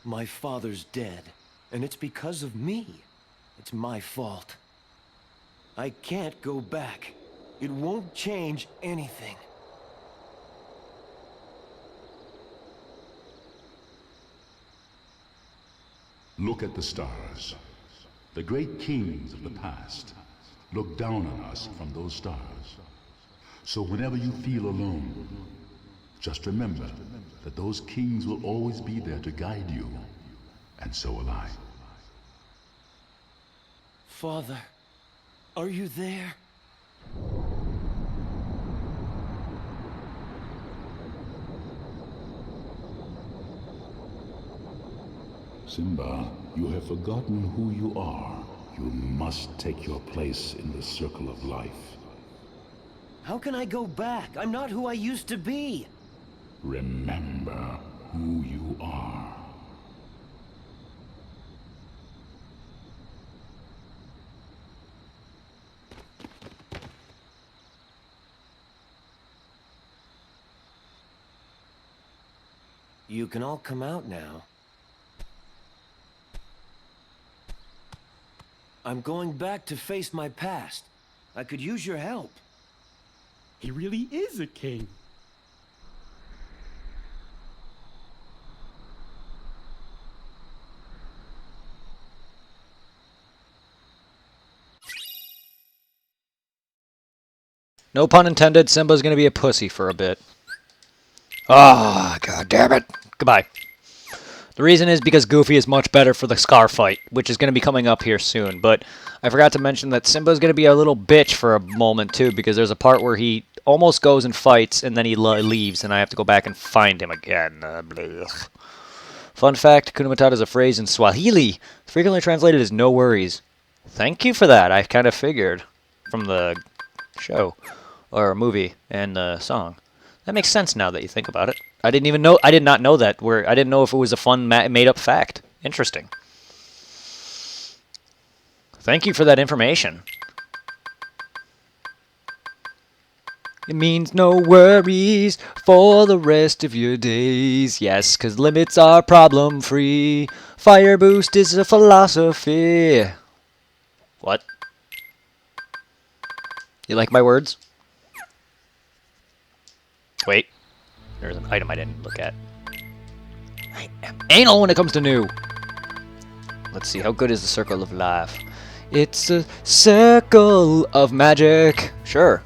My father's dead, and it's because of me. It's my fault. I can't go back. It won't change anything. Look at the stars. The great kings of the past look down on us from those stars. So whenever you feel alone, just remember that those kings will always be there to guide you, and so will I. Father, are you there? Simba, you have forgotten who you are. You must take your place in the circle of life. How can I go back? I'm not who I used to be. Remember who you are. You can all come out now. I'm going back to face my past. I could use your help. He really is a king. No pun intended, Simba's gonna be a pussy for a bit. Ah, god damn it. Goodbye. The reason is because Goofy is much better for the Scar fight, which is going to be coming up here soon. But I forgot to mention that Simba's going to be a little bitch for a moment, too, because there's a part where he almost goes and fights, and then he leaves, and I have to go back and find him again. Fun fact, Hakuna Matata is a phrase in Swahili, frequently translated as no worries. Thank you for that. I kind of figured from the show, or movie, and the song. That makes sense now that you think about it. I did not know that. I didn't know if it was a fun made-up fact. Interesting. Thank you for that information. It means no worries for the rest of your days. Yes, because limits are problem-free. Fire boost is a philosophy. What? You like my words? Wait. There's an item I didn't look at. I am anal when it comes to new. Let's see, how good is the circle of life? It's a circle of magic. Sure.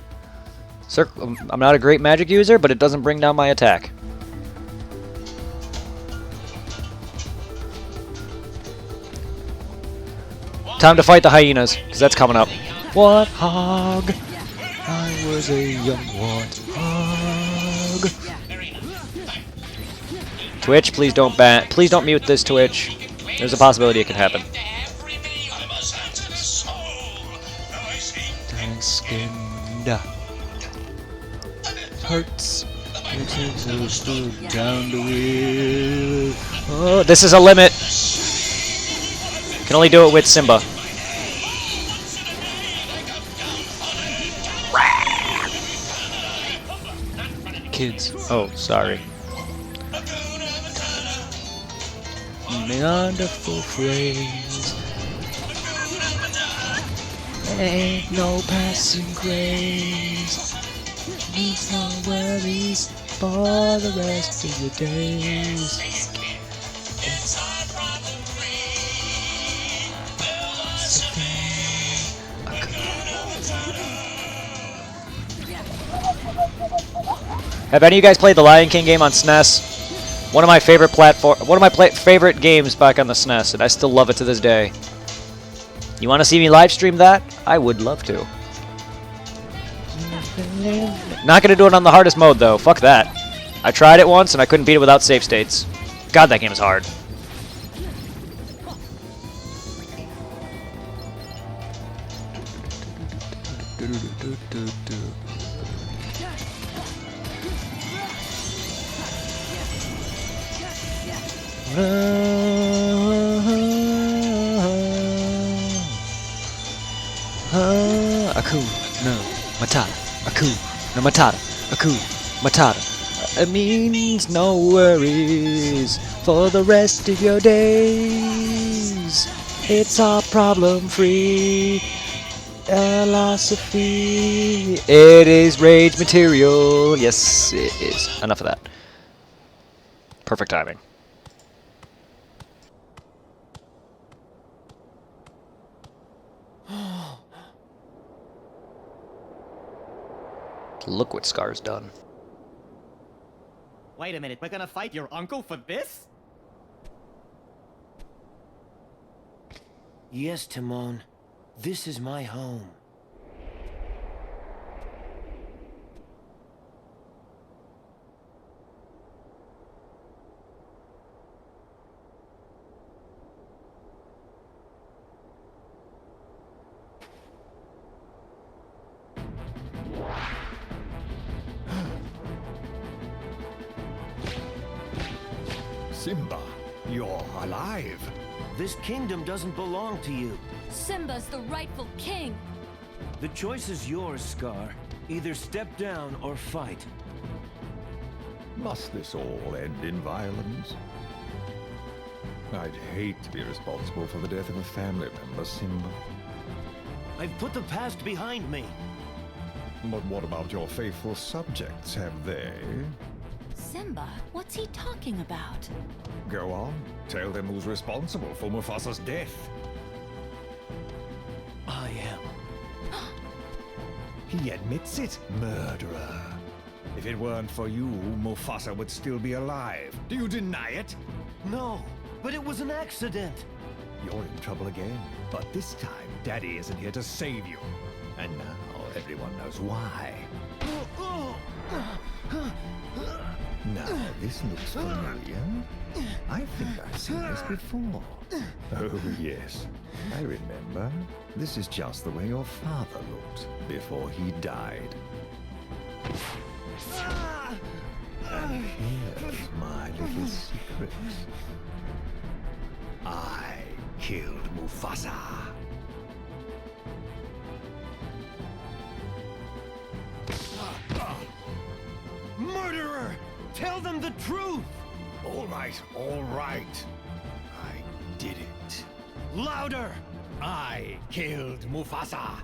I'm not a great magic user, but it doesn't bring down my attack. Time to fight the hyenas, because that's coming up. What hog? I was a young warthog. Twitch, please don't mute this, Twitch. There's a possibility it could happen. Hurts. Down the wheel. Oh, this is a limit. Can only do it with Simba. Kids. Oh, sorry. Wonderful phrase. Ain't no passing craze. Needs no worries for the rest of your days. Have any of you guys played the Lion King game on SNES? One of my favorite favorite games back on the SNES, and I still love it to this day. You want to see me live stream that? I would love to. Not gonna do it on the hardest mode though. Fuck that. I tried it once and I couldn't beat it without save states. God, that game is hard. Aku no Matata. Aku no Matata. Aku Matata. It means no worries for the rest of your days. It's all problem-free philosophy. It is rage material. Yes, it is. Enough of that. Perfect timing. Look what Scar's done. Wait a minute, we're gonna fight your uncle for this? Yes, Timon. This is my home. Simba, you're alive. This kingdom doesn't belong to you. Simba's the rightful king. The choice is yours, Scar. Either step down or fight. Must this all end in violence? I'd hate to be responsible for the death of a family member, Simba. I've put the past behind me. But what about your faithful subjects? Have they? Simba, what's he talking about? Go on. Tell them who's responsible for Mufasa's death. I am. He admits it, murderer. If it weren't for you, Mufasa would still be alive. Do you deny it? No, but it was an accident. You're in trouble again. But this time, Daddy isn't here to save you. And now everyone knows why. Now, this looks familiar. I think I've seen this before. Oh, yes. I remember. This is just the way your father looked before he died. And here's my little secret. I killed Mufasa. Murderer! Tell them the truth! All right, all right. I did it. Louder! I killed Mufasa.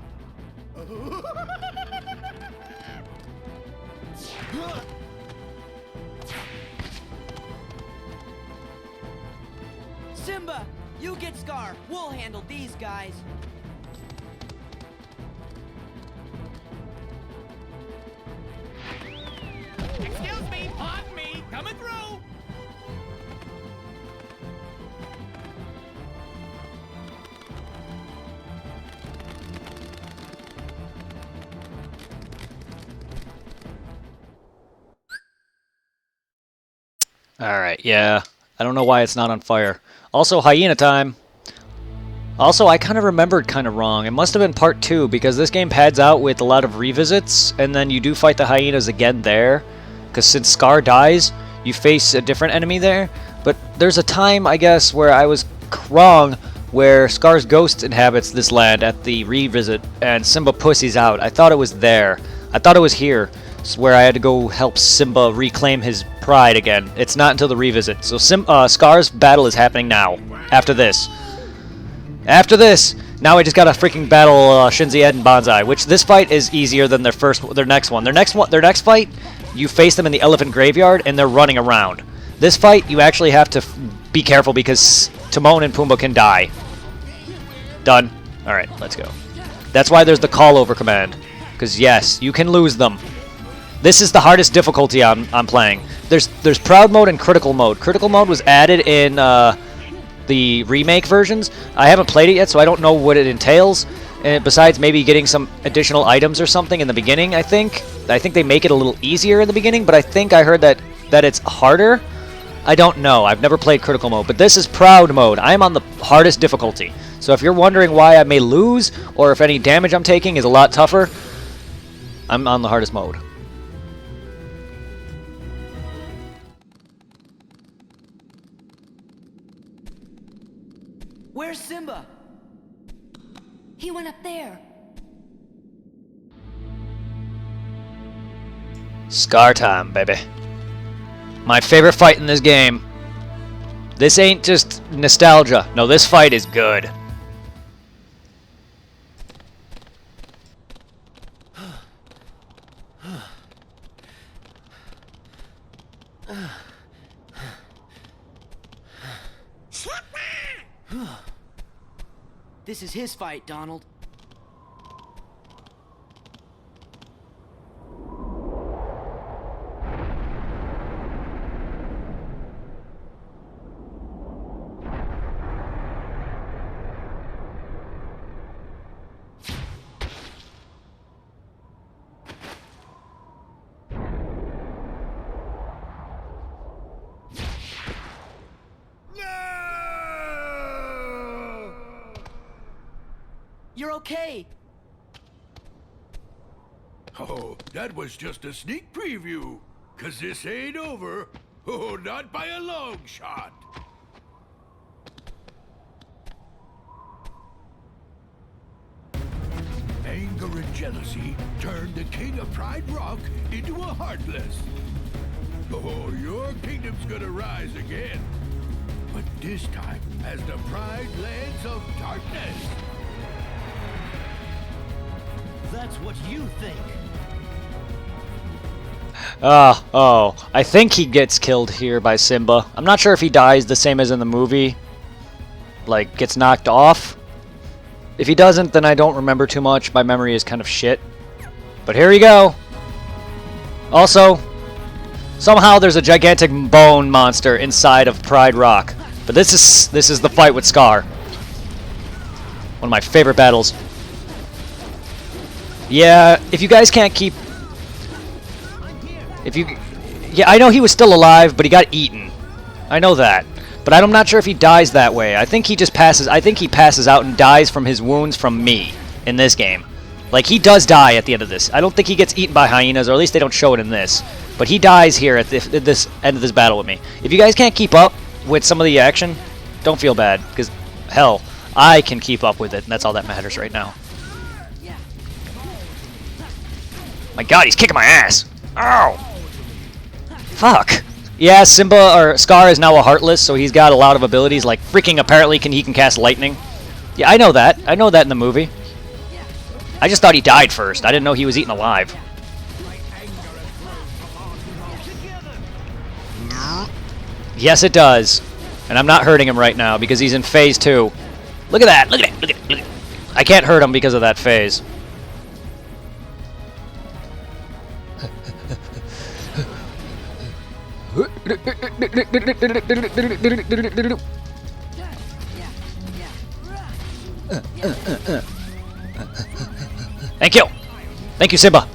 Simba, you get Scar. We'll handle these guys. Excuse me, pardon me, coming through! Alright, yeah. I don't know why it's not on fire. Also, hyena time. Also, I kind of remembered kind of wrong. It must have been part 2, because this game pads out with a lot of revisits, and then you do fight the hyenas again there. Because since Scar dies, you face a different enemy there. But there's a time, I guess, where I was wrong, where Scar's ghost inhabits this land at the revisit, and Simba pussies out. I thought it was there. I thought it was here, where I had to go help Simba reclaim his pride again. It's not until the revisit. So Scar's battle is happening now, after this. After this, now I just gotta freaking battle Shinzi Ed and Banzai, which this fight is easier than their next one. Their next fight, you face them in the elephant graveyard and they're running around. This fight, you actually have to be careful because Timon and Pumbaa can die. Done. All right, let's go. That's why there's the call over command, because yes, you can lose them. This is the hardest difficulty I'm playing. There's proud mode and critical mode. Critical mode was added in the remake versions. I haven't played it yet, so I don't know what it entails. And besides maybe getting some additional items or something in the beginning, I think they make it a little easier in the beginning, but I think I heard that it's harder. I don't know. I've never played critical mode, but this is proud mode. I am on the hardest difficulty. So if you're wondering why I may lose or if any damage I'm taking is a lot tougher, I'm on the hardest mode. Where's Simba? He went up there. Scar time, baby. My favorite fight in this game. This ain't just nostalgia. No, this fight is good. This is his fight, Donald. You're okay. Oh, that was just a sneak preview. 'Cause this ain't over. Oh, not by a long shot. Anger and jealousy turned the king of Pride Rock into a Heartless. Oh, your kingdom's gonna rise again. But this time as the Pride Lands of Darkness. That's what you think. Oh, I think he gets killed here by Simba. I'm not sure if he dies the same as in the movie. Like, gets knocked off. If he doesn't, then I don't remember too much. My memory is kind of shit. But here we go. Also, somehow there's a gigantic bone monster inside of Pride Rock. But this is the fight with Scar. One of my favorite battles. Yeah, if you guys can't keep... Yeah, I know he was still alive, but he got eaten. I know that. But I'm not sure if he dies that way. I think he just passes... I think he passes out and dies from his wounds from me in this game. Like, he does die at the end of this. I don't think he gets eaten by hyenas, or at least they don't show it in this. But he dies here at this end of this battle with me. If you guys can't keep up with some of the action, don't feel bad. Because, hell, I can keep up with it, and that's all that matters right now. My god, he's kicking my ass! Ow! Fuck! Yeah, Scar is now a Heartless, so he's got a lot of abilities, like freaking apparently he can cast lightning. Yeah, I know that. I know that in the movie. I just thought he died first. I didn't know he was eaten alive. Yes, it does. And I'm not hurting him right now because he's in phase 2. Look at that! Look at it! Look at it! Look at it! I can't hurt him because of that phase. Thank you! Thank you, Simba!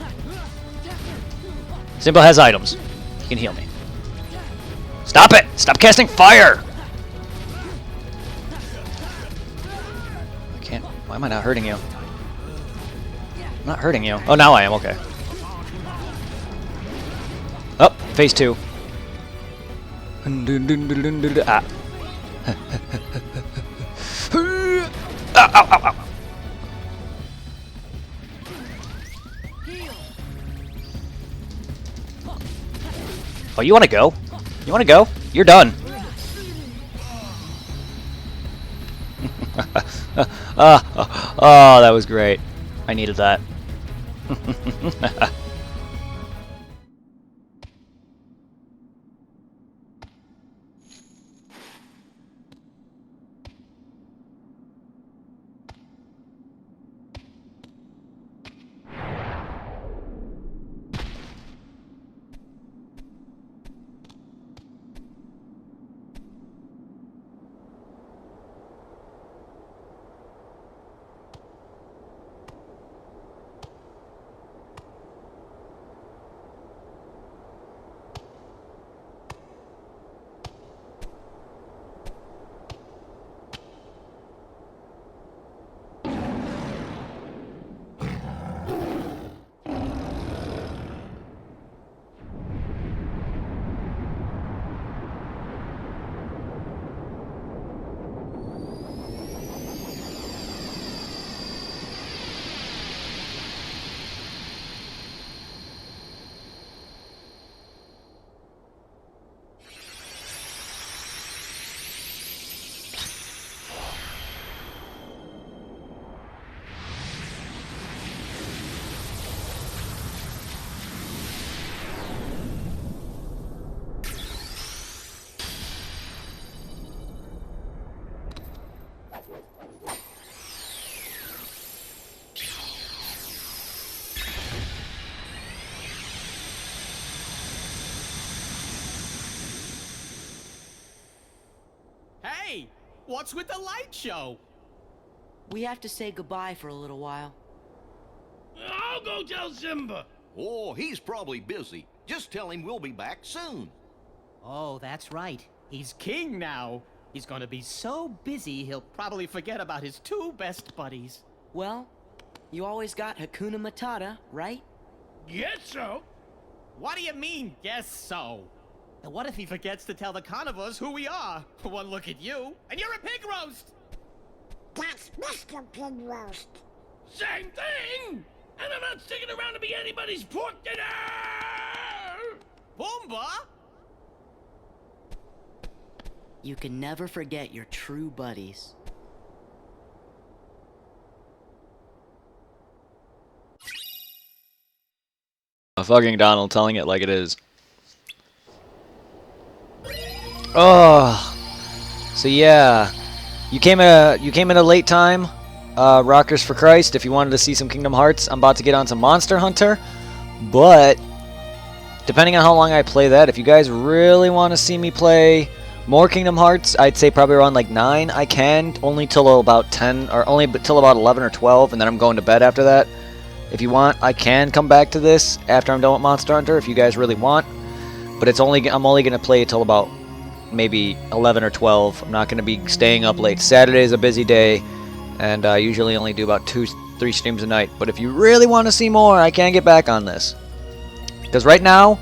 Simba has items. He can heal me. Stop it! Stop casting fire! I can't... Why am I not hurting you? I'm not hurting you. Oh, now I am. Okay. Oh, phase 2. Ah. Ow, ow, ow, ow. Oh, you want to go? You want to go? You're done. Oh, that was great. I needed that. Hey, what's with the light show? We have to say goodbye for a little while. I'll go tell Simba. Oh, he's probably busy. Just tell him we'll be back soon. Oh, that's right. He's king now. He's gonna be so busy, he'll probably forget about his 2 best buddies. Well, you always got Hakuna Matata, right? Guess so. What do you mean, guess so? And what if he forgets to tell the carnivores who we are? One look at you, and you're a pig roast! That's Mr. Pig Roast. Same thing! And I'm not sticking around to be anybody's pork dinner! Pumbaa? You can never forget your true buddies. A fucking Donald telling it like it is. Oh, so yeah, you came in a late time, Rockers for Christ. If you wanted to see some Kingdom Hearts, I'm about to get on some Monster Hunter, but depending on how long I play that, if you guys really want to see me play more Kingdom Hearts, I'd say probably around like 9. I can only till about 10 or only till about 11 or 12, and then I'm going to bed after that. If you want, I can come back to this after I'm done with Monster Hunter if you guys really want, but I'm only gonna play it till about maybe 11 or 12. I'm not going to be staying up late. Saturday is a busy day, and I usually only do about 2-3 streams a night. But if you really want to see more, I can get back on this. Because right now,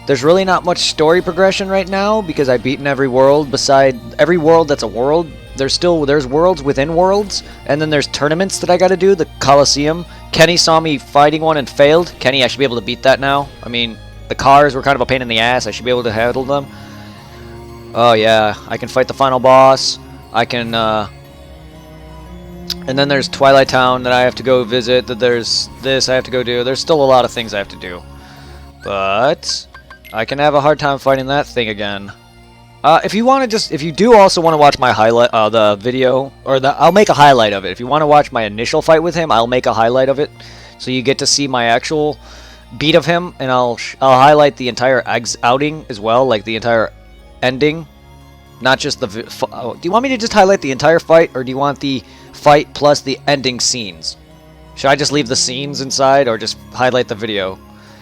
there's really not much story progression right now, because I've beaten every world. Beside every world that's a world, there's worlds within worlds, and then there's tournaments that I got to do, the Colosseum. Kenny saw me fighting one and failed. Kenny, I should be able to beat that now. I mean, the cars were kind of a pain in the ass. I should be able to handle them. Oh yeah, I can fight the final boss. I can, and then there's Twilight Town that I have to go visit. That there's this I have to go do. There's still a lot of things I have to do, but I can have a hard time fighting that thing again. If you do also want to watch my highlight, the video, or I'll make a highlight of it. If you want to watch my initial fight with him, I'll make a highlight of it, so you get to see my actual beat of him, and I'll highlight the entire outing as well, like the entire ending, not just the do you want me to just highlight the entire fight, or do you want the fight plus the ending scenes? Should I just leave the scenes inside, or just highlight the video?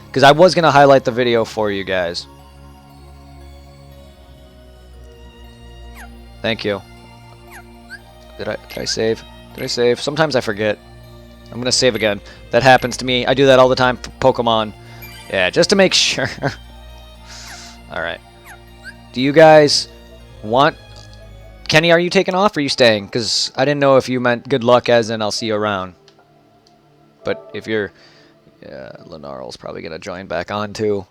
Because I was going to highlight the video for you guys. Thank you. Did I save? Did I save? Sometimes I forget. I'm gonna save again. That happens to me. I do that all the time for Pokemon. Yeah, just to make sure. Alright. Do you guys want... Kenny, are you taking off or are you staying? Because I didn't know if you meant good luck as in I'll see you around. But if you're... Yeah, Lenarl's probably gonna join back on too.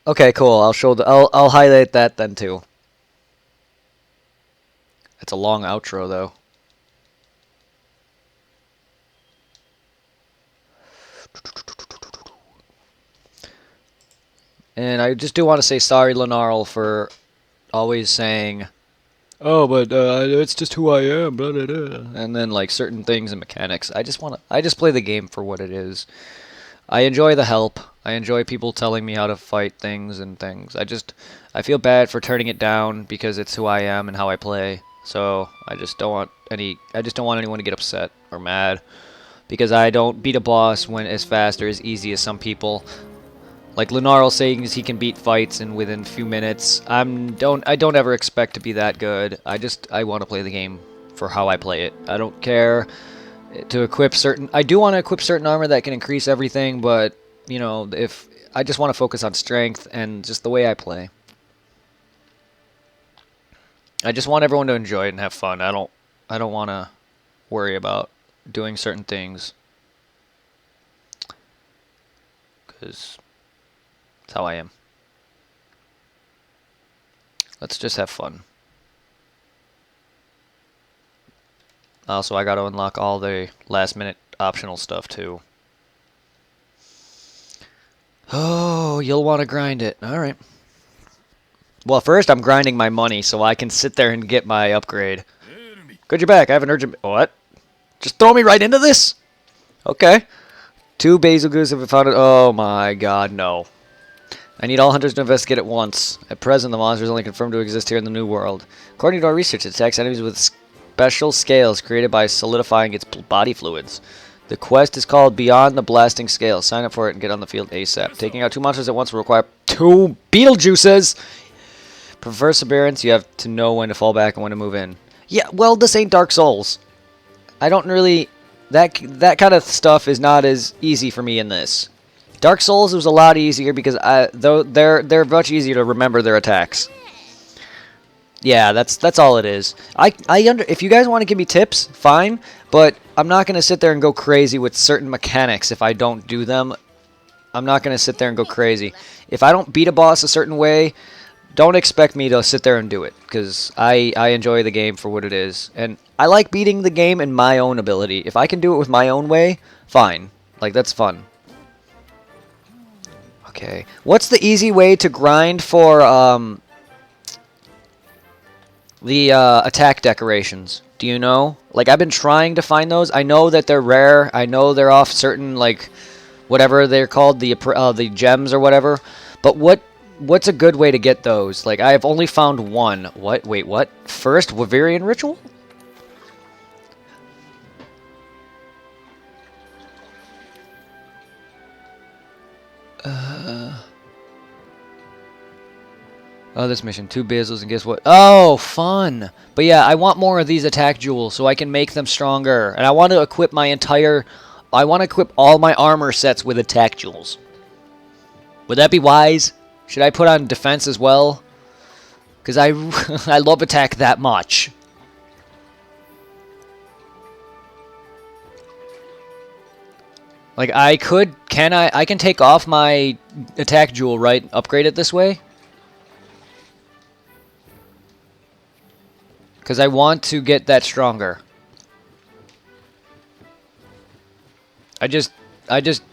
Okay, cool. I'll show the... I'll highlight that then too. It's a long outro though. And I just do want to say sorry, Lenarl, for always saying, "Oh, but it's just who I am," blah, blah, blah. And then like certain things and mechanics. I just play the game for what it is. I enjoy the help. I enjoy people telling me how to fight things and things. I feel bad for turning it down because it's who I am and how I play. So I just don't want anyone to get upset or mad because I don't beat a boss when as fast or as easy as some people. Like Lenarl saying he can beat fights and within a few minutes. I don't ever expect to be that good. I want to play the game for how I play it. I don't care to equip certain... I do want to equip certain armor that can increase everything, but, you know, if I just want to focus on strength and just the way I play. I just want everyone to enjoy it and have fun. I don't want to worry about doing certain things. Because that's how I am. Let's just have fun. Also, I got to unlock all the last minute optional stuff too. Oh, you'll want to grind it. Alright. Well, first I'm grinding my money so I can sit there and get my upgrade. Good, you're back. I have an urgent... What? Just throw me right into this? Okay. 2 Basil Goose have been found... Oh my god, no. I need all hunters to investigate at once. At present, the monster is only confirmed to exist here in the New World. According to our research, it attacks enemies with special scales created by solidifying its body fluids. The quest is called Beyond the Blasting Scale. Sign up for it and get on the field ASAP. Taking out 2 monsters at once will require 2 Beetlejuices! For perseverance, you have to know when to fall back and when to move in. Yeah, well, this ain't Dark Souls. I don't really... That kind of stuff is not as easy for me in this. Dark Souls was a lot easier because they're much easier to remember their attacks. Yeah, that's all it is. If you guys want to give me tips, fine, but I'm not going to sit there and go crazy with certain mechanics if I don't do them. I'm not going to sit there and go crazy. If I don't beat a boss a certain way, don't expect me to sit there and do it, because I enjoy the game for what it is. And I like beating the game in my own ability. If I can do it with my own way, fine. Like, that's fun. Okay. What's the easy way to grind for the attack decorations? Do you know? Like, I've been trying to find those. I know that they're rare. I know they're off certain, like, whatever they're called, the gems or whatever. But what's a good way to get those? Like, I have only found one. What? Wait, what? First Wyverian Ritual? Oh, this mission. 2 Basils, and guess what? Oh, fun! But yeah, I want more of these attack jewels so I can make them stronger. And I want to equip my entire... I want to equip all my armor sets with attack jewels. Would that be wise? Should I put on defense as well? Because I love attack that much. Like, I can take off my attack jewel, right? Upgrade it this way? Because I want to get that stronger. I just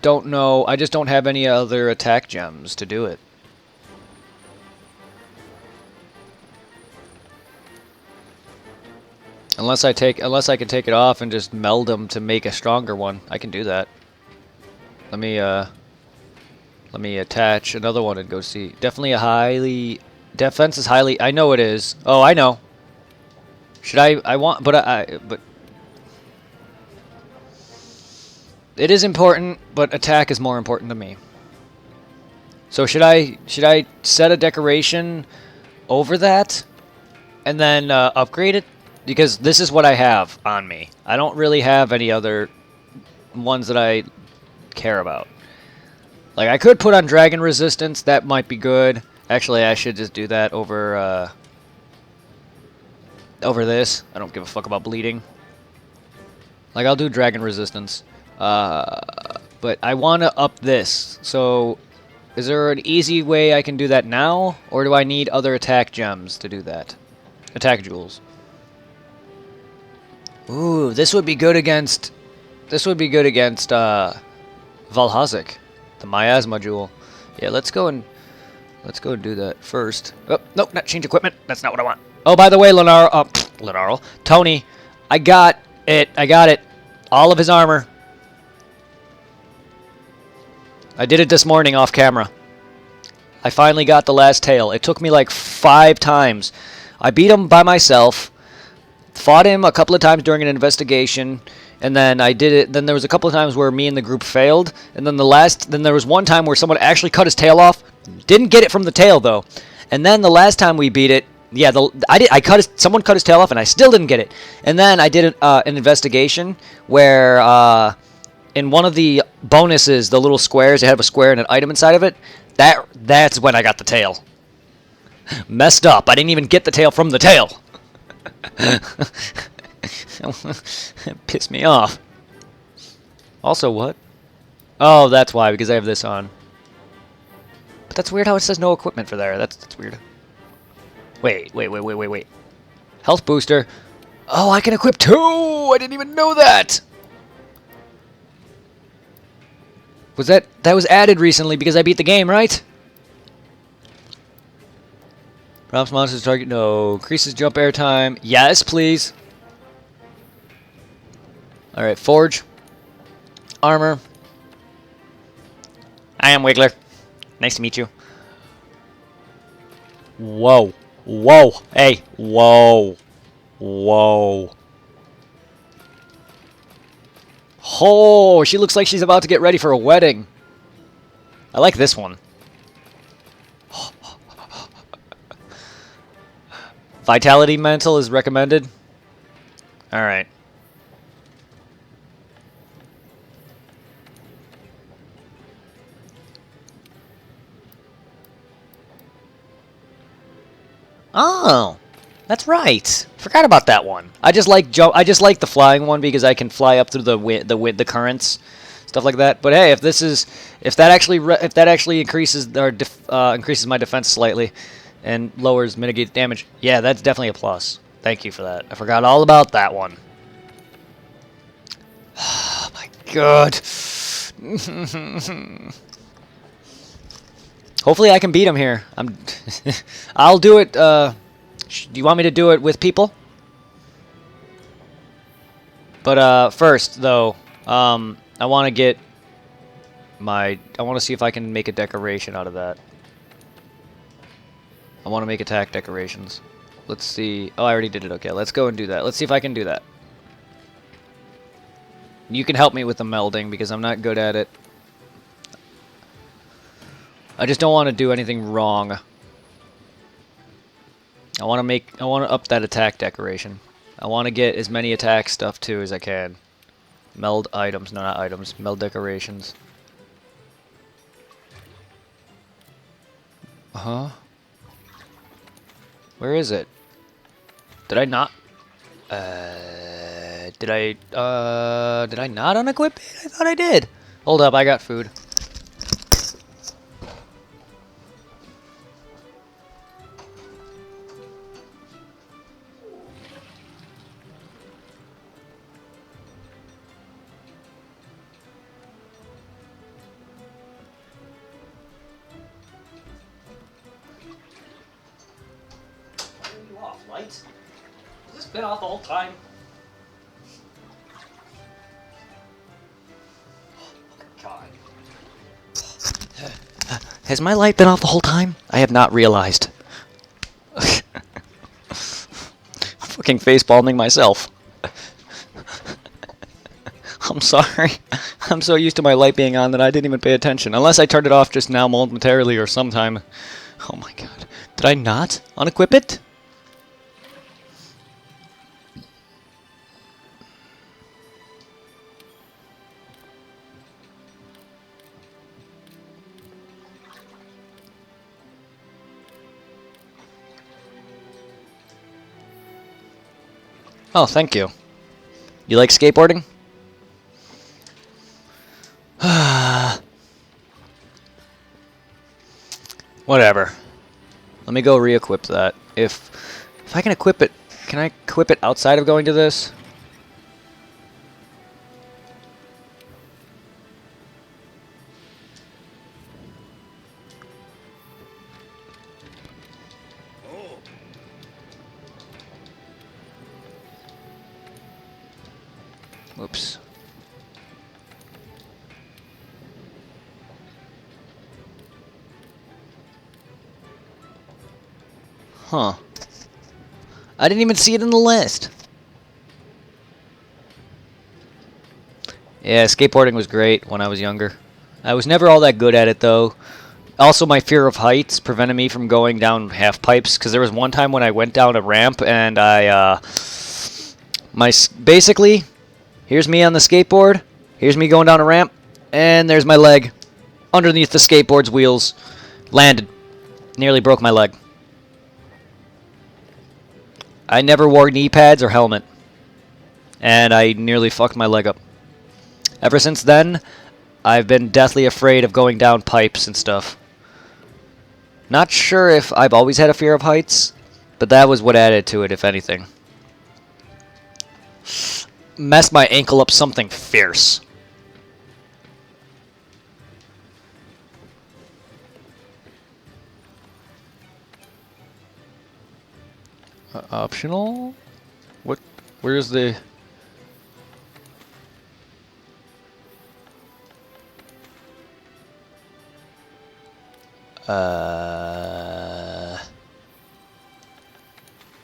don't know. I just don't have any other attack gems to do it. Unless I can take it off and just meld them to make a stronger one. I can do that. Let me attach another one and go see. Definitely a highly... Defense is highly... I know it is. Oh, I know. Should I want... But it is important, but attack is more important to me. So should I set a decoration over that and then upgrade it? Because this is what I have on me. I don't really have any other ones that I care about. Like, I could put on Dragon Resistance. That might be good. Actually, I should just do that over this. I don't give a fuck about bleeding. Like, I'll do Dragon Resistance. But I want to up this. So, is there an easy way I can do that now? Or do I need other attack gems to do that? Attack jewels. Ooh, this would be good against... This would be good against, Valhazic. The Miasma Jewel. Yeah, let's go and do that first. Oh, nope, not change equipment. That's not what I want. Oh, by the way, Lenaro. Tony, I got it. All of his armor. I did it this morning off camera. I finally got the last tail. It took me like 5 times. I beat him by myself. Fought him a couple of times during an investigation. And then I did it. Then there was a couple of times where me and the group failed. And then then there was one time where someone actually cut his tail off. Didn't get it from the tail though. And then the last time we beat it, yeah, someone cut his tail off and I still didn't get it. And then I did an investigation where in one of the bonuses, the little squares, it had a square and an item inside of it. That's when I got the tail. Messed up. I didn't even get the tail from the tail. It pissed me off. Also, what? Oh, that's why, because I have this on. But that's weird how it says no equipment for there. That's weird. Wait. Health booster. Oh, I can equip 2! I didn't even know that! That was added recently because I beat the game, right? Prompts monsters target. No. Increases jump air time. Yes, please. Alright, Forge. Armor. I am Wiggler. Nice to meet you. Whoa. Whoa. Hey. Whoa. Whoa. Oh, she looks like she's about to get ready for a wedding. I like this one. Vitality Mantle is recommended. Alright. Oh, that's right. Forgot about that one. I just like the flying one because I can fly up through the currents, stuff like that. But hey, if that actually increases increases my defense slightly and lowers mitigated damage, yeah, that's definitely a plus. Thank you for that. I forgot all about that one. Oh my god. Hopefully I can beat him here. I'll do it. Do you want me to do it with people? But first, though, I want to get I want to see if I can make a decoration out of that. I want to make attack decorations. Let's see. Oh, I already did it. Okay, let's go and do that. Let's see if I can do that. You can help me with the melding because I'm not good at it. I just don't want to do anything wrong. I want to up that attack decoration. I want to get as many attack stuff too as I can. Meld items, no, not items. Meld decorations. Uh-huh. Where is it? Did I not? Did I not unequip it? I thought I did. Hold up, I got food. Has this been off the whole time? God. Has my light been off the whole time? I have not realized. Fucking facepalming myself. I'm sorry. I'm so used to my light being on that I didn't even pay attention. Unless I turned it off just now momentarily or sometime. Oh my god. Did I not unequip it? Oh, thank you. You like skateboarding? Whatever. Let me go re-equip that. If I can equip it, can I equip it outside of going to this? Oops. Huh. I didn't even see it in the list. Yeah, skateboarding was great when I was younger. I was never all that good at it, though. Also, my fear of heights prevented me from going down half pipes, because there was one time when I went down a ramp, and basically, here's me on the skateboard, here's me going down a ramp, and there's my leg underneath the skateboard's wheels. Landed. Nearly broke my leg. I never wore knee pads or helmet, and I nearly fucked my leg up. Ever since then, I've been deathly afraid of going down pipes and stuff. Not sure if I've always had a fear of heights, but that was what added to it, if anything. Messed my ankle up something fierce. Optional? What? Where's the... I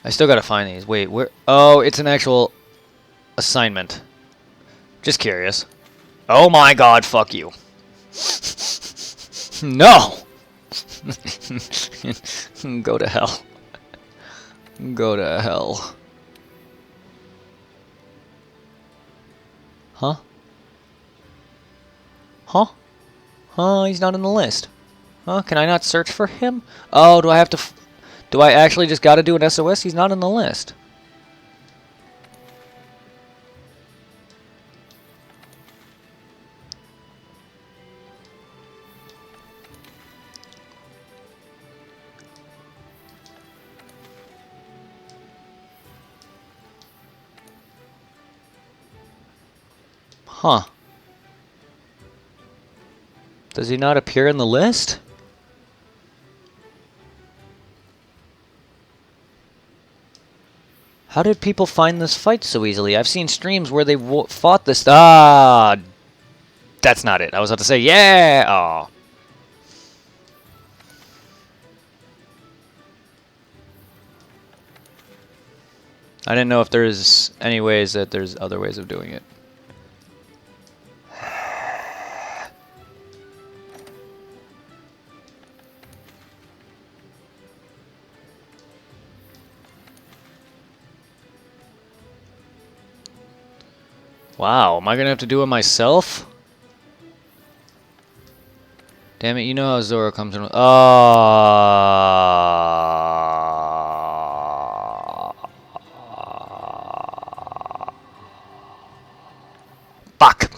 still gotta find these. Wait, where? Oh, it's an actual assignment. Just curious. Oh my god, fuck you. No! Go to hell. Go to hell. Huh? Huh? Huh? He's not in the list. Huh? Can I not search for him? Oh, do I have to... do I actually just gotta do an SOS? He's not in the list. Huh. Does he not appear in the list? How did people find this fight so easily? I've seen streams where they fought this... Ah! That's not it. I was about to say, yeah! Oh. I didn't know if there's any ways that there's other ways of doing it. Wow, am I gonna have to do it myself? Damn it, you know how Zora comes in with... Fuck!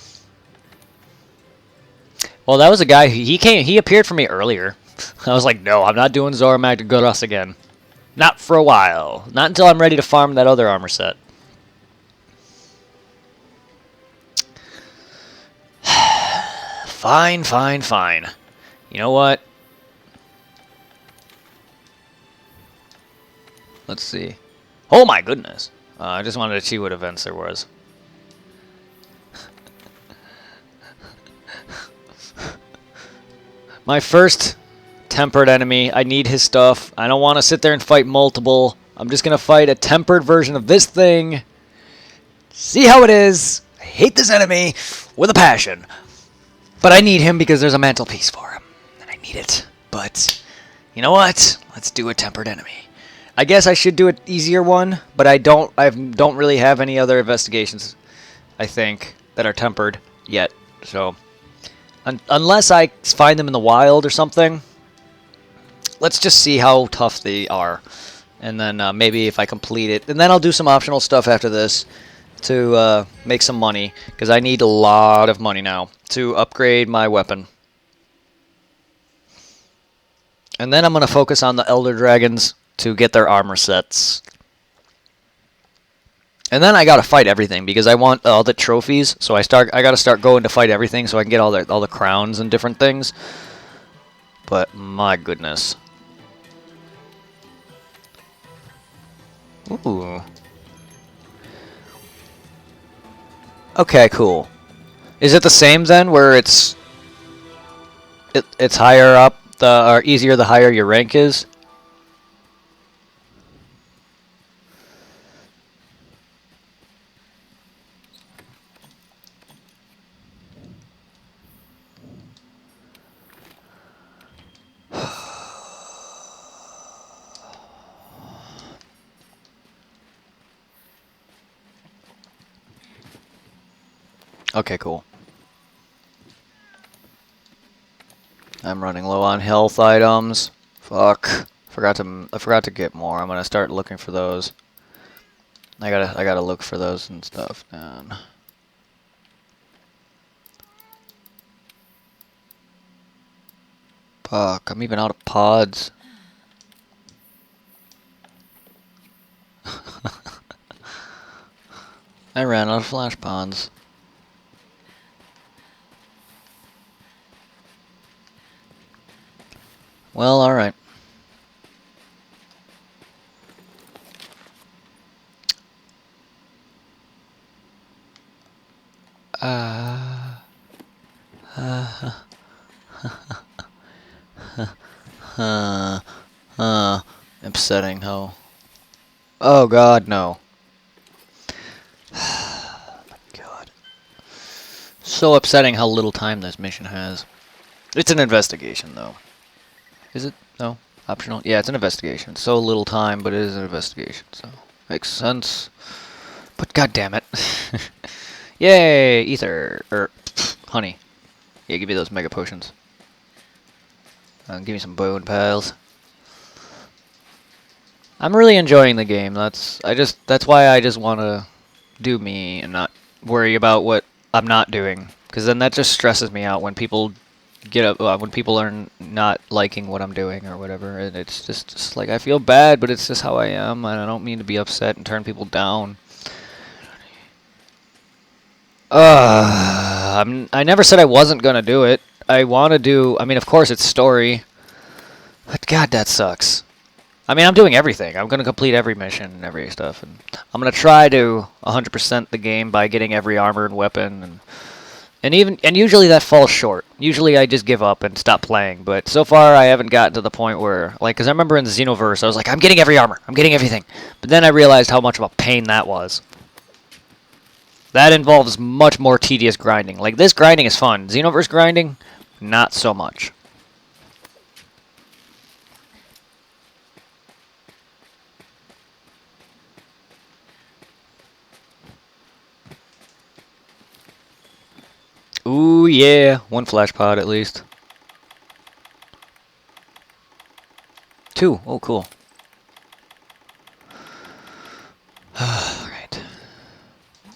Well, that was a guy, he appeared for me earlier. I was like, no, I'm not doing Zora Magdagoras again. Not for a while. Not until I'm ready to farm that other armor set. Fine, fine, fine. You know what? Let's see. Oh my goodness. I just wanted to see what events there was. My first tempered enemy. I need his stuff. I don't want to sit there and fight multiple. I'm just going to fight a tempered version of this thing. See how it is. I hate this enemy with a passion. But I need him because there's a mantelpiece for him. And I need it. But, you know what? Let's do a tempered enemy. I guess I should do an easier one, but I don't really have any other investigations, I think, that are tempered yet. So, unless I find them in the wild or something, let's just see how tough they are. And then maybe if I complete it, and then I'll do some optional stuff after this to make some money, because I need a lot of money now to upgrade my weapon. And then I'm going to focus on the Elder Dragons to get their armor sets. And then I got to fight everything, because I want all the trophies, so I got to start going to fight everything so I can get all the crowns and different things. But my goodness. Ooh. Okay, cool. Is it the same then, where it's higher up, or easier the higher your rank is? Okay, cool. I'm running low on health items. Fuck. I forgot to get more. I'm gonna start looking for those. I gotta look for those and stuff, man. Fuck, I'm even out of pods. I ran out of flash pods. Well, alright. Upsetting, how... Oh god, no. God. So upsetting how little time this mission has. It's an investigation, though. Is it? No? Optional? Yeah, it's an investigation. So little time, but it is an investigation, so... Makes sense. But god damn it. Yay! Ether. Honey. Yeah, give me those mega potions. Give me some bone pals. I'm really enjoying the game. That's why I just want to do me and not worry about what I'm not doing. Because then that just stresses me out when people when people are not liking what I'm doing or whatever. And it's just like, I feel bad, but it's just how I am. And I don't mean to be upset and turn people down. I never said I wasn't gonna do it. I want to do... I mean, of course it's story. But god, that sucks. I mean, I'm doing everything. I'm gonna complete every mission and every stuff. And I'm gonna try to 100% the game by getting every armor and weapon. And usually that falls short. Usually I just give up and stop playing. But so far I haven't gotten to the point where... Like, because I remember in the Xenoverse, I was like, I'm getting every armor. I'm getting everything. But then I realized how much of a pain that was. That involves much more tedious grinding. Like, this grinding is fun. Xenoverse grinding, not so much. Ooh, yeah. 1 flash pod at least. 2. Oh, cool. Alright.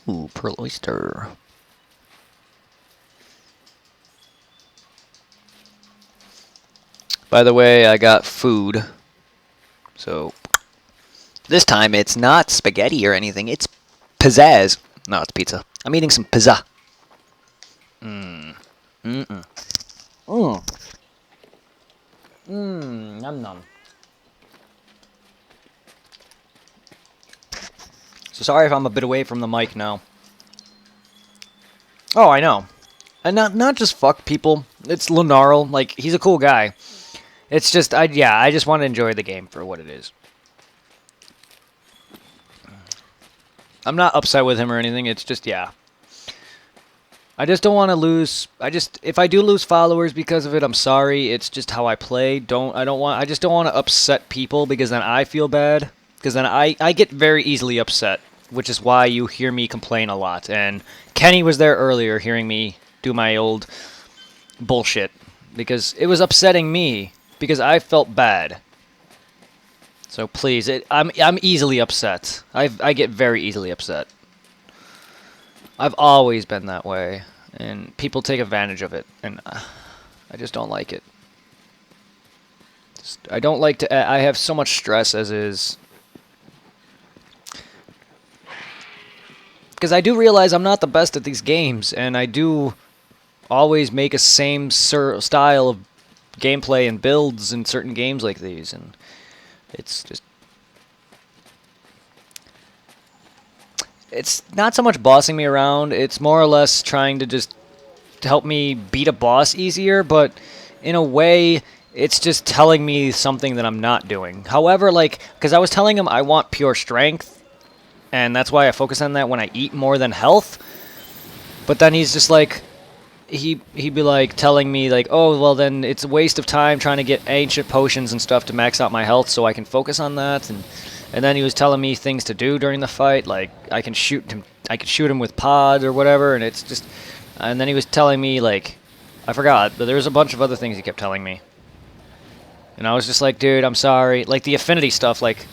Ooh, pearl oyster. By the way, I got food. So, this time it's not spaghetti or anything. It's pizzazz. No, it's pizza. I'm eating some pizza. Nom nom. So sorry if I'm a bit away from the mic now. Oh, I know. And not just fuck people. It's Lunarl. Like, he's a cool guy. It's just, I just want to enjoy the game for what it is. I'm not upset with him or anything. It's just, yeah. I just don't want to lose. If I do lose followers because of it, I'm sorry. It's just how I play. I just don't want to upset people because then I feel bad. Because then I get very easily upset, which is why you hear me complain a lot. And Kenny was there earlier hearing me do my old bullshit because it was upsetting me because I felt bad. So please, I'm easily upset. I get very easily upset. I've always been that way, and people take advantage of it, and I just don't like it. I don't like to. I have so much stress as is. Because I do realize I'm not the best at these games, and I do always make a same style of gameplay and builds in certain games like these, and it's just... It's not so much bossing me around, it's more or less trying to just help me beat a boss easier, but in a way, it's just telling me something that I'm not doing. However, like, because I was telling him I want pure strength, and that's why I focus on that when I eat more than health, but then he's just like, he'd be like telling me like, oh, well then it's a waste of time trying to get ancient potions and stuff to max out my health so I can focus on that, and then he was telling me things to do during the fight, like I can shoot him with pod or whatever, and it's just, and then he was telling me like, I forgot, but there was a bunch of other things he kept telling me, and I was just like, dude, I'm sorry, like the affinity stuff, like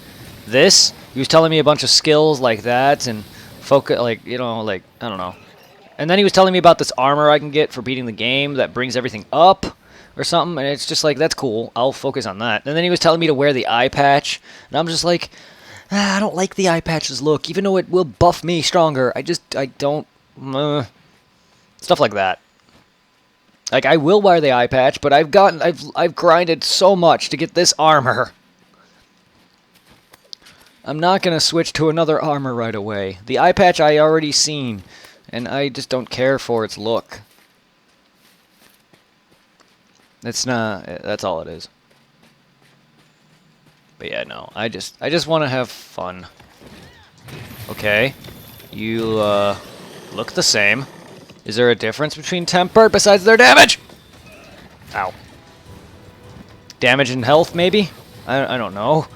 this, he was telling me a bunch of skills like that, and focus, like, you know, like, I don't know, and then he was telling me about this armor I can get for beating the game that brings everything up, or something, and it's just like, that's cool, I'll focus on that. And then he was telling me to wear the eye patch, and I'm just like, I don't like the eye patch's look, even though it will buff me stronger. I don't, stuff like that. Like, I will wear the eye patch, but I've grinded so much to get this armor. I'm not gonna switch to another armor right away. The eye patch I already seen, and I just don't care for its look. It's not, that's all it is. But yeah, no, I just want to have fun. Okay, you look the same. Is there a difference between Temper besides their damage? Ow. Damage and health, maybe? I don't know.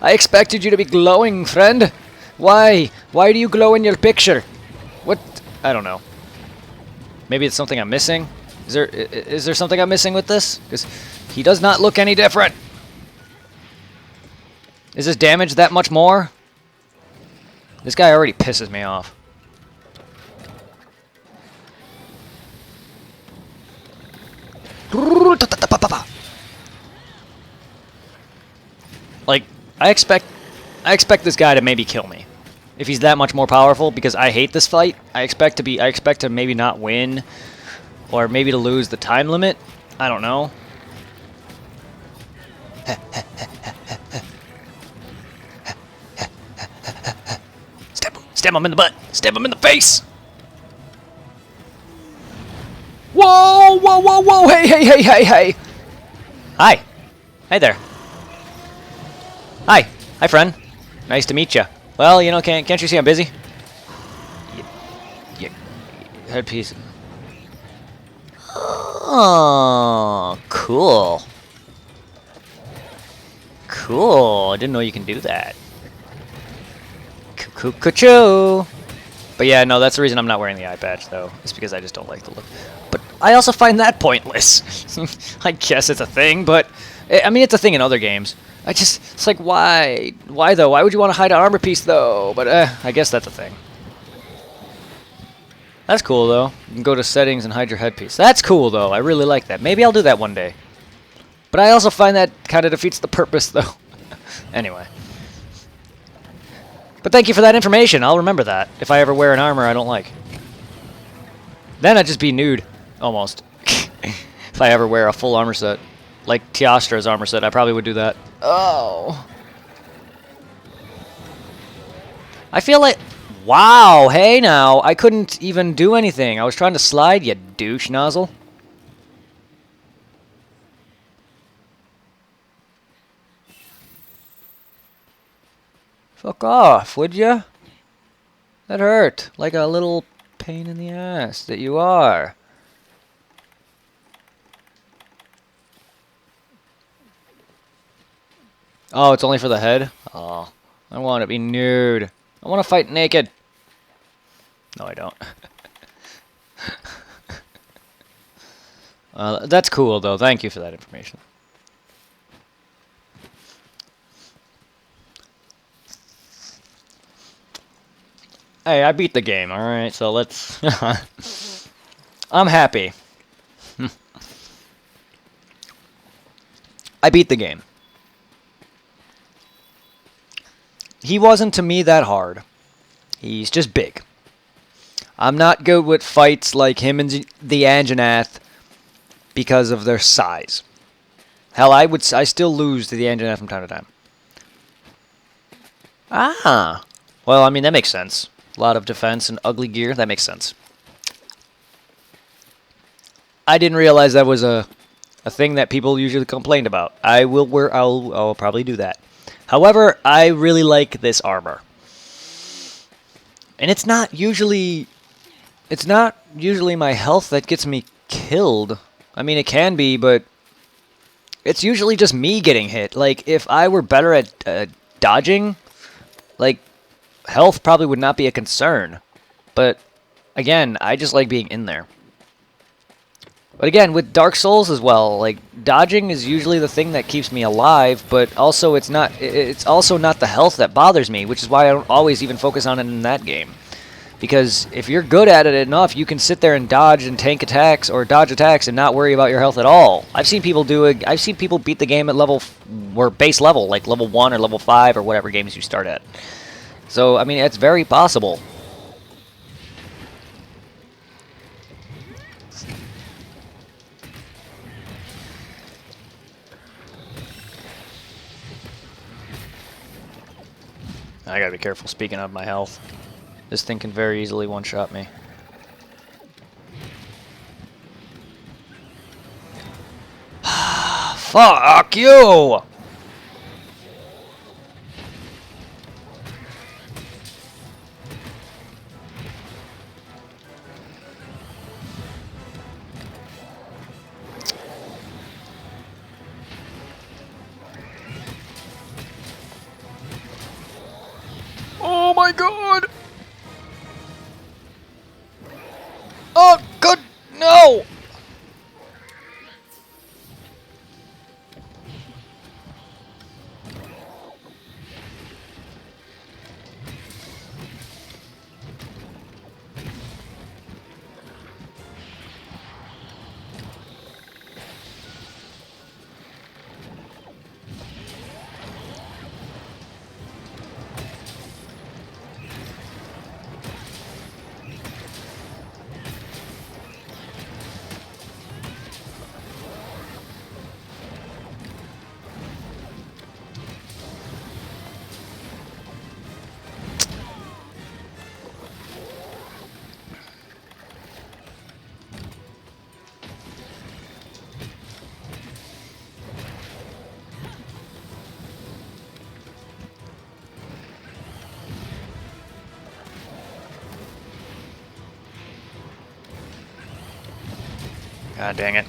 I expected you to be glowing, friend. Why? Why do you glow in your picture? What? I don't know. Maybe it's something I'm missing? Is there something I'm missing with this? Because he does not look any different. Is his damage that much more? This guy already pisses me off. Like, I expect this guy to maybe kill me. If he's that much more powerful, because I hate this fight. I expect to maybe not win. Or maybe to lose the time limit. I don't know. Stab him in the butt. Stab him in the face. Whoa, whoa, whoa, whoa. Hey, hey, hey, hey, hey. Hi. Hey there. Hi. Hi, friend. Nice to meet you. Well, you know, can't you see I'm busy? Headpiece. Oh, cool. Cool. I didn't know you can do that. Cuckoo. But yeah, no, that's the reason I'm not wearing the eye patch, though. It's because I just don't like the look. But I also find that pointless. I guess it's a thing, but... I mean, it's a thing in other games. It's like, why? Why, though? Why would you want to hide an armor piece, though? But, I guess that's a thing. That's cool, though. You can go to settings and hide your headpiece. That's cool, though. I really like that. Maybe I'll do that one day. But I also find that kind of defeats the purpose, though. Anyway. But thank you for that information. I'll remember that if I ever wear an armor I don't like. Then I'd just be nude. Almost. If I ever wear a full armor set. Like Teostra's armor set, I probably would do that. Oh. I feel like... Wow, hey now. I couldn't even do anything. I was trying to slide, you douche nozzle. Fuck off, would ya? That hurt. Like a little pain in the ass that you are. Oh, it's only for the head? Oh, I want to be nude. I want to fight naked. No, I don't. That's cool, though. Thank you for that information. Hey, I beat the game, alright? So let's... I'm happy. I beat the game. He wasn't, to me, that hard. He's just big. I'm not good with fights like him and the Anjanath because of their size. Hell, I still lose to the Anjanath from time to time. Ah. Well, I mean, that makes sense. A lot of defense and ugly gear. That makes sense. I didn't realize that was a thing that people usually complained about. I'll probably do that. However, I really like this armor. And it's not usually my health that gets me killed. I mean, it can be, but it's usually just me getting hit. Like, if I were better at dodging, like, health probably would not be a concern. But, again, I just like being in there. But again, with Dark Souls as well, like, dodging is usually the thing that keeps me alive, but also it's also not the health that bothers me, which is why I don't always even focus on it in that game. Because if you're good at it enough, you can sit there and dodge and tank attacks or dodge attacks and not worry about your health at all. I've seen people beat the game at base level, like level 1 or level 5 or whatever games you start at. So, I mean, it's very possible. I gotta be careful speaking of my health. This thing can very easily one-shot me. Fuck you! Oh my god! Oh, good! No! God dang it.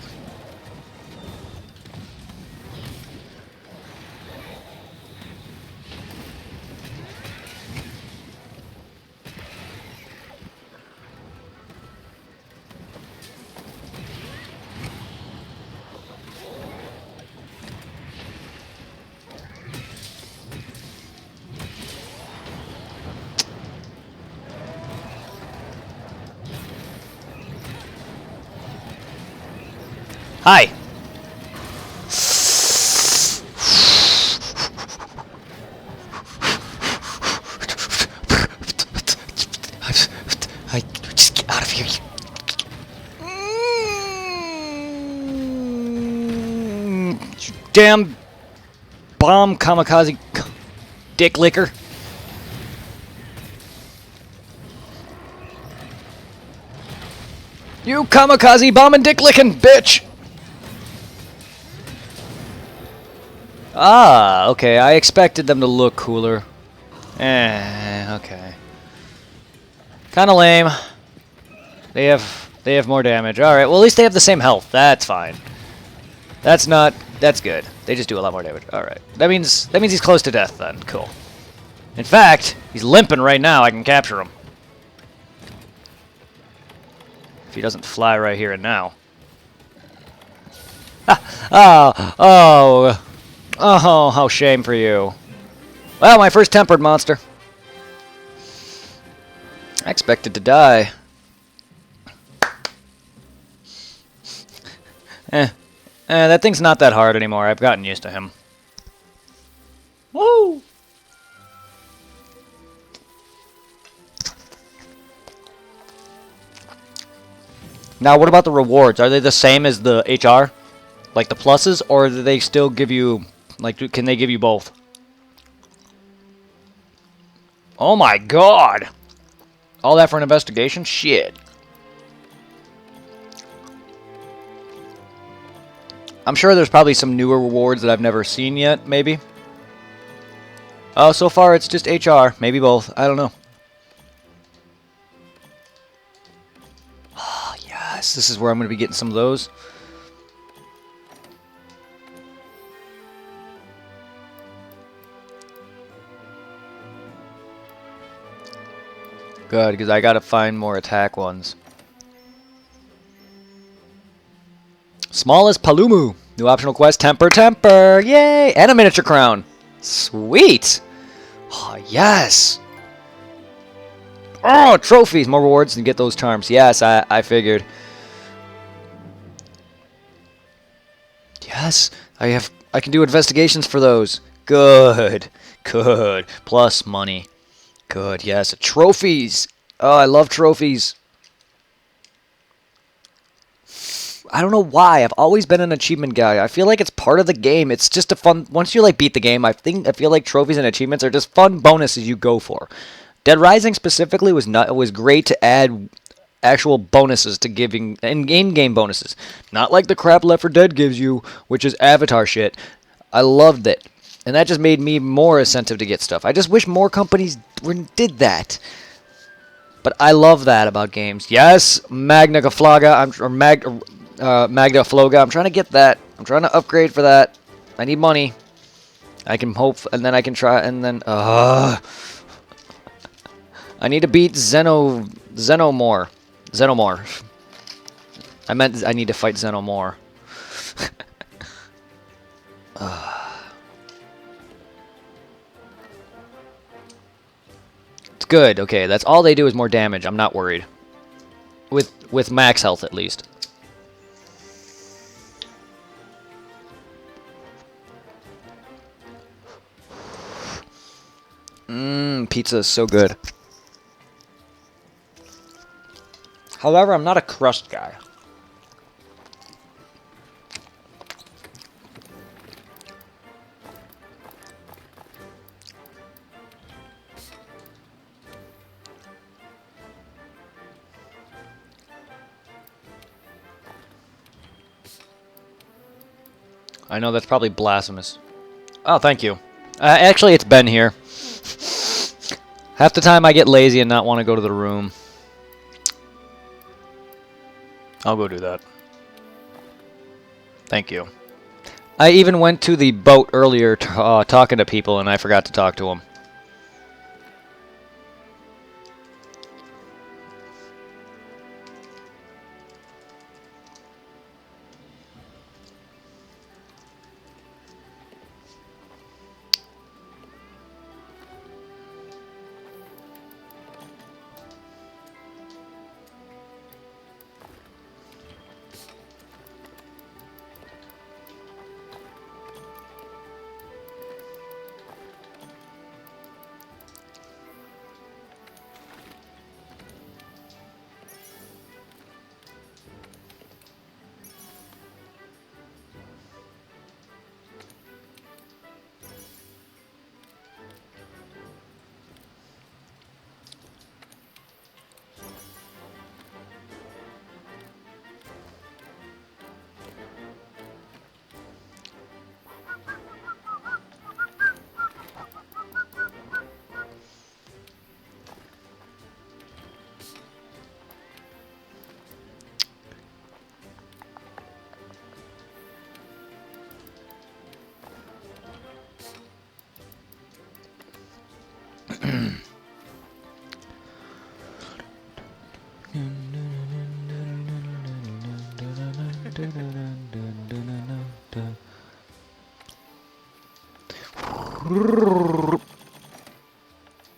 Hi. Just get out of here. You damn bomb kamikaze dick licker. You kamikaze bomb and dick licking bitch. Ah, okay. I expected them to look cooler. Okay. Kinda lame. They have more damage. All right. Well, at least they have the same health. That's fine. That's good. They just do a lot more damage. All right. That means he's close to death then. Cool. In fact, he's limping right now. I can capture him. If he doesn't fly right here and now. Oh, how shame for you. Well, my first tempered monster. I expected to die. That thing's not that hard anymore. I've gotten used to him. Woo! Now, what about the rewards? Are they the same as the HR? Like the pluses? Or do they still give you... Like, can they give you both? Oh my god! All that for an investigation? Shit. I'm sure there's probably some newer rewards that I've never seen yet, maybe. Oh, so far it's just HR. Maybe both. I don't know. Oh, yes. This is where I'm going to be getting some of those. Good, because I got to find more attack ones. Smallest Palumu. New optional quest, Temper. Yay! And a miniature crown. Sweet! Oh, yes! Oh, trophies! More rewards and get those charms. Yes, I figured. Yes, I can do investigations for those. Good. Good. Plus money. Good, yes. Trophies! Oh, I love trophies. I don't know why. I've always been an achievement guy. I feel like it's part of the game. It's just a fun... Once you, like, beat the game, I feel like trophies and achievements are just fun bonuses you go for. Dead Rising specifically was great to add actual bonuses to giving... in-game bonuses. Not like the crap Left 4 Dead gives you, which is Avatar shit. I loved it. And that just made me more incentive to get stuff. I just wish more companies did that. But I love that about games. Yes, Magna Floga, Magna Floga. I'm trying to get that. I'm trying to upgrade for that. I need money. I can hope, and then I can try, and then, I need to beat Xenomorph. I meant I need to fight Xenomorph. It's good. Okay, that's all they do is more damage. I'm not worried. With max health at least. Pizza is so good. However, I'm not a crust guy. I know that's probably blasphemous. Oh, thank you. Actually, it's been here. Half the time I get lazy and not want to go to the room. I'll go do that. Thank you. I even went to the boat earlier talking to people and I forgot to talk to them.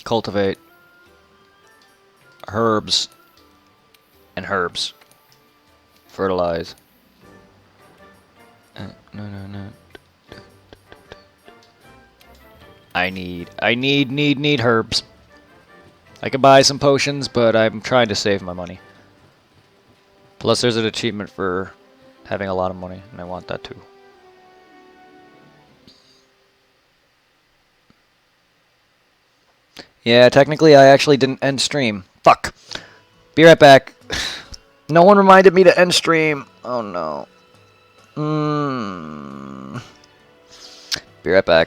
Cultivate herbs and herbs. Fertilize. No. I need herbs. I can buy some potions, but I'm trying to save my money. Plus, there's an achievement for having a lot of money, and I want that too. Yeah, technically I actually didn't end stream. Fuck. Be right back. No one reminded me to end stream. Oh no. Be right back.